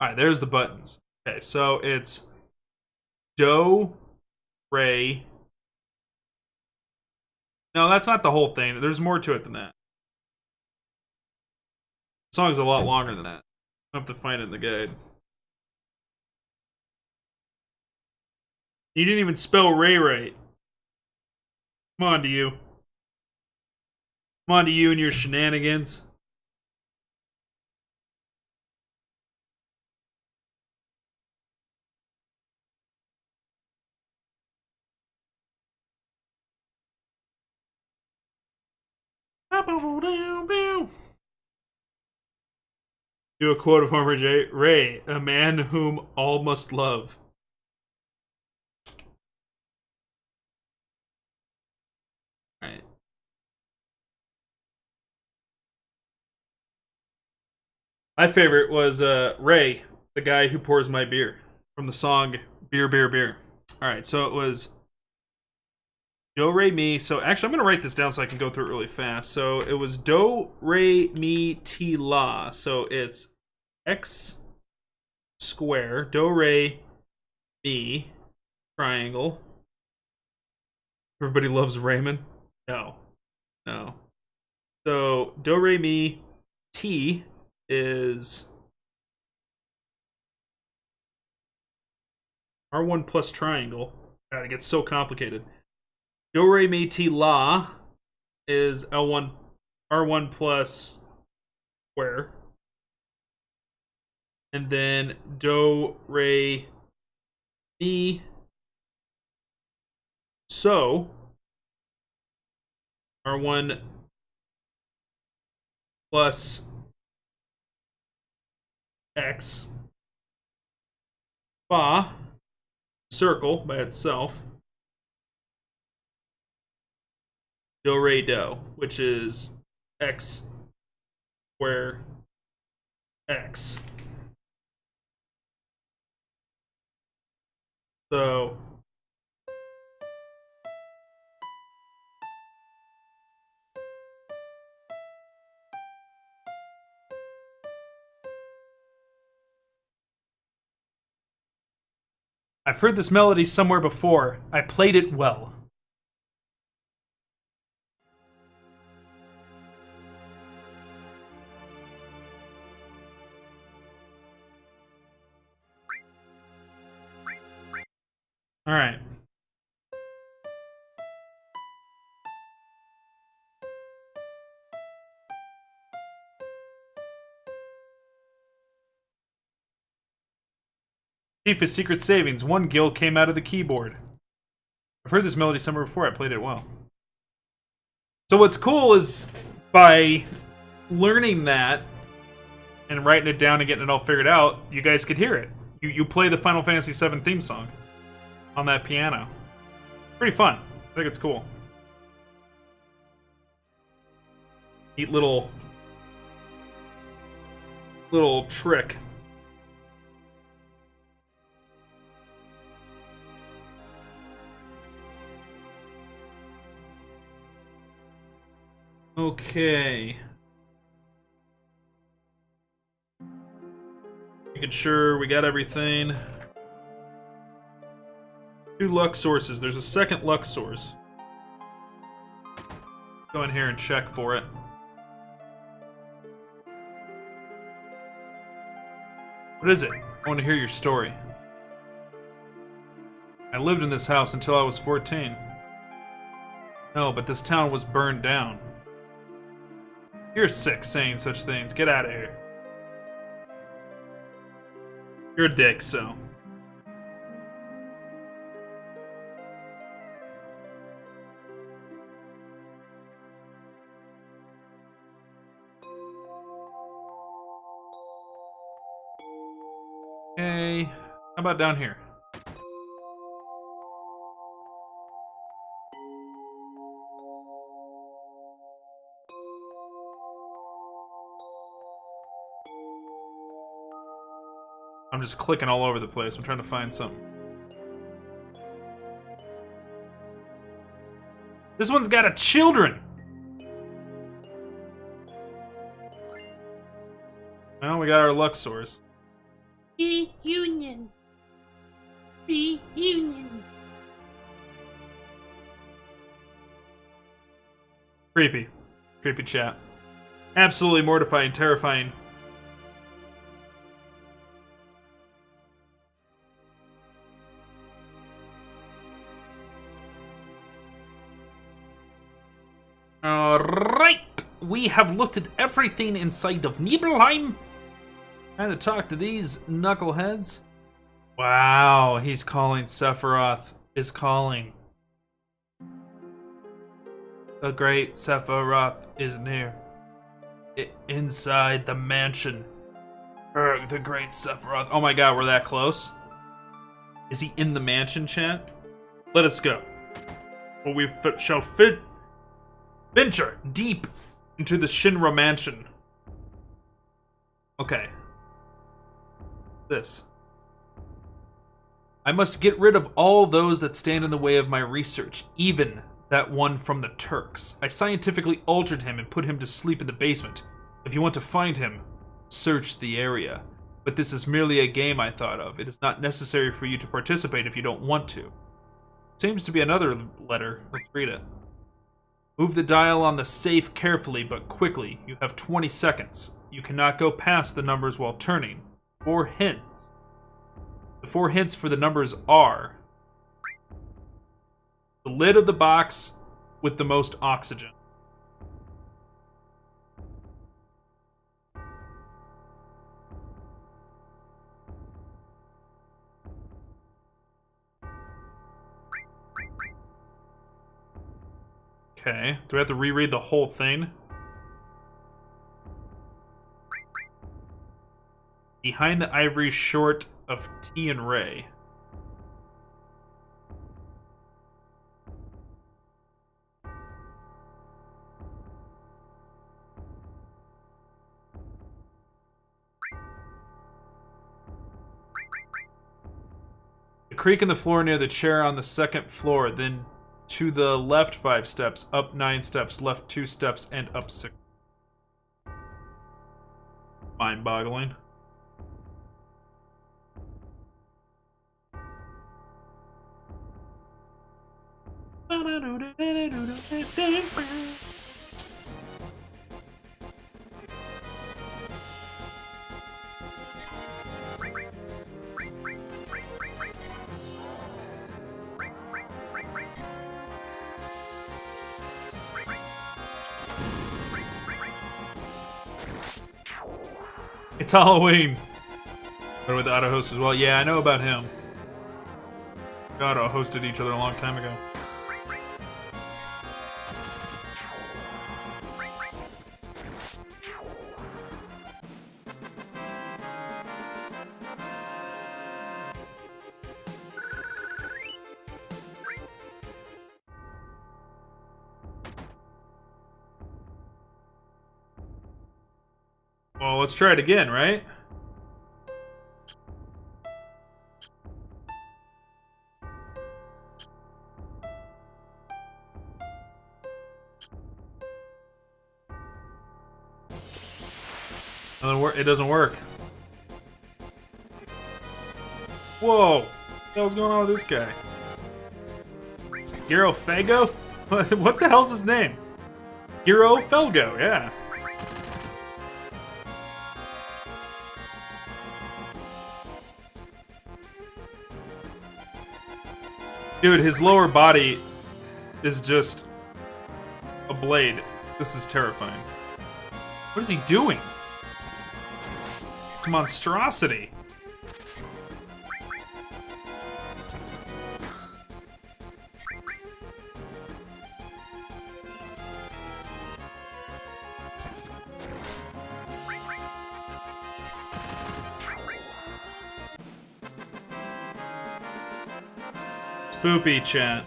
S1: Alright, there's the buttons. Okay, so it's Do, Re. No, that's not the whole thing. There's more to it than that. The song's a lot longer than that. I'll have to find it in the guide. You didn't even spell Ray right. Come on to you. Come on to you and your shenanigans. Do a quote of Homer J. Ray, a man whom all must love. Alright. My favorite was Ray, the guy who pours my beer, from the song Beer, Beer, Beer. Alright, so it was Do, Re, Mi. So actually, I'm going to write this down so I can go through it really fast. So it was Do, Re, Mi, Ti, La. So it's X square, Do, Re, Mi, triangle. Everybody loves Raymond? No. No. So Do, Re, Mi, Ti is R1 plus triangle. God, it gets so complicated. Do, Re, Mi, Ti, La is L1, R1 plus square. And then Do, Re, Mi, So, R1 plus X, Fa, circle by itself, Do, Re, Do, which is X square X. So I've heard this melody somewhere before. I played it well.
S3: Alright. Thief is secret savings. One gil came out of the keyboard. I've heard this melody somewhere before. I played it well. So what's cool is by learning that and writing it down and getting it all figured out, you guys could hear it. You play the Final Fantasy VII theme song on that piano. Pretty fun. I think it's cool. Neat little trick. Okay. Making sure we got everything. 2 luck sources. There's a second luck source. Go in here and check for it. What is it? I want to hear your story. I lived in this house until I was 14. No, but this town was burned down. You're sick saying such things. Get out of here. You're a dick, so. Okay. How about down here? I'm just clicking all over the place. I'm trying to find something. This one's got a children! Well, we got our luck source.
S4: Reunion. Reunion.
S3: Creepy. Creepy chat. Absolutely mortifying, terrifying. Alright! We have looked at everything inside of Nibelheim. Time to talk to these knuckleheads. Wow, he's calling. Sephiroth is calling. The great Sephiroth is near. Inside the mansion. The great Sephiroth. Oh my god, we're that close? Is he in the mansion, chat? Let us go. For we shall venture deep into the Shinra mansion. Okay. This. I must get rid of all those that stand in the way of my research, even that one from the Turks. I scientifically altered him and put him to sleep in the basement. If you want to find him, search the area. But this is merely a game I thought of. It is not necessary for you to participate if you don't want to. Seems to be another letter. Let's read it. Move the dial on the safe carefully but quickly. You have 20 seconds. You cannot go past the numbers while turning. 4 hints. The 4 hints for the numbers are the lid of the box with the most oxygen. Okay, do we have to reread the whole thing? Behind the ivory short of T and Ray. The creak in the floor near the chair on the second floor, then to the left 5 steps, up 9 steps, left 2 steps, and up 6. Mind-boggling. It's Halloween. But with Auto Host as well. Yeah, I know about him. We Auto hosted each other a long time ago. Well, let's try it again, right? It doesn't work. Whoa! What the hell's going on with this guy? Hero Fago? What the hell's his name? Hero Felgo, yeah. Dude, his lower body is just a blade. This is terrifying. What is he doing? It's a monstrosity. Spoopy chat.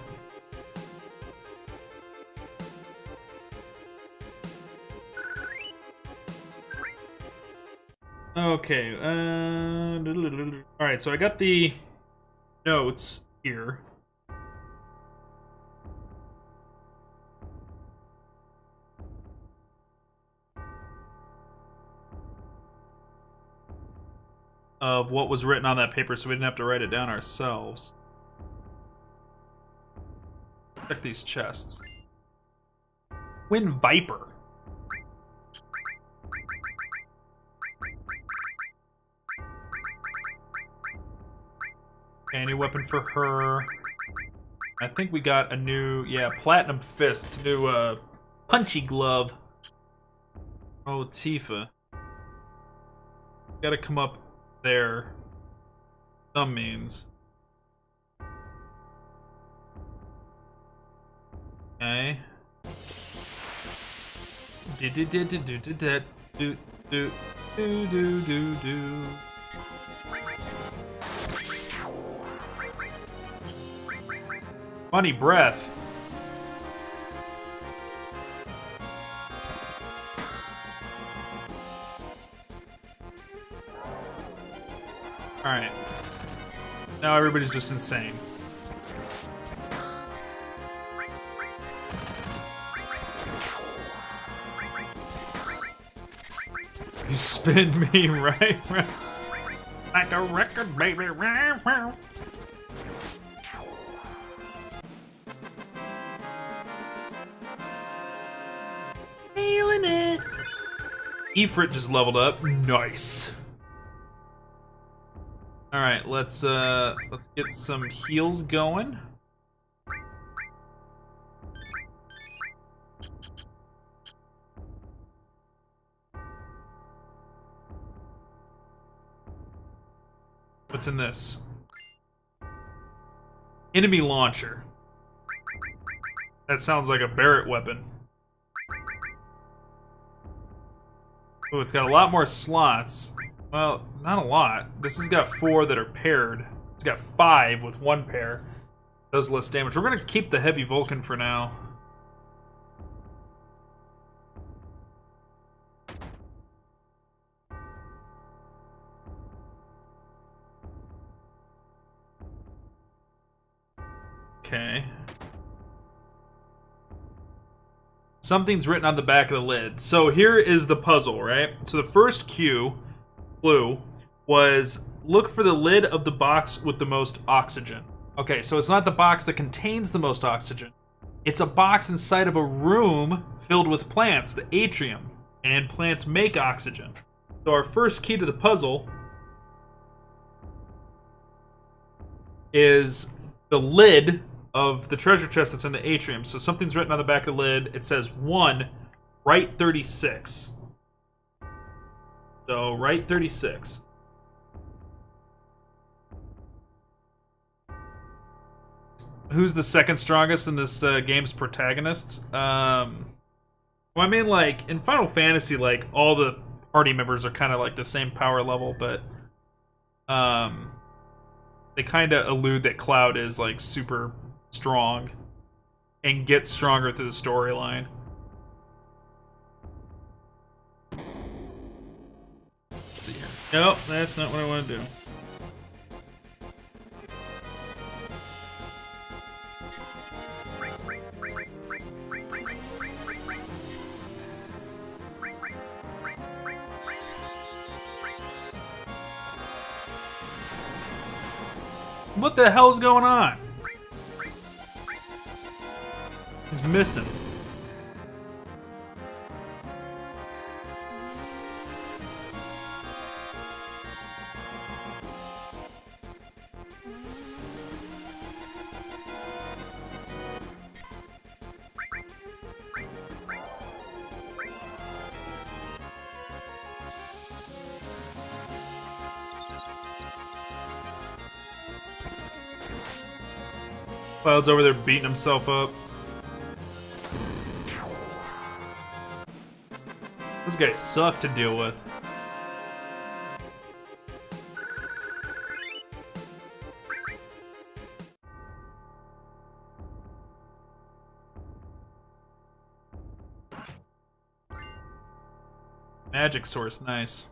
S3: Okay, alright, so I got the notes here. Of what was written on that paper, so we didn't have to write it down ourselves. Check these chests. Twin Viper. Okay, new weapon for her. I think we got a new, yeah, Platinum Fists, new punchy glove. Oh, Tifa. Gotta come up there. Some means. Okay. Funny breath. Alright. Now everybody's just insane. You spin me right like a record, baby. Feeling it. Ifrit just leveled up. Nice. All right, let's get some heals going. What's in this? Enemy launcher. That sounds like a Barrett weapon. Oh, it's got a lot more slots. Well, not a lot. This has got 4 that are paired. It's got 5 with 1 pair. Does less damage. We're gonna keep the heavy Vulcan for now. Okay. Something's written on the back of the lid. So here is the puzzle, right? So the first clue was look for the lid of the box with the most oxygen. Okay, so it's not the box that contains the most oxygen. It's a box inside of a room filled with plants, the atrium, and plants make oxygen. So our first key to the puzzle is the lid of the treasure chest that's in the atrium. So something's written on the back of the lid. It says 1, right 36. So, right 36. Who's the second strongest in this game's protagonists? Well, I mean, like, in Final Fantasy, like, all the party members are kind of, like, the same power level, but, they kind of allude that Cloud is, like, super strong and gets stronger through the storyline. Let's see here. Nope, that's not what I want to do. What the hell's going on? He's missing. Cloud's over there beating himself up. Those guys suck to deal with. Magic source, nice.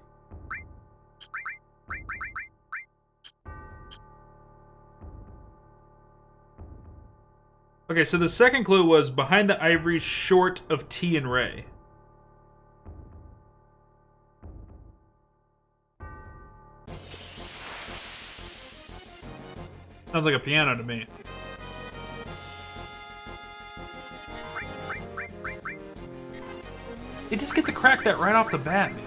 S3: Okay, so the second clue was behind the ivory short of T and Ray. Sounds like a piano to me. They just get to crack that right off the bat, man.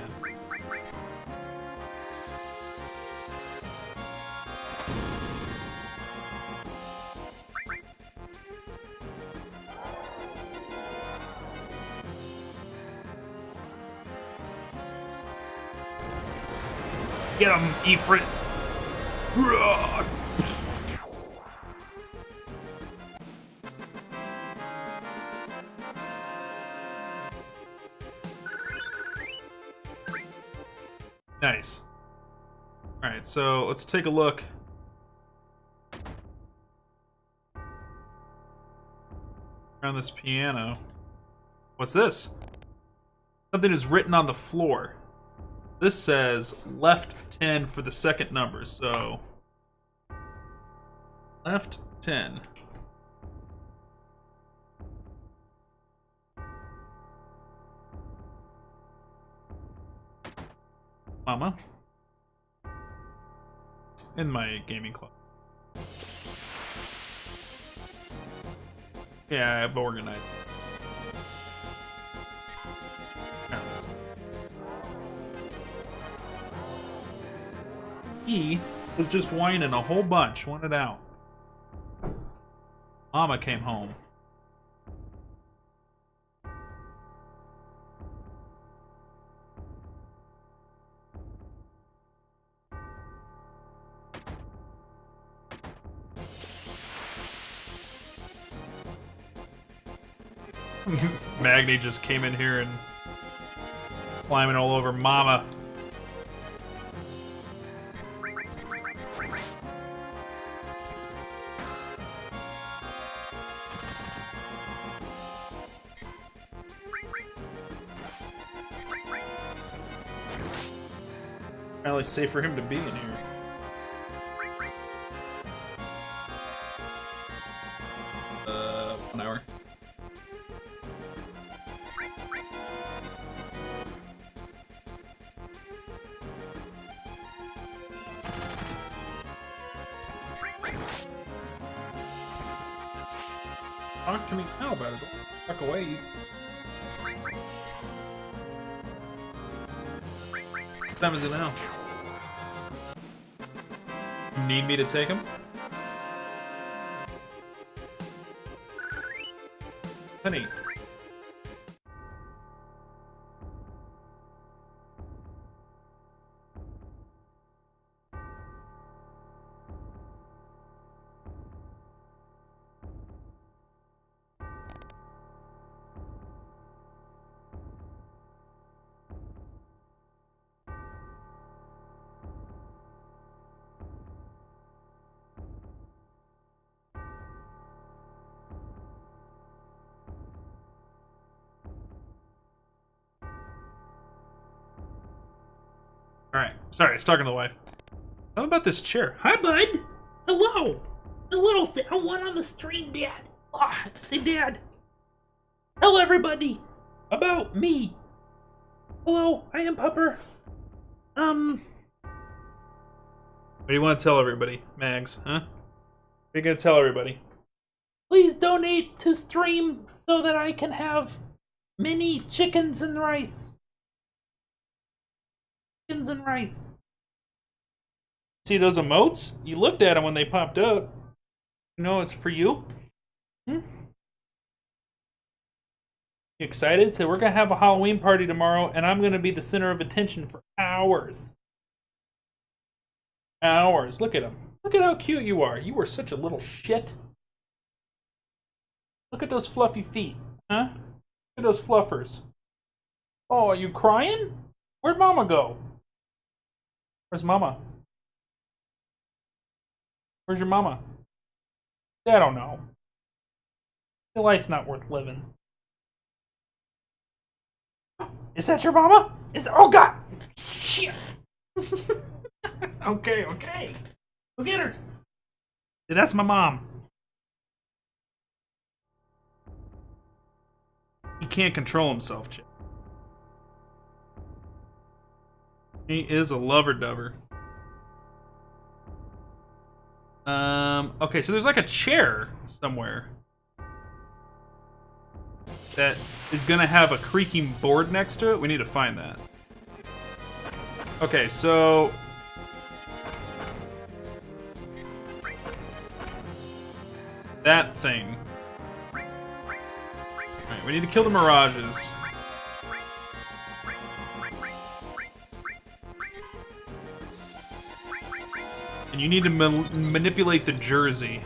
S3: Get him, Ifrit. Nice. Alright, so let's take a look. Around this piano. What's this? Something is written on the floor. This says left 10 for the second number, so left 10. Mama. In my gaming club. Yeah, I've organized. He was just whining a whole bunch, wanted out. Mama came home. Magni just came in here and climbing all over Mama. Apparently safe for him to be in here. An hour. Talk to me now about it. Don't walk away. What time is it now? You need me to take him? Honey. Alright, sorry, I was talking to the wife. How about this chair?
S4: Hi, bud. Hello. Hello. Say, I want on the stream, Dad. Say, Dad. Tell everybody about me. Hello, I am Pupper.
S3: What do you want to tell everybody, Mags, huh? What are you gonna tell everybody?
S4: Please donate to stream so that I can have mini chickens and rice. Chickens and rice.
S3: See those emotes? You looked at them when they popped up. You know it's for you? You excited? So we're gonna have a Halloween party tomorrow, and I'm gonna be the center of attention for hours. Hours. Look at him. Look at how cute you are. You are such a little shit. Look at those fluffy feet, huh? Look at those fluffers. Oh, are you crying? Where'd Mama go? Where's Mama? Where's your mama? I don't know. Your life's not worth living. Is that your mama? Oh God! Shit! Okay. Go get her. Yeah, that's my mom. He can't control himself, Chip. He is a lover-dover. Okay, so there's like a chair somewhere that is gonna have a creaking board next to it. We need to find that. Okay, so that thing. Alright, we need to kill the mirages. And you need to manipulate the jersey.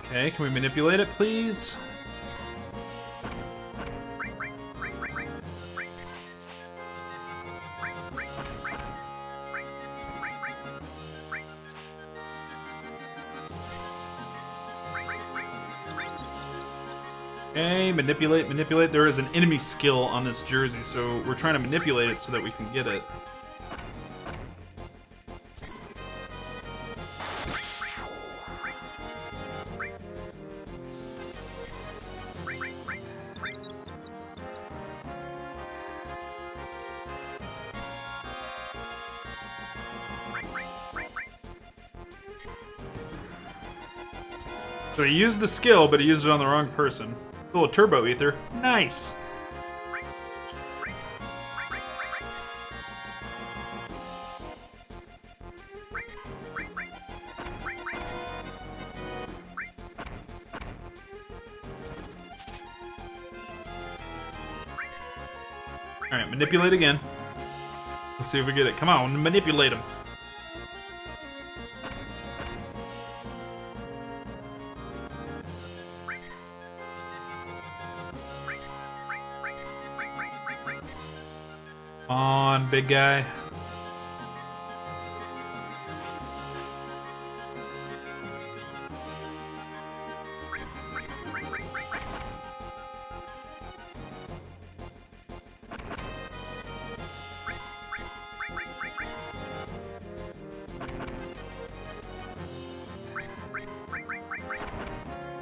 S3: Okay, can we manipulate it, please? Okay, manipulate. There is an enemy skill on this jersey, so we're trying to manipulate it so that we can get it. So he used the skill, but he used it on the wrong person. Cool, turbo ether. Nice! Alright, manipulate again. Let's see if we get it. Come on, manipulate him. On, big guy.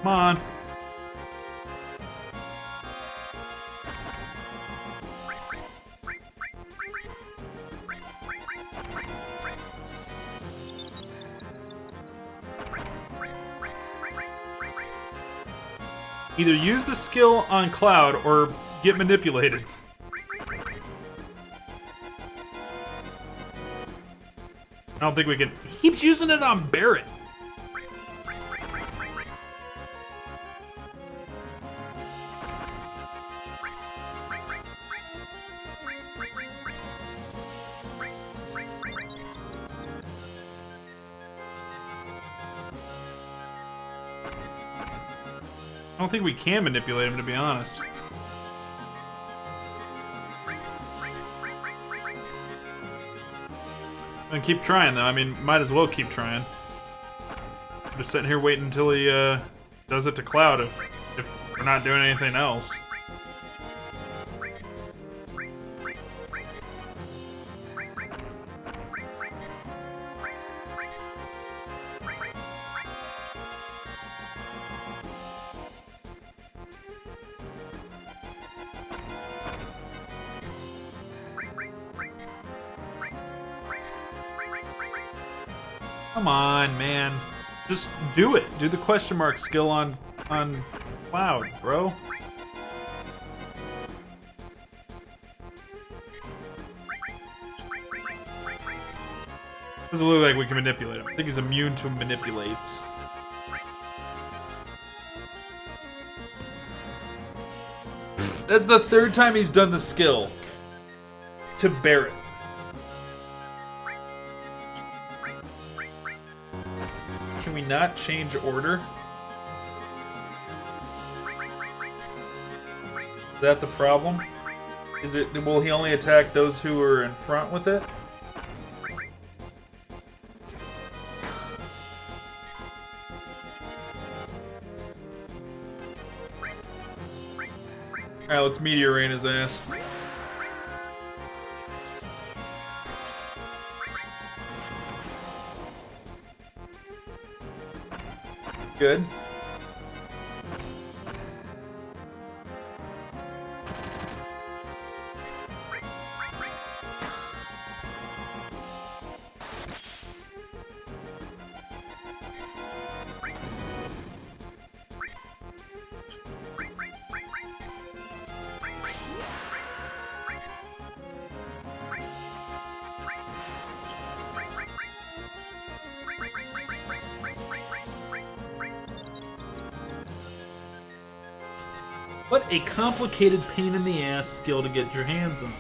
S3: Come on. Either use the skill on Cloud or get manipulated. I don't think we can. He keeps using it on Barrett. don't think we can manipulate him, to be honest. And keep trying, though. I mean, might as well keep trying. Just sitting here waiting until he does it to Cloud if we're not doing anything else. Come on, man. Just do it. Do the question mark skill on Cloud, bro. Doesn't look like we can manipulate him. I think he's immune to manipulates. That's the third time he's done the skill to Barret. Can we not change order? Is that the problem? Is it, will he only attack those who are in front with it? Alright, let's Meteor Rain his ass. Good. What a complicated pain in the ass skill to get your hands on.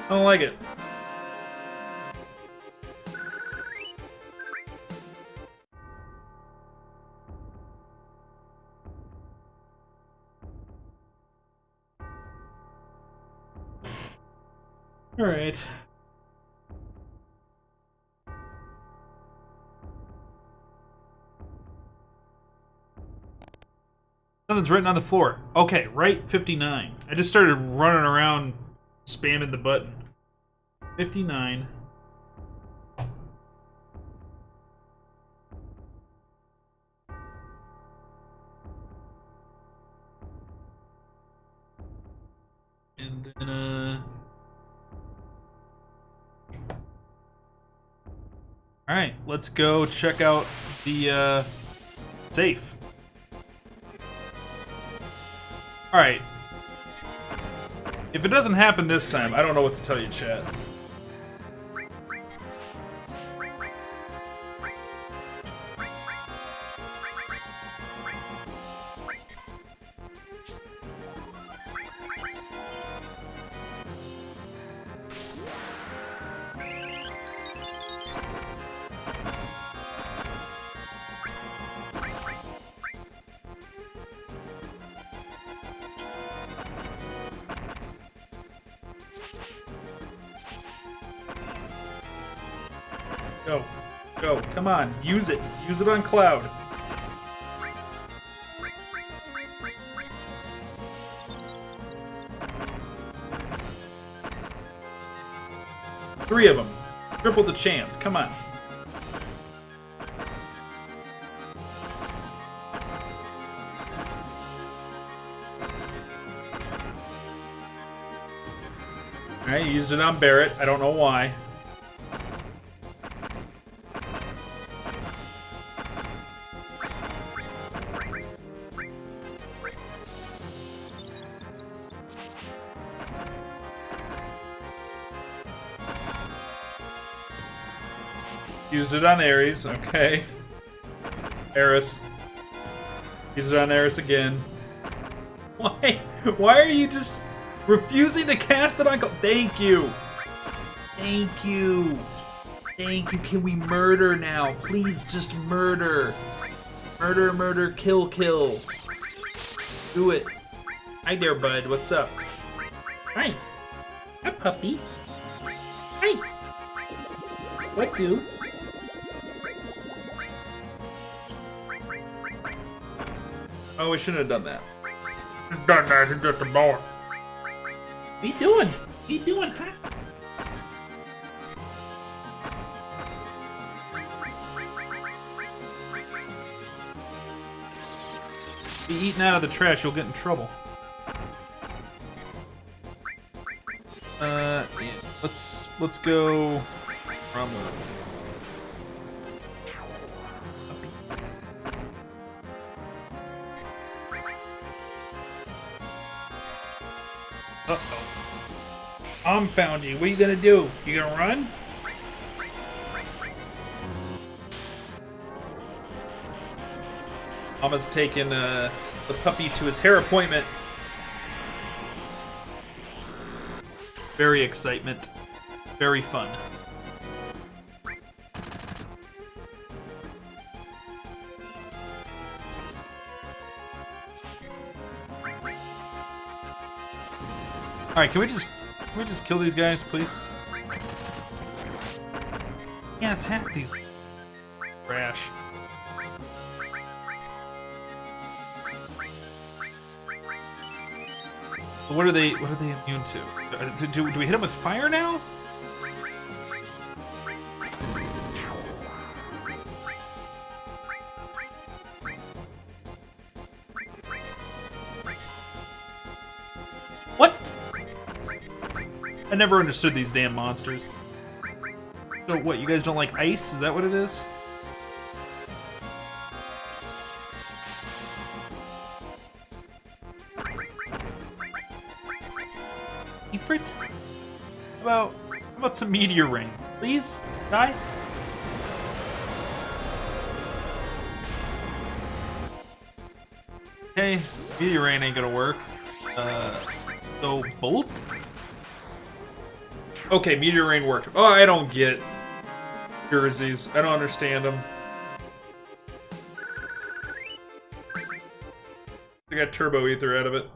S3: I don't like it. All right. Something's written on the floor. Okay, right 59. I just started running around spamming the button. 59. And then, alright, let's go check out the, safe. Alright. If it doesn't happen this time, I don't know what to tell you, chat. Go. Go. Come on. Use it. Use it on Cloud. Three of them. Triple the chance. Come on. Alright, used it on Barret. I don't know why. Used it on Ares, okay. Eris. Use it on Eris again. Why? Why are you just refusing to cast it on? Thank you. Thank you. Thank you. Can we murder now? Please just murder. Murder, murder, kill, kill. Do it. Hi there, bud. What's up?
S4: Hi. Hi, puppy. Hi. What do?
S3: Oh, we shouldn't have done that.
S1: Done that, he's just a boy.
S4: What you doing? What you doing, huh?
S3: Be eaten out of the trash, you'll get in trouble. Yeah. Let's go from
S4: I'm found you. What are you gonna do? You gonna run?
S3: Mama's taking the puppy to his hair appointment. Very excitement. Very fun. Alright, can we just kill these guys, please? Can't attack these trash. What are they immune to? Do we hit them with fire now? What? I never understood these damn monsters. So what, you guys don't like ice? Is that what it is? Ifrit? How about some meteor rain? Please? Die? Okay, meteor rain ain't gonna work. So bolt? Okay, meteor rain worked. Oh, I don't get jerseys. I don't understand them. I got turbo ether out of it.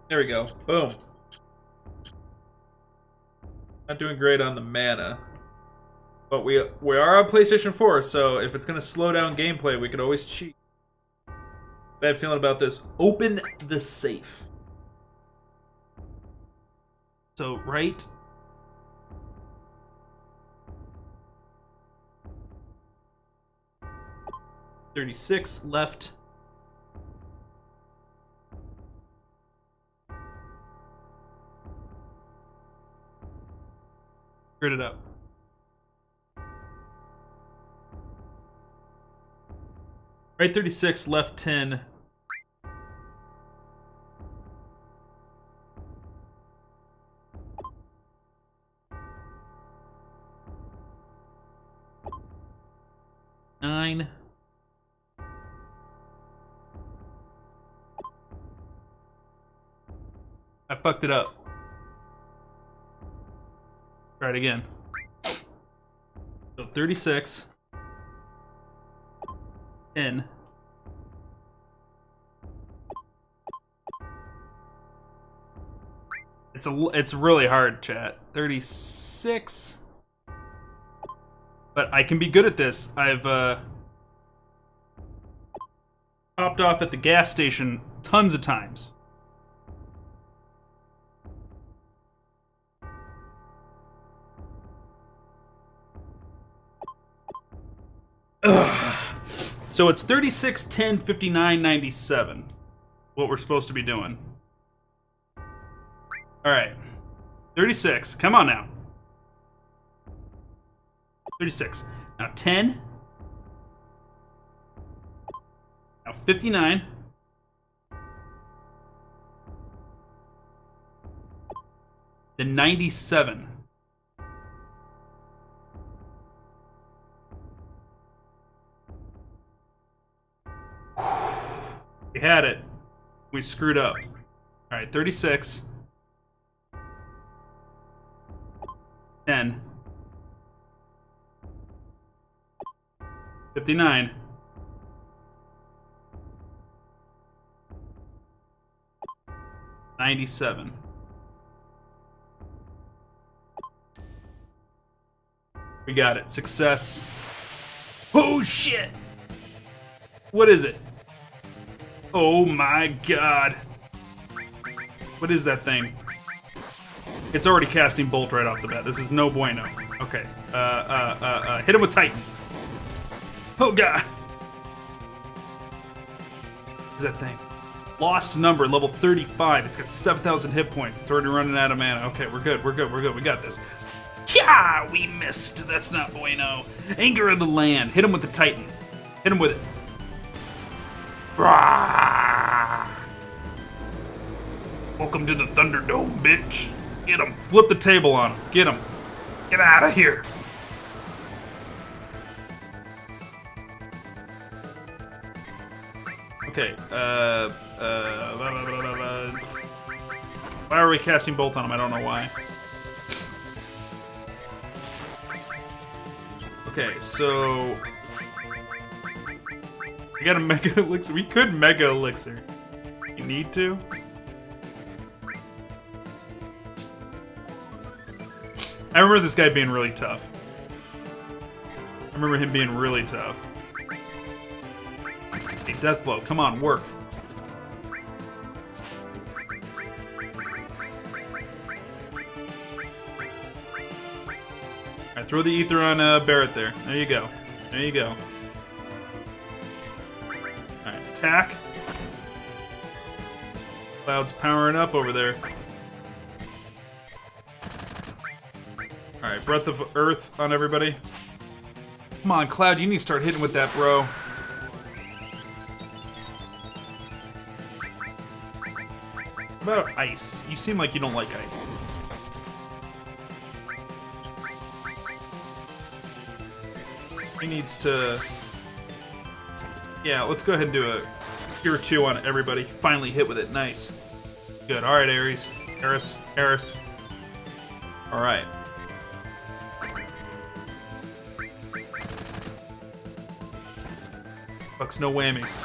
S3: There we go. Boom. Not doing great on the mana. But we are on PlayStation 4, so if it's gonna slow down gameplay, we could always cheat. Bad feeling about this. Open the safe. So, right? $36 left. Grid it up. Right 36, left 10. Nine. I fucked it up. Try it again. So 36. 10. It's really hard, chat. 36. But I can be good at this. I've popped off at the gas station tons of times. Ugh. So it's 36, 10, 59, 97. What we're supposed to be doing. Alright. 36. Come on now. 36. Now 10. Now 59.
S1: Then 97. We had it. We screwed up. All right, 36. 10. 59. 97. We got it. Success. Oh shit! What is it? Oh my god. What is that thing? It's already casting Bolt right off the bat. This is no bueno. Okay. Hit him with Titan. Oh god. What is that thing? Lost number, level 35. It's got 7,000 hit points. It's already running out of mana. Okay, we're good. We got this. Yeah, we missed. That's not bueno. Anger of the Land. Hit him with the Titan. Hit him with it. Rah! Welcome to the Thunderdome, bitch. Get him. Flip the table on him. Get him. Get out of here. Okay, why are we casting Bolt on him? I don't know why. Okay, so... we got a Mega Elixir. We could Mega Elixir. You need to? I remember this guy being really tough. I remember him being really tough. Hey, Death Blow, come on, work. Alright, throw the ether on Barrett there. There you go. There you go. Alright, attack. Cloud's powering up over there. Alright, Breath of Earth on everybody. Come on, Cloud, you need to start hitting with that, bro. What about ice? You seem like you don't like ice. He needs to... yeah, let's go ahead and do a Cure 2 on everybody. Finally hit with it. Nice. Good. Alright, Ares. Ares. Alright. Fucks no whammies.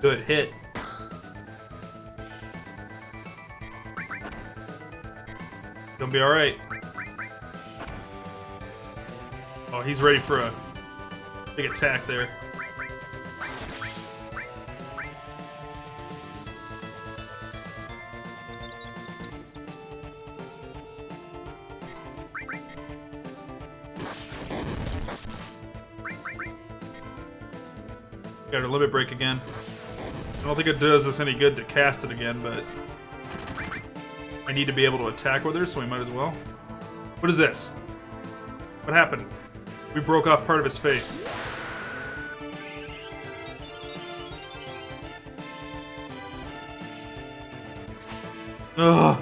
S1: Good hit. Gonna be alright. Oh, he's ready for a big attack there. Got a limit break again. I don't think it does us any good to cast it again, but I need to be able to attack with her, so we might as well. What is this? What happened? We broke off part of his face. Ugh.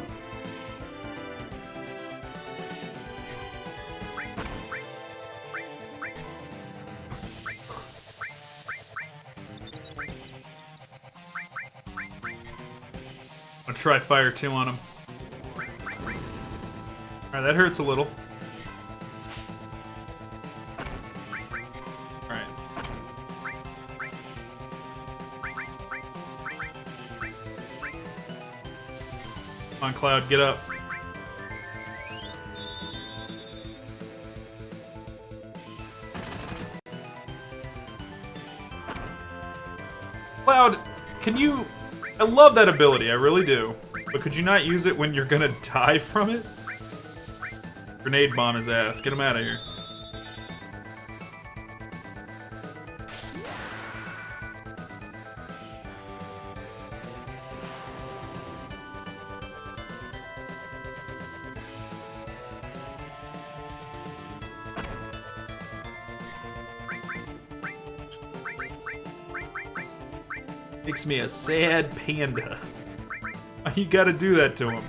S1: I'm gonna try Fire 2 on him. Alright, that hurts a little. Alright. Come on, Cloud, get up. Cloud, can you... I love that ability, I really do. But could you not use it when you're gonna die from it? Grenade bomb his ass. Get him out of here. Makes me a sad panda. You gotta do that to him.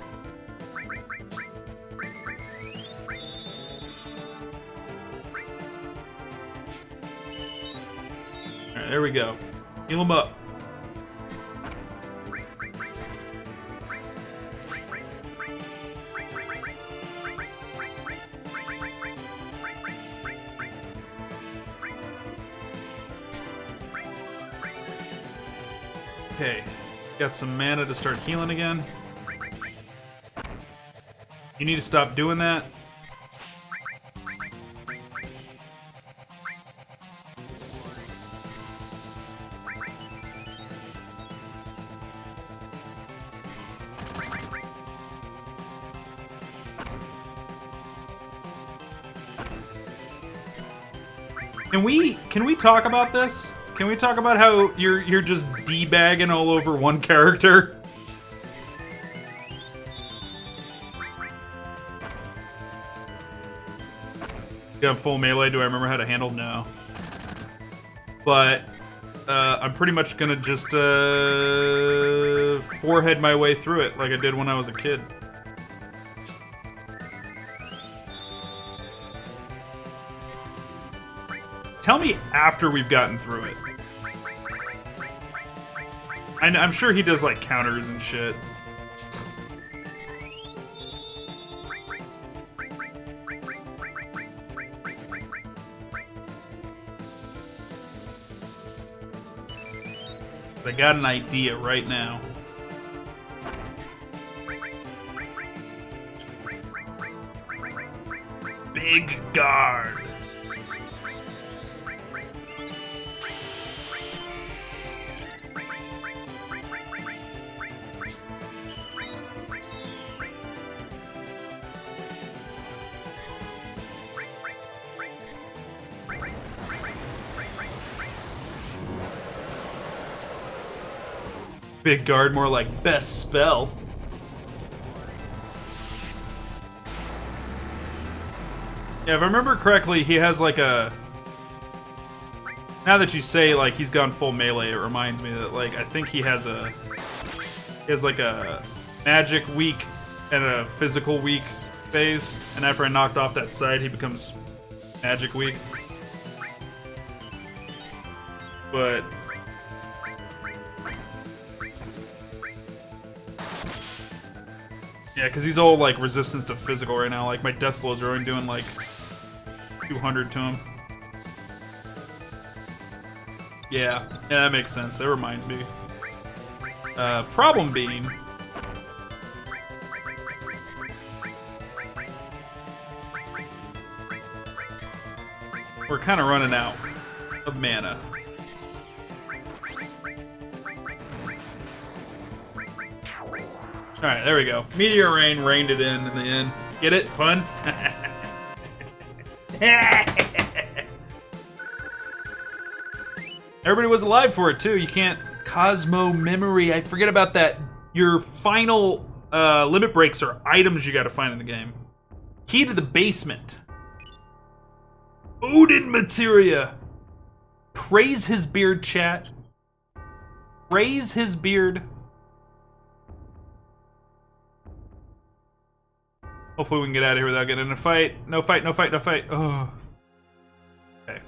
S1: Alright, there we go. Heal him up. Okay, got some mana to start healing again. You need to stop doing that. Can we talk about this? Can we talk about how you're just D-bagging all over one character? Got full melee. Do I remember how to handle? No. But I'm pretty much gonna just forehead my way through it like I did when I was a kid. Tell me after we've gotten through it. I'm sure he does like counters and shit. I got an idea right now. Big guard. Big guard, more like best spell. Yeah, if I remember correctly, he has like a... Now that you say like he's gone full melee, it reminds me that like I think he has a... He has like a magic weak and a physical weak phase. And after I knocked off that side, he becomes magic weak. But... Yeah, because he's all, like, resistance to physical right now. Like, my death blows are only doing, like, 200 to him. Yeah, that makes sense. That reminds me. Problem being... We're kind of running out of mana. Alright, there we go. Meteor Rain reined it in the end. Get it? Pun? Everybody was alive for it, too. You can't... Cosmo Memory. I forget about that. Your final limit breaks are items you gotta find in the game. Key to the basement. Odin Materia. Praise his beard, chat. Praise his beard. Hopefully we can get out of here without getting in a fight. No fight, no fight, no fight. Oh. Okay.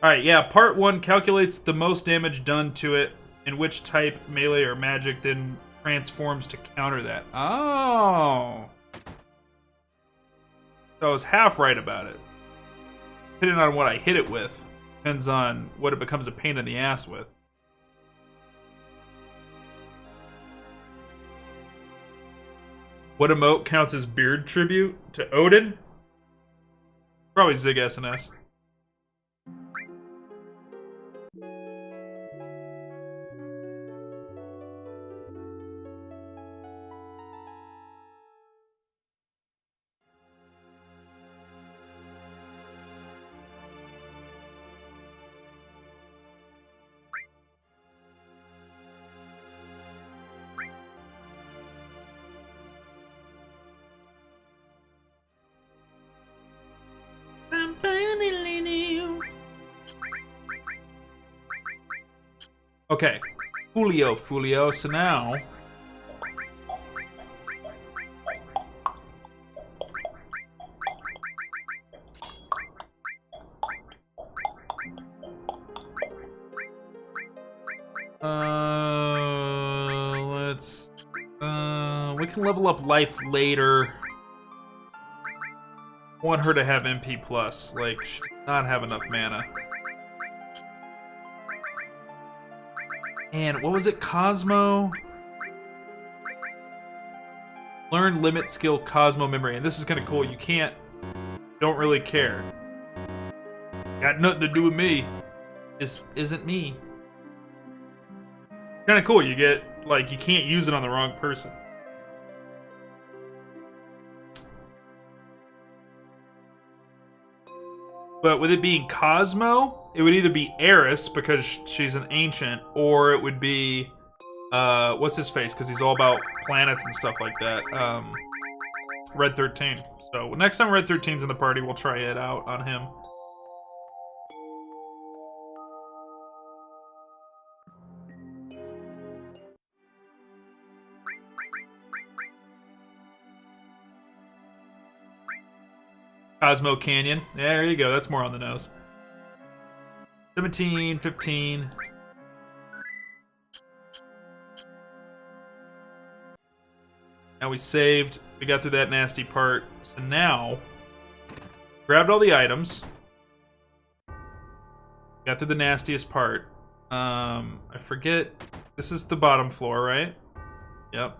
S1: Alright, yeah, part 1 calculates the most damage done to it, and which type, melee or magic, then transforms to counter that. Oh. So I was half right about it. Depending on what I hit it with, depends on what it becomes a pain in the ass with. What emote counts as beard tribute to Odin? Probably Zig SNS. Okay, Fulio, so now...
S3: Let's... we can level up life later. I want her to have MP+. Like, she does not have enough mana. And what was it? Cosmo? Learn limit skill Cosmo memory. And this is kind of cool. You can't... Don't really care. Got nothing to do with me. This isn't me. Kind of cool. You get, like, you can't use it on the wrong person. But with it being Cosmo, it would either be Eris, because she's an ancient, or it would be, what's his face? Because he's all about planets and stuff like that. Red 13. So next time Red 13's in the party, we'll try it out on him. Cosmo Canyon. There you go. That's more on the nose. 17, 15. Now we saved. We got through that nasty part. So now, grabbed all the items. Got through the nastiest part. I forget. This is the bottom floor, right? Yep.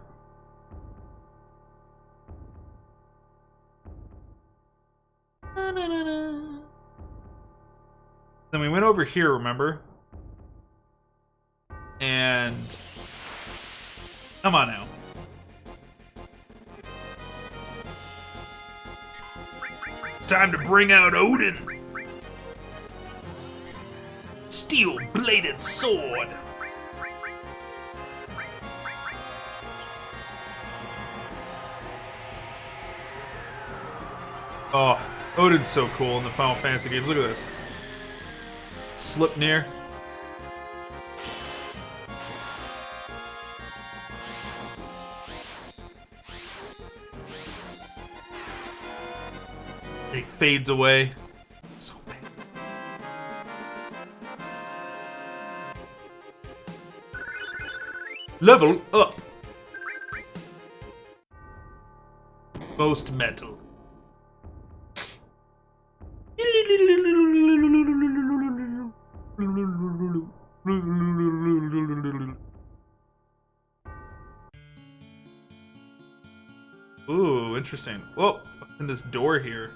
S3: Then we went over here, remember? And... Come on now. It's time to bring out Odin! Steel-bladed sword! Oh, Odin's so cool in the Final Fantasy games. Look at this. Slipnir. He fades away. So big. Level up. Most metal. Ooh, interesting. Whoa, what's in this door here?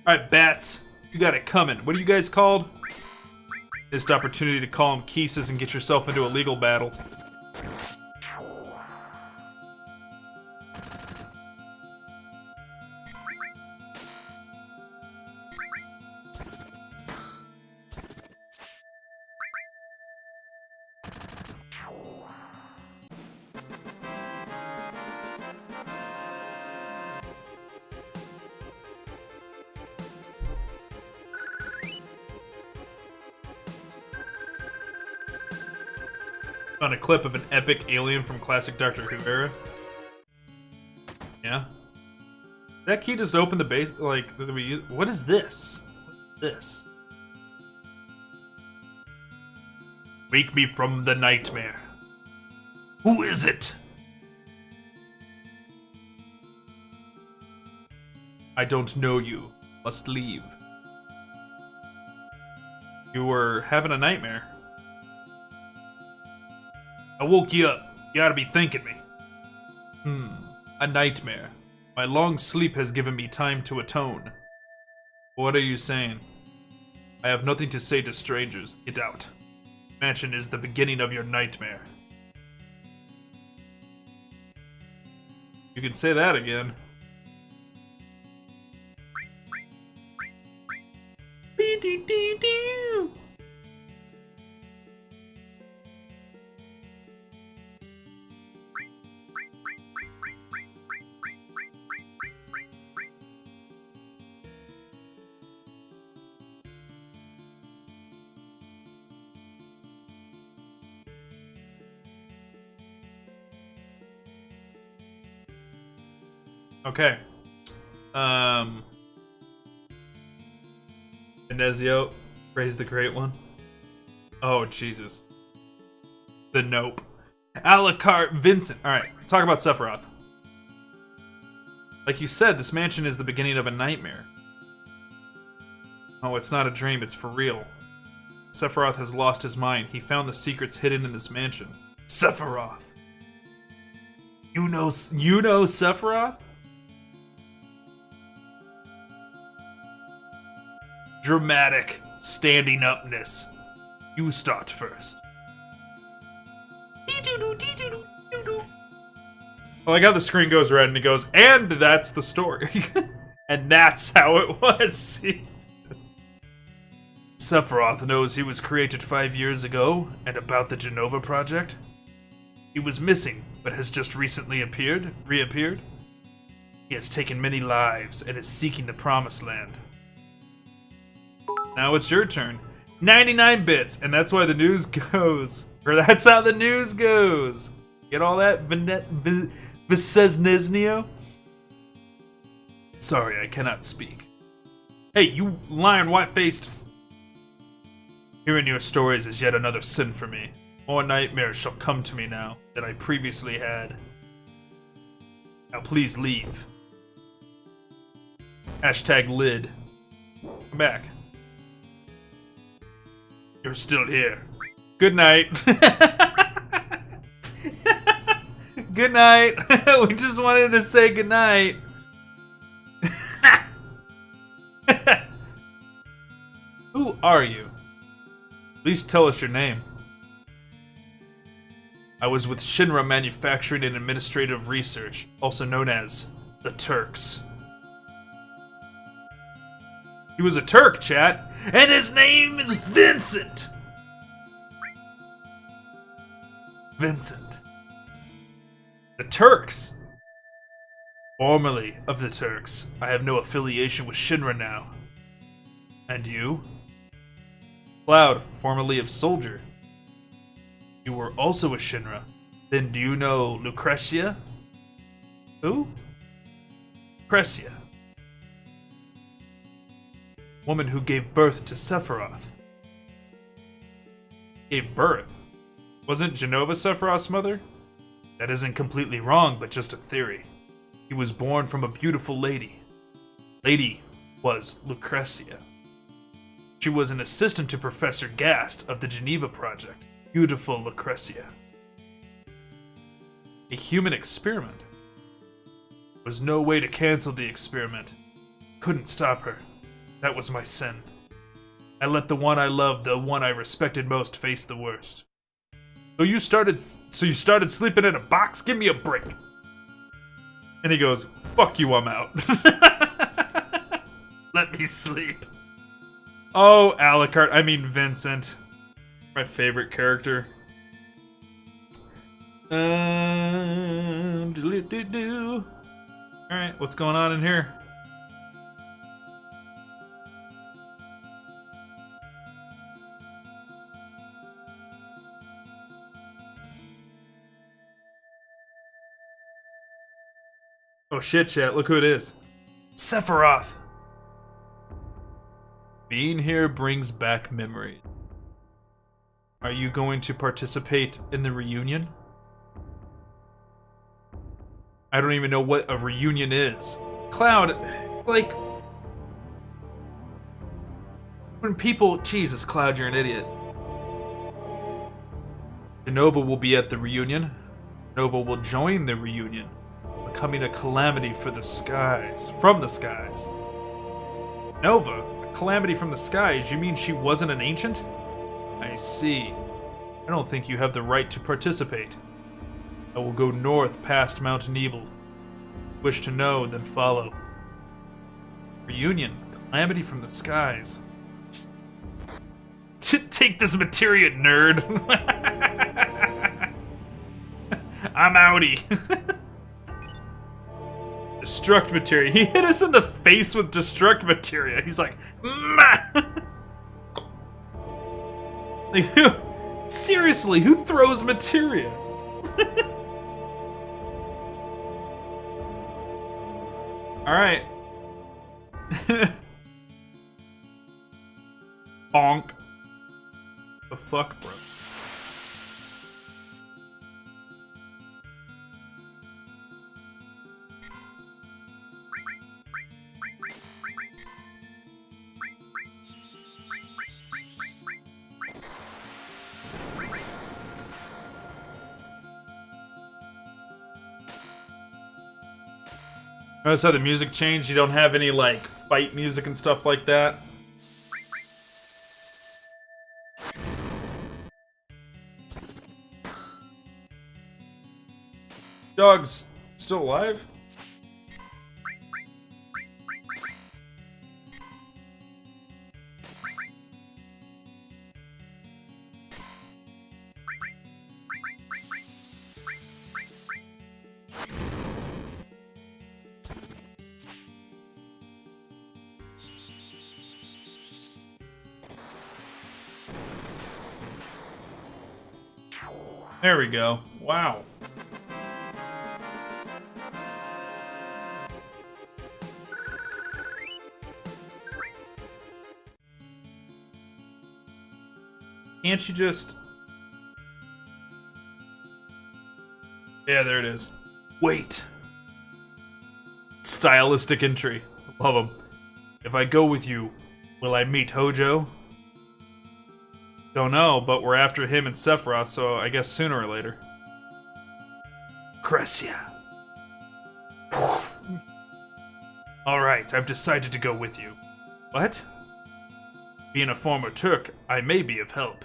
S3: Alright, bats. You got it coming. What are you guys called? Missed opportunity to call them Keeses and get yourself into a legal battle. On a clip of an epic alien from classic Doctor Who era. Yeah. That key just opened the base, like, what is this? What is this? Wake me from the nightmare. Who is it? I don't know you. Must leave. You were having a nightmare. I woke you up. You ought to be thanking me. A nightmare. My long sleep has given me time to atone. What are you saying? I have nothing to say to strangers. Get out. Mansion is the beginning of your nightmare. You can say that again. Okay. Inezio, praise the Great One. Oh, Jesus. The Nope. Alucard, Vincent. Alright, talk about Sephiroth. Like you said, this mansion is the beginning of a nightmare. Oh, it's not a dream, it's for real. Sephiroth has lost his mind. He found the secrets hidden in this mansion. Sephiroth! You know Sephiroth? Dramatic standing upness. You start first. I like how the screen goes red and it goes, and that's the story. And that's how it was. Sephiroth knows he was created 5 years ago, and about the Genova project. He was missing, but has just recently reappeared. He has taken many lives and is seeking the Promised Land. Now it's your turn. 99 bits, and that's why the news goes. Or that's how the news goes. Get all that, Vicesnesnio? Sorry, I cannot speak. Hey, you lion white-faced. Hearing your stories is yet another sin for me. More nightmares shall come to me now than I previously had. Now please leave. Hashtag lid. Come back. You're still here. Good night. Good night. We just wanted to say good night. Who are you? Please tell us your name. I was with Shinra Manufacturing and Administrative Research, also known as the Turks. He was a Turk, chat, and his name is Vincent! Vincent. The Turks! Formerly of the Turks, I have no affiliation with Shinra now. And you? Cloud, formerly of Soldier. You were also a Shinra. Then do you know Lucretia? Who? Lucretia. Woman who gave birth to Sephiroth. Gave birth? Wasn't Genova Sephiroth's mother? That isn't completely wrong, but just a theory. He was born from a beautiful lady. Lady was Lucretia. She was an assistant to Professor Gast of the Geneva Project. Beautiful Lucretia. A human experiment. There was no way to cancel the experiment. Couldn't stop her. That was my sin. I let the one I loved, the one I respected most, face the worst. So you started sleeping in a box? Give me a break. And he goes, fuck you, I'm out. Let me sleep. Oh, Alucard, I mean Vincent. My favorite character. Alright, what's going on in here? Oh shit, chat, look who it is. Sephiroth! Being here brings back memories. Are you going to participate in the reunion? I don't even know what a reunion is. Cloud, like... When people... Jesus, Cloud, you're an idiot. Genova will be at the reunion. Genova will join the reunion, becoming a calamity for the skies. From the skies. Nova? A calamity from the skies? You mean she wasn't an ancient? I see. I don't think you have the right to participate. I will go north past Mount Nebel. Wish to know, then follow. Reunion. Calamity from the skies. Take this materia, nerd. I'm outie. Destruct materia. He hit us in the face with destruct materia. He's like, like, seriously, who throws materia? Alright. Bonk. The fuck, bro? Notice how the music changed? You don't have any, like, fight music and stuff like that. Dog's still alive? There we go. Wow. Can't you just... Yeah, there it is. Wait. Stylistic entry. Love them. If I go with you, will I meet Hojo? Don't know, but we're after him and Sephiroth, so I guess sooner or later. Crescia. Alright, I've decided to go with you. What? Being a former Turk, I may be of help.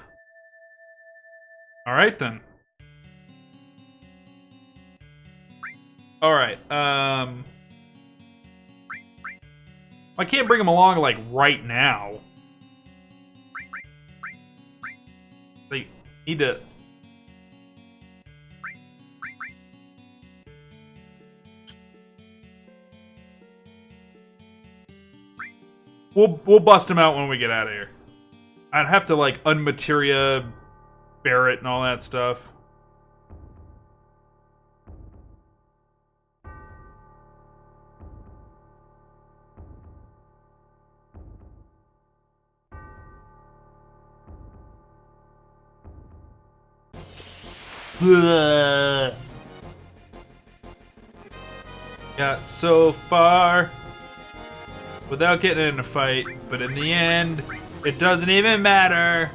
S3: Alright then. Alright, I can't bring him along, like, right now. They need to... We'll bust him out when we get out of here. I'd have to, like, unmateria Barrett and all that stuff. Got so far without getting in a fight, but in the end, it doesn't even matter.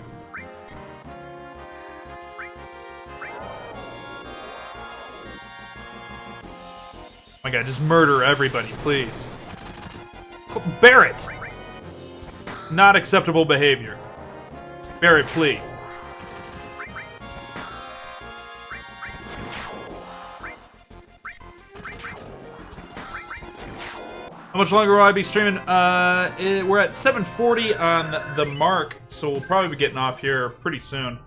S3: Oh my god, just murder everybody, please. Barrett! Not acceptable behavior. Barrett, please. How much longer will I be streaming? We're at 7:40 on the mark, so we'll probably be getting off here pretty soon.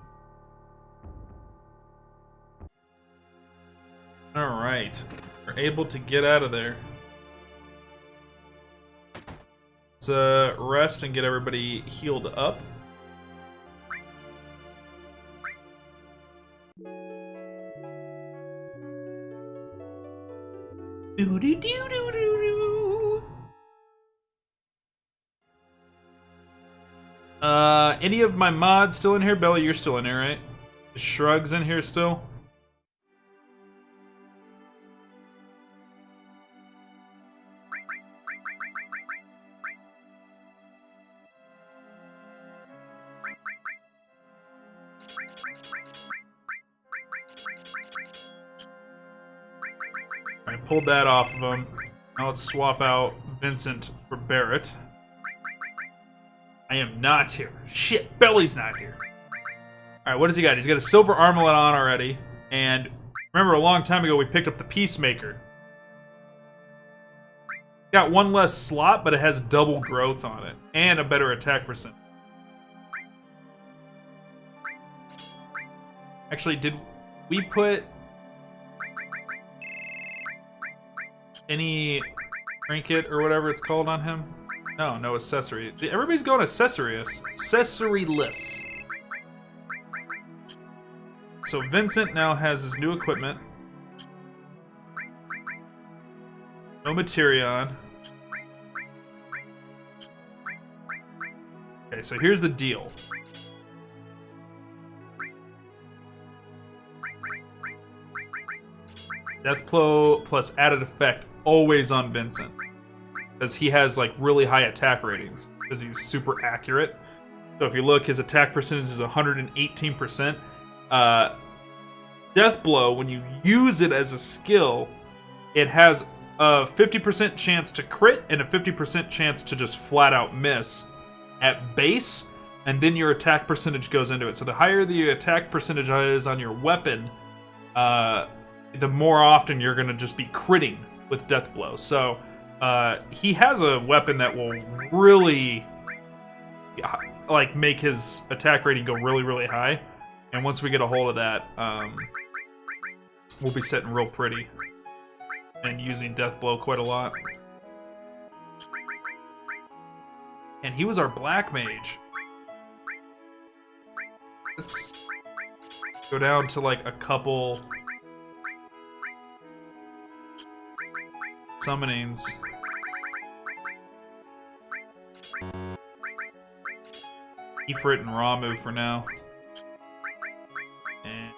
S3: Alright. We're able to get out of there. Let's rest and get everybody healed up. Any of my mods still in here? Belly, you're still in here, right? The Shrug's in here still? Alright, pulled that off of him. Now let's swap out Vincent for Barrett. I am not here. Shit, Belly's not here. Alright, what does he got? He's got a silver armlet on already. And remember, a long time ago we picked up the Peacemaker. Got one less slot, but it has double growth on it. And a better attack percent. Actually, did we put any trinket or whatever it's called on him? No, no accessory. Everybody's going accessory-less. So Vincent now has his new equipment. No Materion. Okay, so here's the deal. Death blow plus added effect always on Vincent. Because he has like really high attack ratings. Because he's super accurate. So if you look, his attack percentage is 118%. Death blow, when you use it as a skill, it has a 50% chance to crit and a 50% chance to just flat out miss at base, and then your attack percentage goes into it. So the higher the attack percentage is on your weapon, the more often you're going to just be critting with death blow. So he has a weapon that will really like make his attack rating go really, really high. And once we get a hold of that, we'll be sitting real pretty and using death blow quite a lot. And he was our black mage. Let's go down to like a couple summonings. Ifrit and Ramu for now. And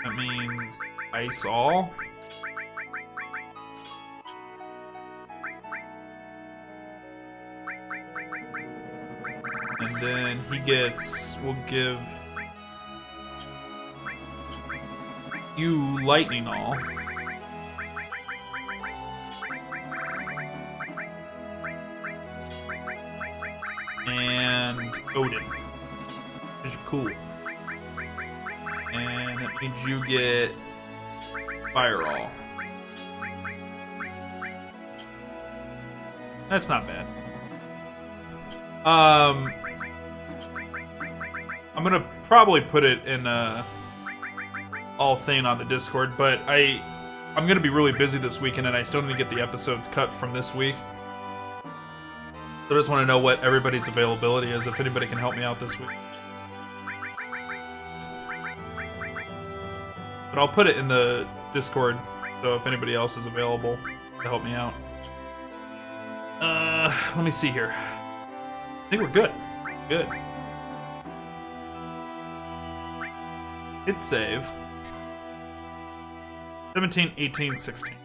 S3: that means Ice All. And then he gets, we'll give you Lightning All. And Odin, because you're cool. And that means you get Fire All. That's not bad. I'm gonna probably put it in all thing on the Discord, but I'm gonna be really busy this weekend, and I still need to get the episodes cut from this week. So I just want to know what everybody's availability is, if anybody can help me out this week. But I'll put it in the Discord, so if anybody else is available to help me out. Let me see here. I think we're good. Good. Hit save. 17, 18, 16.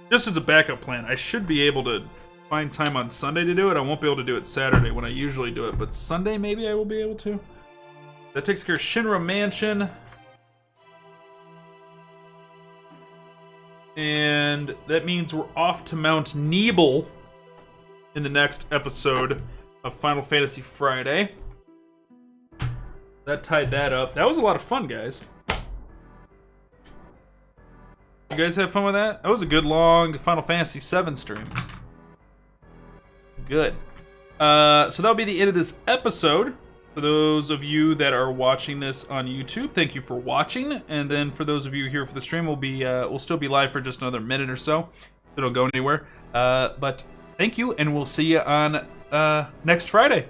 S3: Just as a backup plan, I should be able to find time on Sunday to do it. I won't be able to do it Saturday when I usually do it, but Sunday maybe I will be able to. That takes care of Shinra Mansion. And that means we're off to Mount Nebel in the next episode of Final Fantasy Friday. That tied that up. That was a lot of fun, guys. You guys have fun with that? That was a good long Final Fantasy VII stream. Good. So that'll be the end of this episode. For those of you that are watching this on YouTube, thank you for watching. And then for those of you here for the stream, we'll still be live for just another minute or so. So don't go anywhere. But thank you, and we'll see you on next Friday.